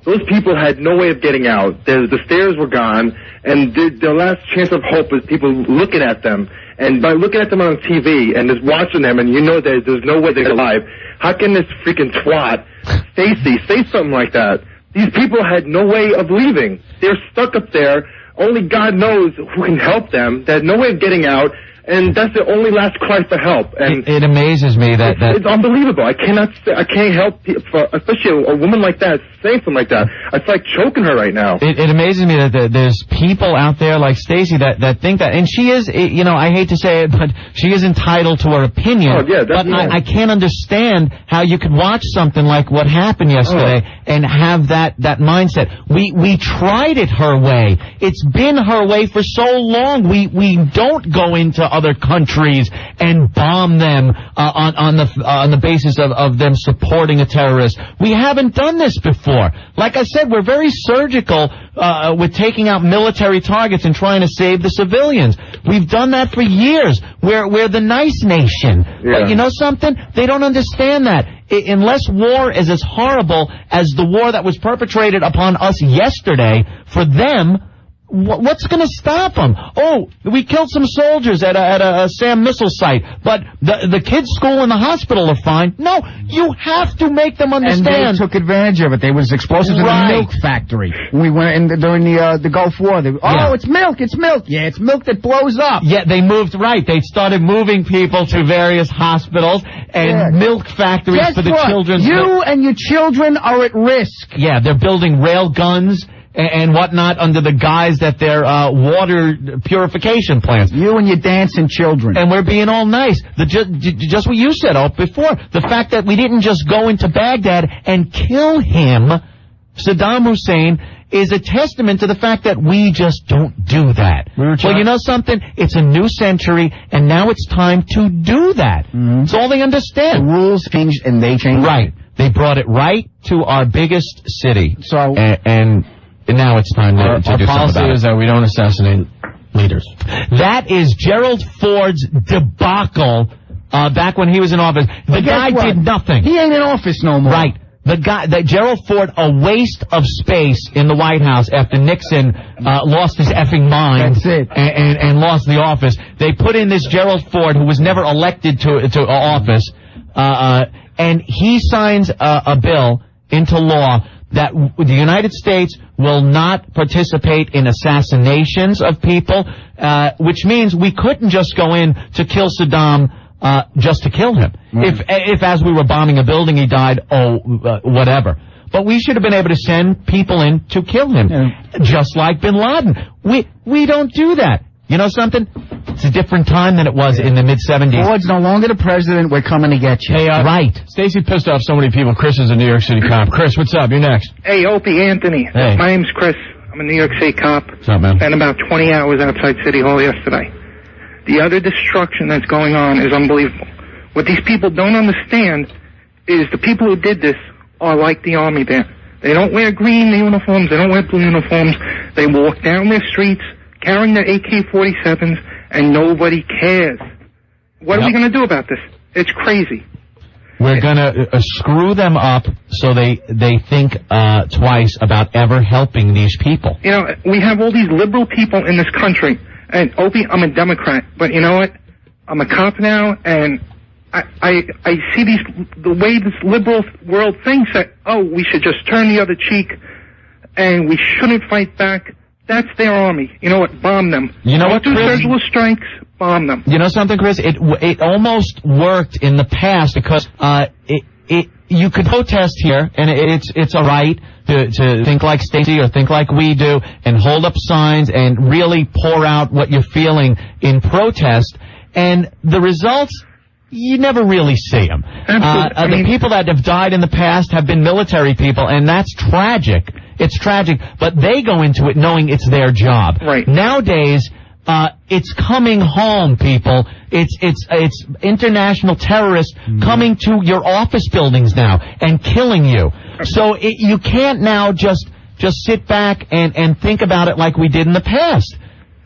Those people had no way of getting out. The stairs were gone, and the last chance of hope was people looking at them. And by looking at them on TV and just watching them, and you know that there's no way they're alive, how can this freaking twat, Stacey, say something like that? These people had no way of leaving. They're stuck up there. Only God knows who can help them. They had no way of getting out, and that's the only last cry for help. And it amazes me that it's unbelievable. I can't help, especially a woman like that, saying something like that. It's like choking her right now. It amazes me that there's people out there like Stacey that think that, and she is, you know, I hate to say it, but she is entitled to her opinion. Oh, yeah, but I can't understand how you could watch something like what happened yesterday and have that mindset. We tried it her way. It's been her way for so long. We don't go into other countries and bomb them on the basis of them supporting a terrorist. We haven't done this before. Like I said, we're very surgical with taking out military targets and trying to save the civilians. We've done that for years. We're the nice nation. Yeah. But you know something? They don't understand that. Unless war is as horrible as the war that was perpetrated upon us yesterday, for them, what's going to stop them? Oh, we killed some soldiers at a SAM missile site, but the kids' school and the hospital are fine. No, you have to make them understand. And they took advantage of it. There was explosives in the milk factory. We went in during the Gulf War. It's milk, it's milk. Yeah, it's milk that blows up. Yeah, they moved, They started moving people to various hospitals and milk factories for the children's You and your children are at risk. Yeah, they're building rail guns and whatnot under the guise that they're water purification plants. You and your dancing children. And we're being all nice. Just what you said before. The fact that we didn't just go into Baghdad and kill him, Saddam Hussein, is a testament to the fact that we just don't do that. Well, you know something? It's a new century, and now it's time to do that. It's all they understand. The rules changed, and they changed. Right. They brought it right to our biggest city. So, and now it's time to do something about it. Our policy is that we don't assassinate leaders. That is Gerald Ford's debacle back when he was in office. The guy did nothing. He ain't in office no more. Right. Gerald Ford, a waste of space in the White House after Nixon lost his effing mind. That's it. And lost the office. They put in this Gerald Ford, who was never elected to office, and he signs a bill into law that the United States will not participate in assassinations of people, which means we couldn't just go in to kill Saddam just to kill him. If as we were bombing a building he died, whatever. But we should have been able to send people in to kill him, just like Bin Laden. We don't do that. You know something? It's a different time than it was in the mid-'70s. Ford's no longer the president. We're coming to get you. Hey, right. Stacey pissed off so many people. Chris is a New York City cop. Chris, what's up? You're next. Hey, Opie, Anthony. Hey. My name's Chris. I'm a New York City cop. What's up, man? Spent about 20 hours outside City Hall yesterday. The utter destruction that's going on is unbelievable. What these people don't understand is the people who did this are like the army there. They don't wear green uniforms. They don't wear blue uniforms. They walk down their streets carrying their AK-47s, and nobody cares. What are we going to do about this? It's crazy. We're going to screw them up so they think twice about ever helping these people. You know, we have all these liberal people in this country. And, Opie, I'm a Democrat. But you know what? I'm a cop now, and I see the way this liberal world thinks that, we should just turn the other cheek, and we shouldn't fight back. That's their army. You know what? Bomb them. You know what, do Chris? surgical strikes, bomb them. You know something, Chris? It almost worked in the past because you could protest here, and it's all right to think like Stacey or think like we do and hold up signs and really pour out what you're feeling in protest. And the results, you never really see them. The people that have died in the past have been military people, and that's tragic. It's tragic, but they go into it knowing it's their job. Right. Nowadays, it's coming home, people. It's international terrorists coming to your office buildings now and killing you. So you can't now just sit back and think about it like we did in the past.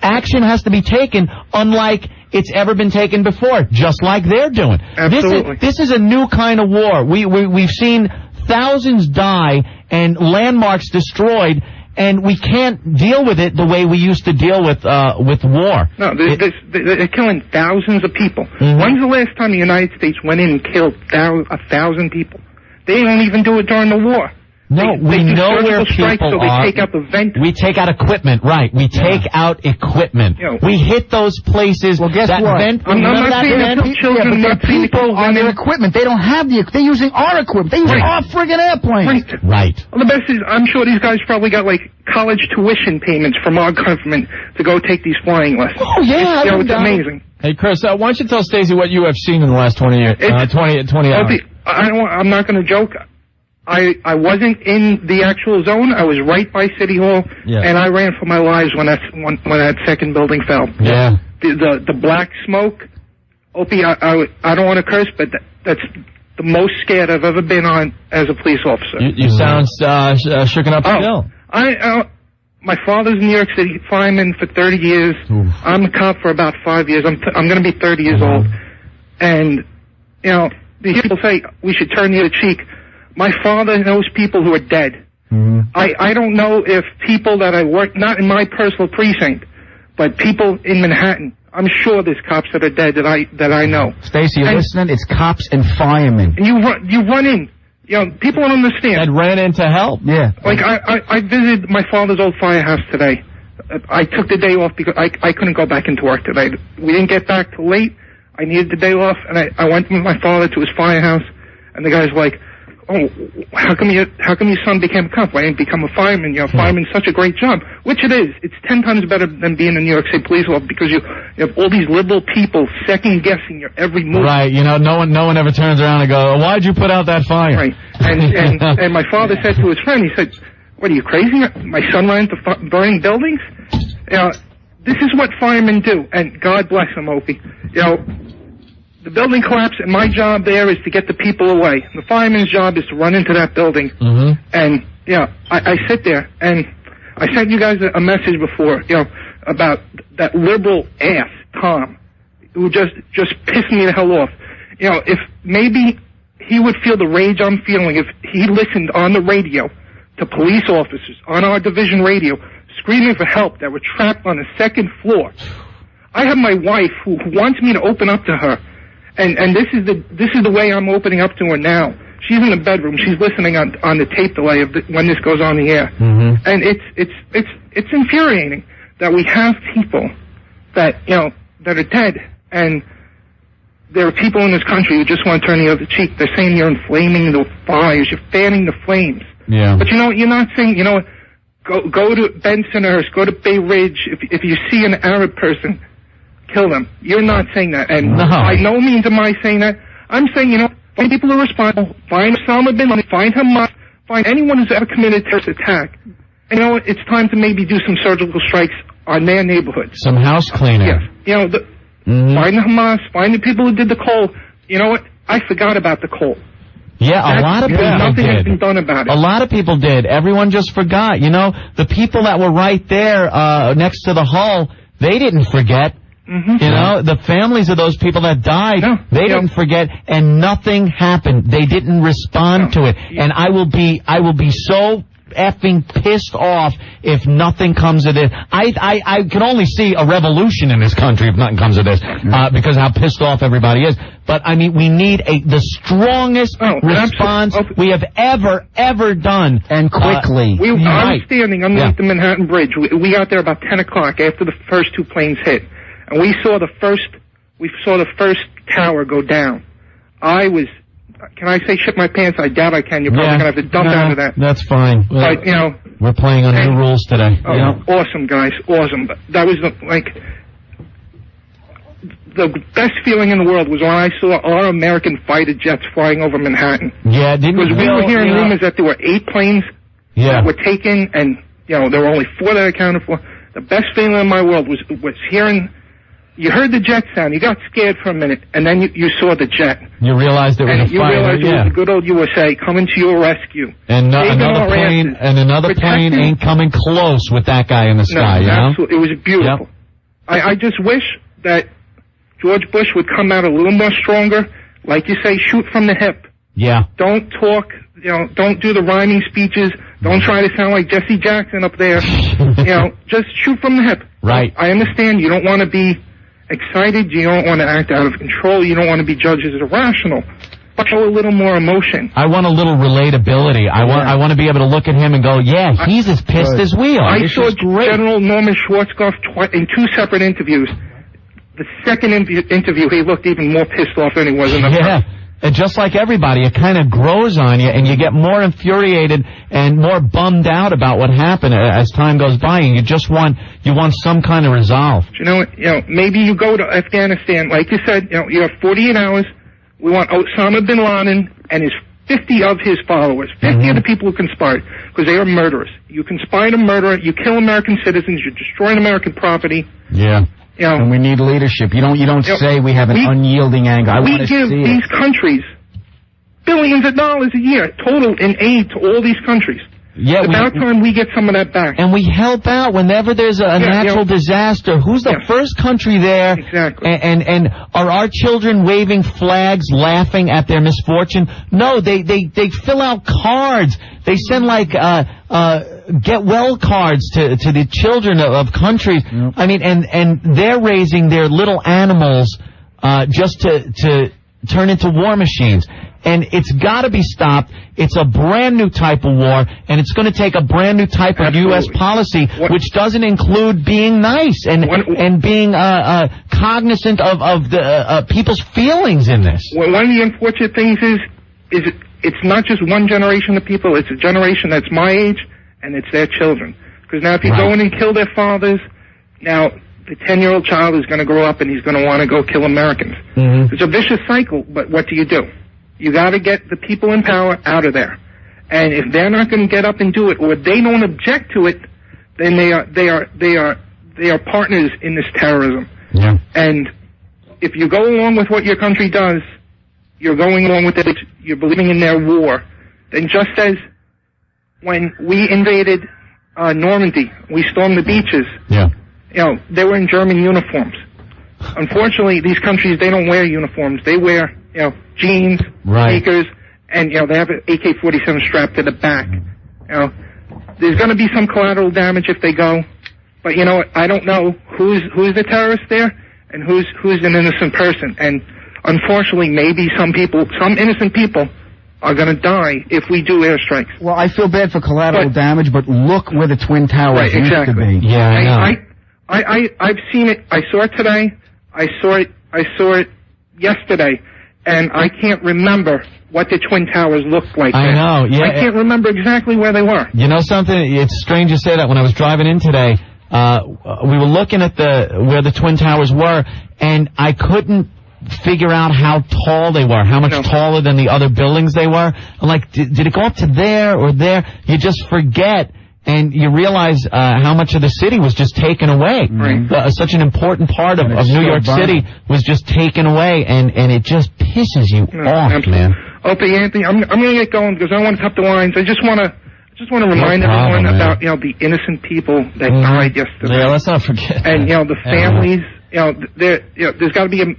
Action has to be taken, unlike it's ever been taken before, just like they're doing. Absolutely. This is a new kind of war. We've seen thousands die and landmarks destroyed, and we can't deal with it the way we used to deal with war. No, they're killing thousands of people. When's the last time the United States went in and killed 1,000 people? They don't even do it during the war. No, we know where people so are. They take out the vent. We take out equipment, right. We take out equipment. We hit those places. Well, guess that what? Vent, I'm not saying vent? that children but their people on their equipment. They don't have they're using our equipment. They're using our friggin' airplanes. Right. Well, the best is, I'm sure these guys probably got, like, college tuition payments from our government to go take these flying lessons. Oh, yeah. It's amazing. Hey, Chris, why don't you tell Stacey what you have seen in the last 20 years? 20 hours. I'm not going to joke. I wasn't in the actual zone. I was right by City Hall, and I ran for my lives when that second building fell. Yeah. The black smoke. Opie, I don't want to curse, but that's the most scared I've ever been on as a police officer. You sound shooken up still. My father's a New York City fireman for 30 years. I'm a cop for about 5 years. I'm going to be 30 years old. And, you know, these people say we should turn the other cheek. My father knows people who are dead. I don't know if people that I work, not in my personal precinct, but people in Manhattan, I'm sure there's cops that are dead that I know. Stacey, you listening? It's cops and firemen. And you run in. You know, people don't understand. That ran in to help. Yeah. Like, I visited my father's old firehouse today. I took the day off because I couldn't go back into work today. We didn't get back till late. I needed the day off, and I went with my father to his firehouse, and the guy's like, oh, how come your son became a cop? Why didn't he become a fireman? You know, fireman's such a great job, which it is. It's 10 times better than being a New York State police officer because you have all these liberal people second guessing your every move. Right. You know, no one ever turns around and goes, why'd you put out that fire? Right. And my father said to his friend, he said, what, are you crazy? My son ran into burning buildings? You know, this is what firemen do, and God bless them, Opie. You know, the building collapsed, and my job there is to get the people away. The fireman's job is to run into that building. Mm-hmm. And, you know, I sit there, and I sent you guys a message before, you know, about that liberal ass, Tom, who just pissed me the hell off. You know, if maybe he would feel the rage I'm feeling if he listened on the radio to police officers on our division radio screaming for help that were trapped on the second floor. I have my wife who wants me to open up to her. And this is the way I'm opening up to her now. She's in the bedroom. She's listening on the tape delay of when this goes on the air. Mm-hmm. And it's infuriating that we have people that, you know, that are dead, and there are people in this country who just want to turn the other cheek. They're saying you're inflaming the fires, you're fanning the flames. Yeah. But you know, you're not saying, you know, go to Bensonhurst, go to Bay Ridge. If you see an Arab person, kill them. You're not saying that. And by no means am I saying that. I'm saying, you know, find people who are responsible, find Osama bin Laden, find Hamas, find anyone who's ever committed a terrorist attack. And, you know, it's time to maybe do some surgical strikes on their neighborhoods. Some house cleaning. Yes. You know, find the Hamas, find the people who did the coal. You know what? I forgot about the coal. Yeah, a lot of people did. Nothing has been done about it. A lot of people did. Everyone just forgot. You know, the people that were right there next to the hull, they didn't forget. Mm-hmm. You know, the families of those people that died, they didn't forget, and nothing happened. They didn't respond to it. And I will be so effing pissed off if nothing comes of this. I can only see a revolution in this country if nothing comes of this, because of how pissed off everybody is. But I mean, we need the strongest response we have ever done, and quickly. I was standing underneath the Manhattan Bridge. We got there about 10 o'clock after the first two planes hit. And we saw the first tower go down. Can I say shit my pants? I doubt I can. You're probably going to have to dump out of that. That's fine. But, you know. We're playing on new rules today. Awesome, guys. Awesome. But that was the best feeling in the world was when I saw our American fighter jets flying over Manhattan. Yeah, because we were hearing rumors that there were 8 planes that were taken, and, you know, there were only 4 that accounted for. The best feeling in my world was hearing. You heard the jet sound. You got scared for a minute, and then you saw the jet. You realized it was a fighter. You realized it was the good old USA coming to your rescue. And another plane ain't coming close with that guy in the sky. No, you know? Absolutely. It was beautiful. Yep. I just wish that George Bush would come out a little more stronger. Like you say, shoot from the hip. Yeah. Don't talk. You know, don't do the rhyming speeches. Don't try to sound like Jesse Jackson up there. You know, just shoot from the hip. Right. I understand you don't want to be excited, you don't want to act out of control, you don't want to be judged as irrational, but show a little more emotion. I want a little relatability. I want to be able to look at him and go, yeah, he's as pissed as we are. I saw General Norman Schwarzkopf in 2 separate interviews. The second interview, he looked even more pissed off than he was in the first. And just like everybody, it kind of grows on you, and you get more infuriated and more bummed out about what happened as time goes by, and you want some kind of resolve. You know, maybe you go to Afghanistan, like you said, you have 48 hours. We want Osama bin Laden and his 50 of his followers, 50 of the people who conspired, because they are murderers. You conspire to murder, you kill American citizens, you're destroying American property. Yeah. You know, and we need leadership. You don't say we have an unyielding anger. I want to see it. We give these countries billions of dollars a year total in aid to all these countries. Yeah, it's about time we get some of that back. And we help out whenever there's a natural disaster. Who's the first country there? Exactly. And are our children waving flags, laughing at their misfortune? No, they fill out cards. They send get well cards to the children of countries. Yep. I mean, and they're raising their little animals just to turn into war machines. And it's got to be stopped. It's a brand new type of war, and it's going to take a brand new type of U.S. policy, which doesn't include being nice and being cognizant of the people's feelings in this. Well, one of the unfortunate things is it's not just one generation of people, it's a generation that's my age, and it's their children. Because now if you go in and kill their fathers, now the 10-year-old child is going to grow up and he's going to want to go kill Americans. It's a vicious cycle, but what do? You got to get the people in power out of there. And if they're not going to get up and do it, or they don't object to it, then they are partners in this terrorism. Yeah. And if you go along with what your country does, you're going along with it, you're believing in their war. Then just as when we invaded Normandy, we stormed the beaches, they were in German uniforms. Unfortunately, these countries, they don't wear uniforms. They wear, jeans, sneakers, and, they have an AK-47 strapped to the back. There's going to be some collateral damage if they go, but I don't know who's the terrorist there and who's an innocent person. And unfortunately, maybe some innocent people are going to die if we do airstrikes. Well, I feel bad for collateral damage, but look where the Twin Towers used to be. Yeah, I know. I've seen it. I saw it today. I saw it yesterday, and I can't remember what the Twin Towers looked like. I know, yeah. I can't remember exactly where they were. You know something? It's strange you say that. When I was driving in today, we were looking at where the Twin Towers were, and I couldn't figure out how tall they were, how much taller than the other buildings they were. I'm like, did it go up to there or there? You just forget. And you realize how much of the city was just taken away. Such an important part of New York City was just taken away, and it just pisses you off, man. Opie, Anthony, I'm going to get going because I want to cut the lines. I just want to remind everyone about the innocent people that died yesterday. Yeah, let's not forget. And the families. There's got to be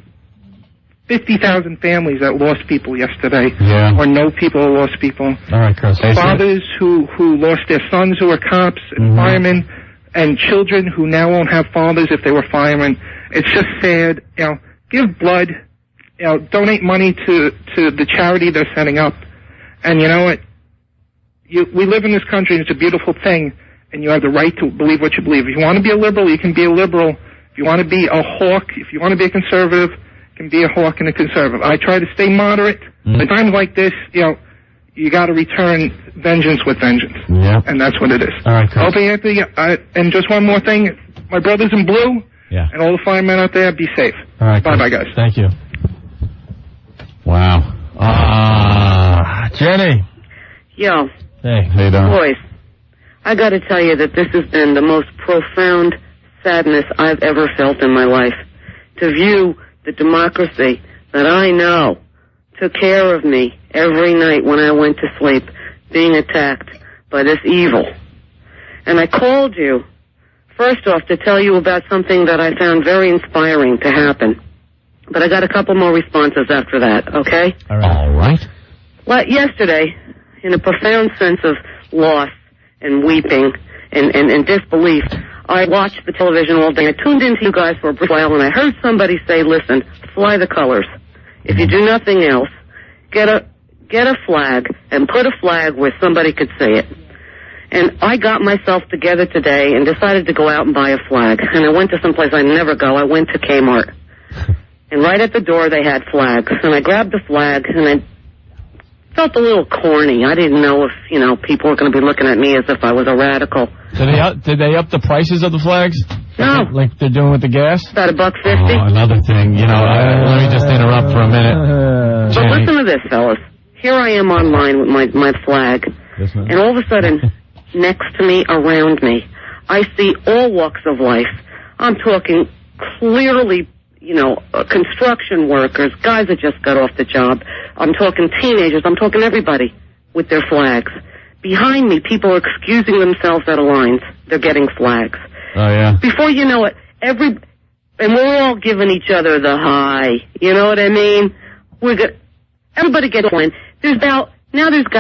50,000 families that lost people yesterday, or know people who lost people. All right, Chris. Fathers who lost their sons who were cops and firemen, and children who now won't have fathers if they were firemen. It's just sad. Give blood. Donate money to the charity they're setting up. And you know what? We live in this country, and it's a beautiful thing, and you have the right to believe what you believe. If you want to be a liberal, you can be a liberal. If you want to be a hawk, if you want to be a conservative, can be a hawk and a conservative. I try to stay moderate. At times like this, you got to return vengeance with vengeance. Yeah. And that's what it is. All right, Chris. Opie, Anthony, and just one more thing. My brothers in blue and all the firemen out there, be safe. All right, bye-bye, guys. Thank you. Wow. Jenny. Yo. Hey. How you doing? Boys, I got to tell you that this has been the most profound sadness I've ever felt in my life. To view the democracy that I know took care of me every night when I went to sleep, being attacked by this evil. And I called you, first off, to tell you about something that I found very inspiring to happen. But I got a couple more responses after that, okay? All right. Well, yesterday, in a profound sense of loss and weeping and disbelief, I watched the television all day. I tuned into you guys for a brief while, and I heard somebody say, listen, fly the colors. If you do nothing else, get a flag and put a flag where somebody could see it. And I got myself together today and decided to go out and buy a flag. And I went to someplace I never go. I went to Kmart. And right at the door, they had flags. And I grabbed the flag, and I felt a little corny. I didn't know if, people were going to be looking at me as if I was a radical. Did they up the prices of the flags? No. Like they're doing with the gas? About $1.50. Oh, another thing. Let me just interrupt for a minute. But listen to this, fellas. Here I am online with my flag. And all of a sudden, next to me, around me, I see all walks of life. I'm talking clearly, construction workers, guys that just got off the job. I'm talking teenagers. I'm talking everybody with their flags. Behind me, people are excusing themselves out of lines. They're getting flags. Oh, yeah. Before you know it, and we're all giving each other the high. You know what I mean? Everybody gets one. There's got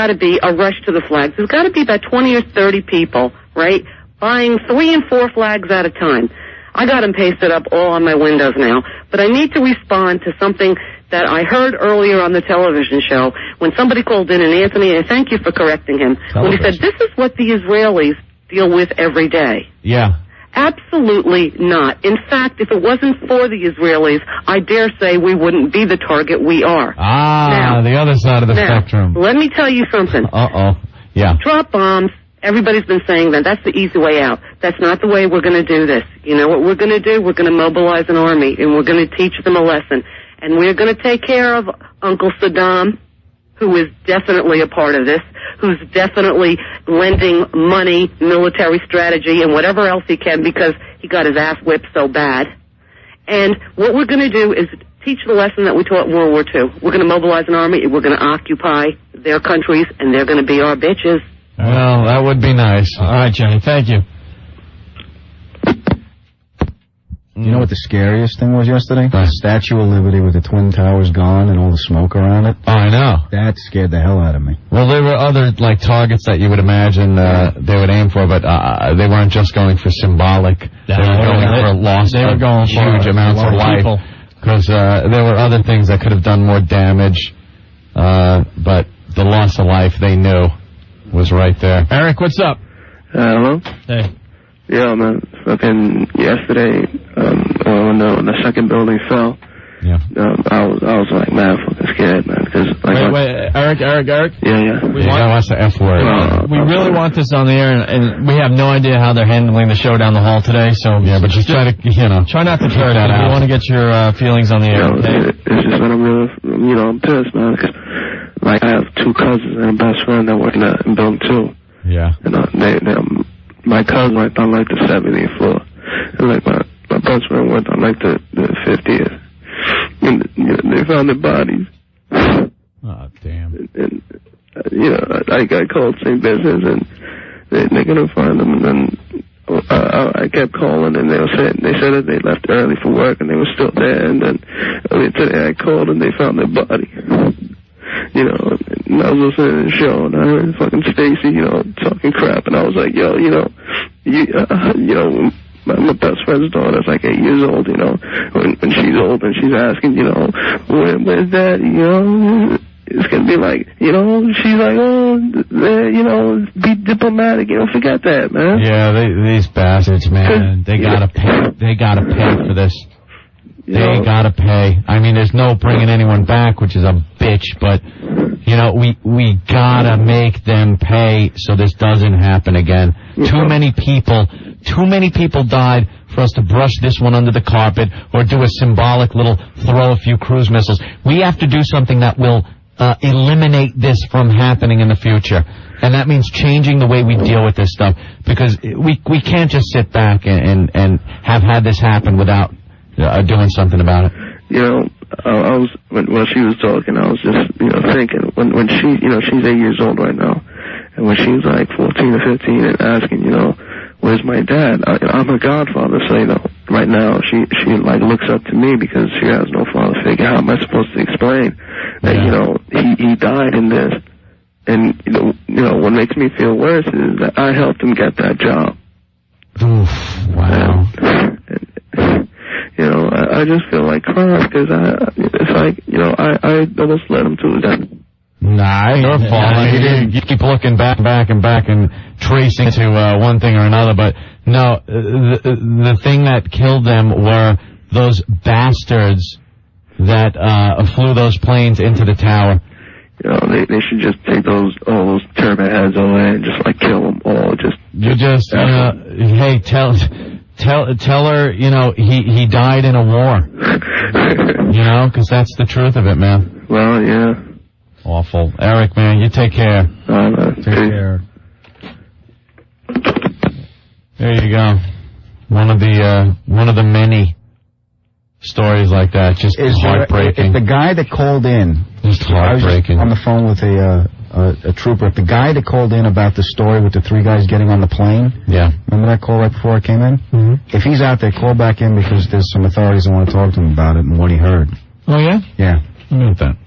to be a rush to the flags. There's got to be about 20 or 30 people, right, buying 3 and 4 flags at a time. I got them pasted up all on my windows now. But I need to respond to something that I heard earlier on the television show when somebody called in, and Anthony, and thank you for correcting him, when he said, this is what the Israelis deal with every day. Yeah. Absolutely not. In fact, if it wasn't for the Israelis, I dare say we wouldn't be the target we are. Now, the other side of the spectrum. Let me tell you something. Yeah. Drop bombs. Everybody's been saying that. That's the easy way out. That's not the way we're going to do this. You know what we're going to do? We're going to mobilize an army, and we're going to teach them a lesson. And we're going to take care of Uncle Saddam, who is definitely a part of this, who's definitely lending money, military strategy, and whatever else he can because he got his ass whipped so bad. And what we're going to do is teach the lesson that we taught in World War II. We're going to mobilize an army, we're going to occupy their countries, and they're going to be our bitches. Well, that would be nice. All right, Jenny, thank you. You know what the scariest thing was yesterday? The Statue of Liberty with the Twin Towers gone and all the smoke around it. Oh, I know. That scared the hell out of me. Well, there were other, targets that you would imagine they would aim for, but they weren't just going for symbolic. They were going for loss of huge amounts of life. Because there were other things that could have done more damage, but the loss of life, they knew, was right there. Eric, what's up? Hello? Hey. Yeah, man. Fucking yesterday, when the second building fell, I was like, man, fucking scared, man. Cause, wait, Eric? Yeah. What's the F word? We really want this on the air, and we have no idea how they're handling the show down the hall today, so... Yeah, but just try to, try not to tear that out. We want to get your feelings on the air, okay? It's just that I'm really, I'm pissed, man, because, I have two cousins and a best friend that work in building 2. Yeah. And my cousin worked on, the 70th floor. And, my best friend worked on, the 50th. And, they found their bodies. Oh, damn. And I called St. Vincent's, and they're going to find them. And then I kept calling, and they said that they left early for work, and they were still there. And then today I called, and they found their body. And I was listening to the show, and I heard fucking Stacy, talking crap, and I was like, yo, my best friend's daughter's 8 years old, when she's old and she's asking, where's Daddy, it's gonna be she's like, be diplomatic, forget that, man. Yeah, these bastards, man, they gotta pay for this. They gotta pay. I mean, there's no bringing anyone back, which is a bitch, but, we gotta make them pay so this doesn't happen again. Too many people died for us to brush this one under the carpet or do a symbolic little throw a few cruise missiles. We have to do something that will eliminate this from happening in the future. And that means changing the way we deal with this stuff, because we can't just sit back and have had this happen without doing something about it. I was when she was talking, I was just thinking when she she's 8 years old right now, and when she's 14 or 15 and asking where's my dad, I'm her godfather, so right now she looks up to me because she has no father figure. How am I supposed to explain that he died in this? And what makes me feel worse is that I helped him get that job. Oof, wow. I just feel like crying because I almost led him to his death. Nah, your fault. You keep looking back and tracing to one thing or another, but no, the thing that killed them were those bastards that flew those planes into the tower. They should just take all those turban heads away and just kill them all. Hey, tell her, he died in a war. Because that's the truth of it, man. Well, yeah. Awful. Eric, man, you take care. Take care. There you go. One of the many stories like that. Just heartbreaking. The guy that called in. Just heartbreaking. I was on the phone with a trooper. If the guy that called in about the story with the 3 guys getting on the plane. Yeah. Remember that call right before I came in? Mm-hmm. If he's out there, call back in because there's some authorities that want to talk to him about it and what he heard. Oh, yeah? Yeah. Look at that.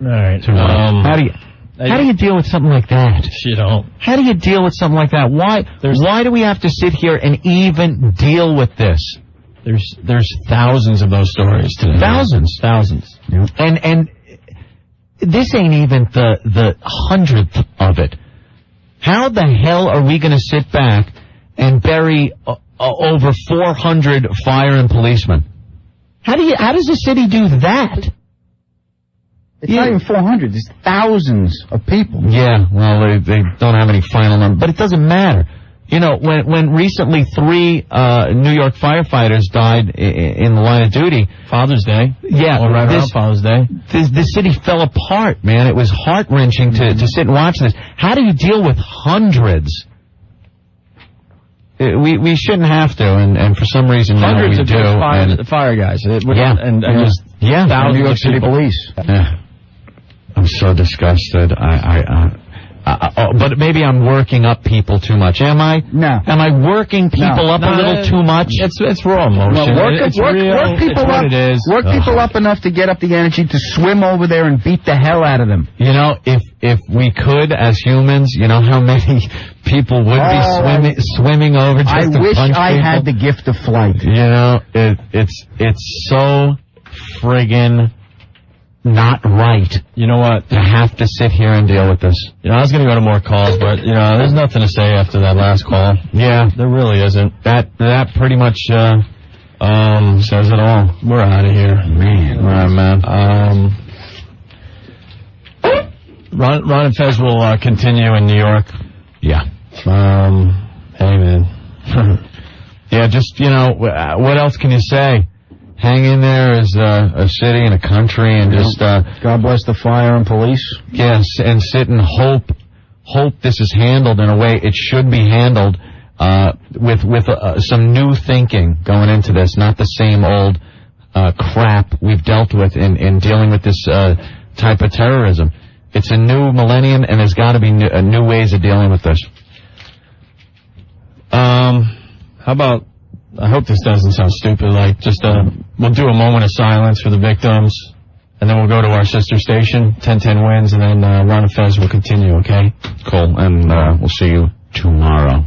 All right. How do you deal with something like that? How do you deal with something like that? Why do we have to sit here and even deal with this? There's thousands of those stories today. Thousands. Yep. And this ain't even the 100th of it. How the hell are we going to sit back and bury over 400 fire and policemen. How does the city do that? It's not even 400. There's thousands of people. Yeah, well, they don't have any final number, but it doesn't matter. You know, when recently 3 New York firefighters died in the line of duty. Father's Day. Yeah. Or right around Father's Day. The city fell apart, man. It was heart-wrenching to sit and watch this. How do you deal with hundreds? We shouldn't have to, and for some reason hundreds now we of do. fire guys. Just thousands New York of City people. Police. Yeah. I'm so disgusted. But maybe I'm working up people too much. Am I? No. Am I working people up a little too much? It's raw emotion. Work people up. Work people up enough to get up the energy to swim over there and beat the hell out of them. You know, if we could as humans, you know how many people would be swimming over just to wish punch I people? had the gift of flight. You know, it's so friggin' not right. You know what? To have to sit here and deal with this. You know, I was going to go to more calls, but, you know, there's nothing to say after that last call. Yeah. There really isn't. That pretty much says it all. We're out of here. Man. All right, man. Ron and Fez will continue in New York. Yeah. Hey, man. Yeah, just, you know, what else can you say? Hang in there as a city and a country, and just God bless the fire and police. Yes, and sit and hope this is handled in a way it should be handled, with some new thinking going into this, not the same old crap we've dealt with in dealing with this type of terrorism. It's a new millennium, and there's got to be new ways of dealing with this. How about? I hope this doesn't sound stupid. Like, just we'll do a moment of silence for the victims, and then we'll go to our sister station, 1010 Wins, and then Ron and Fez will continue. Okay? Cool. And we'll see you tomorrow.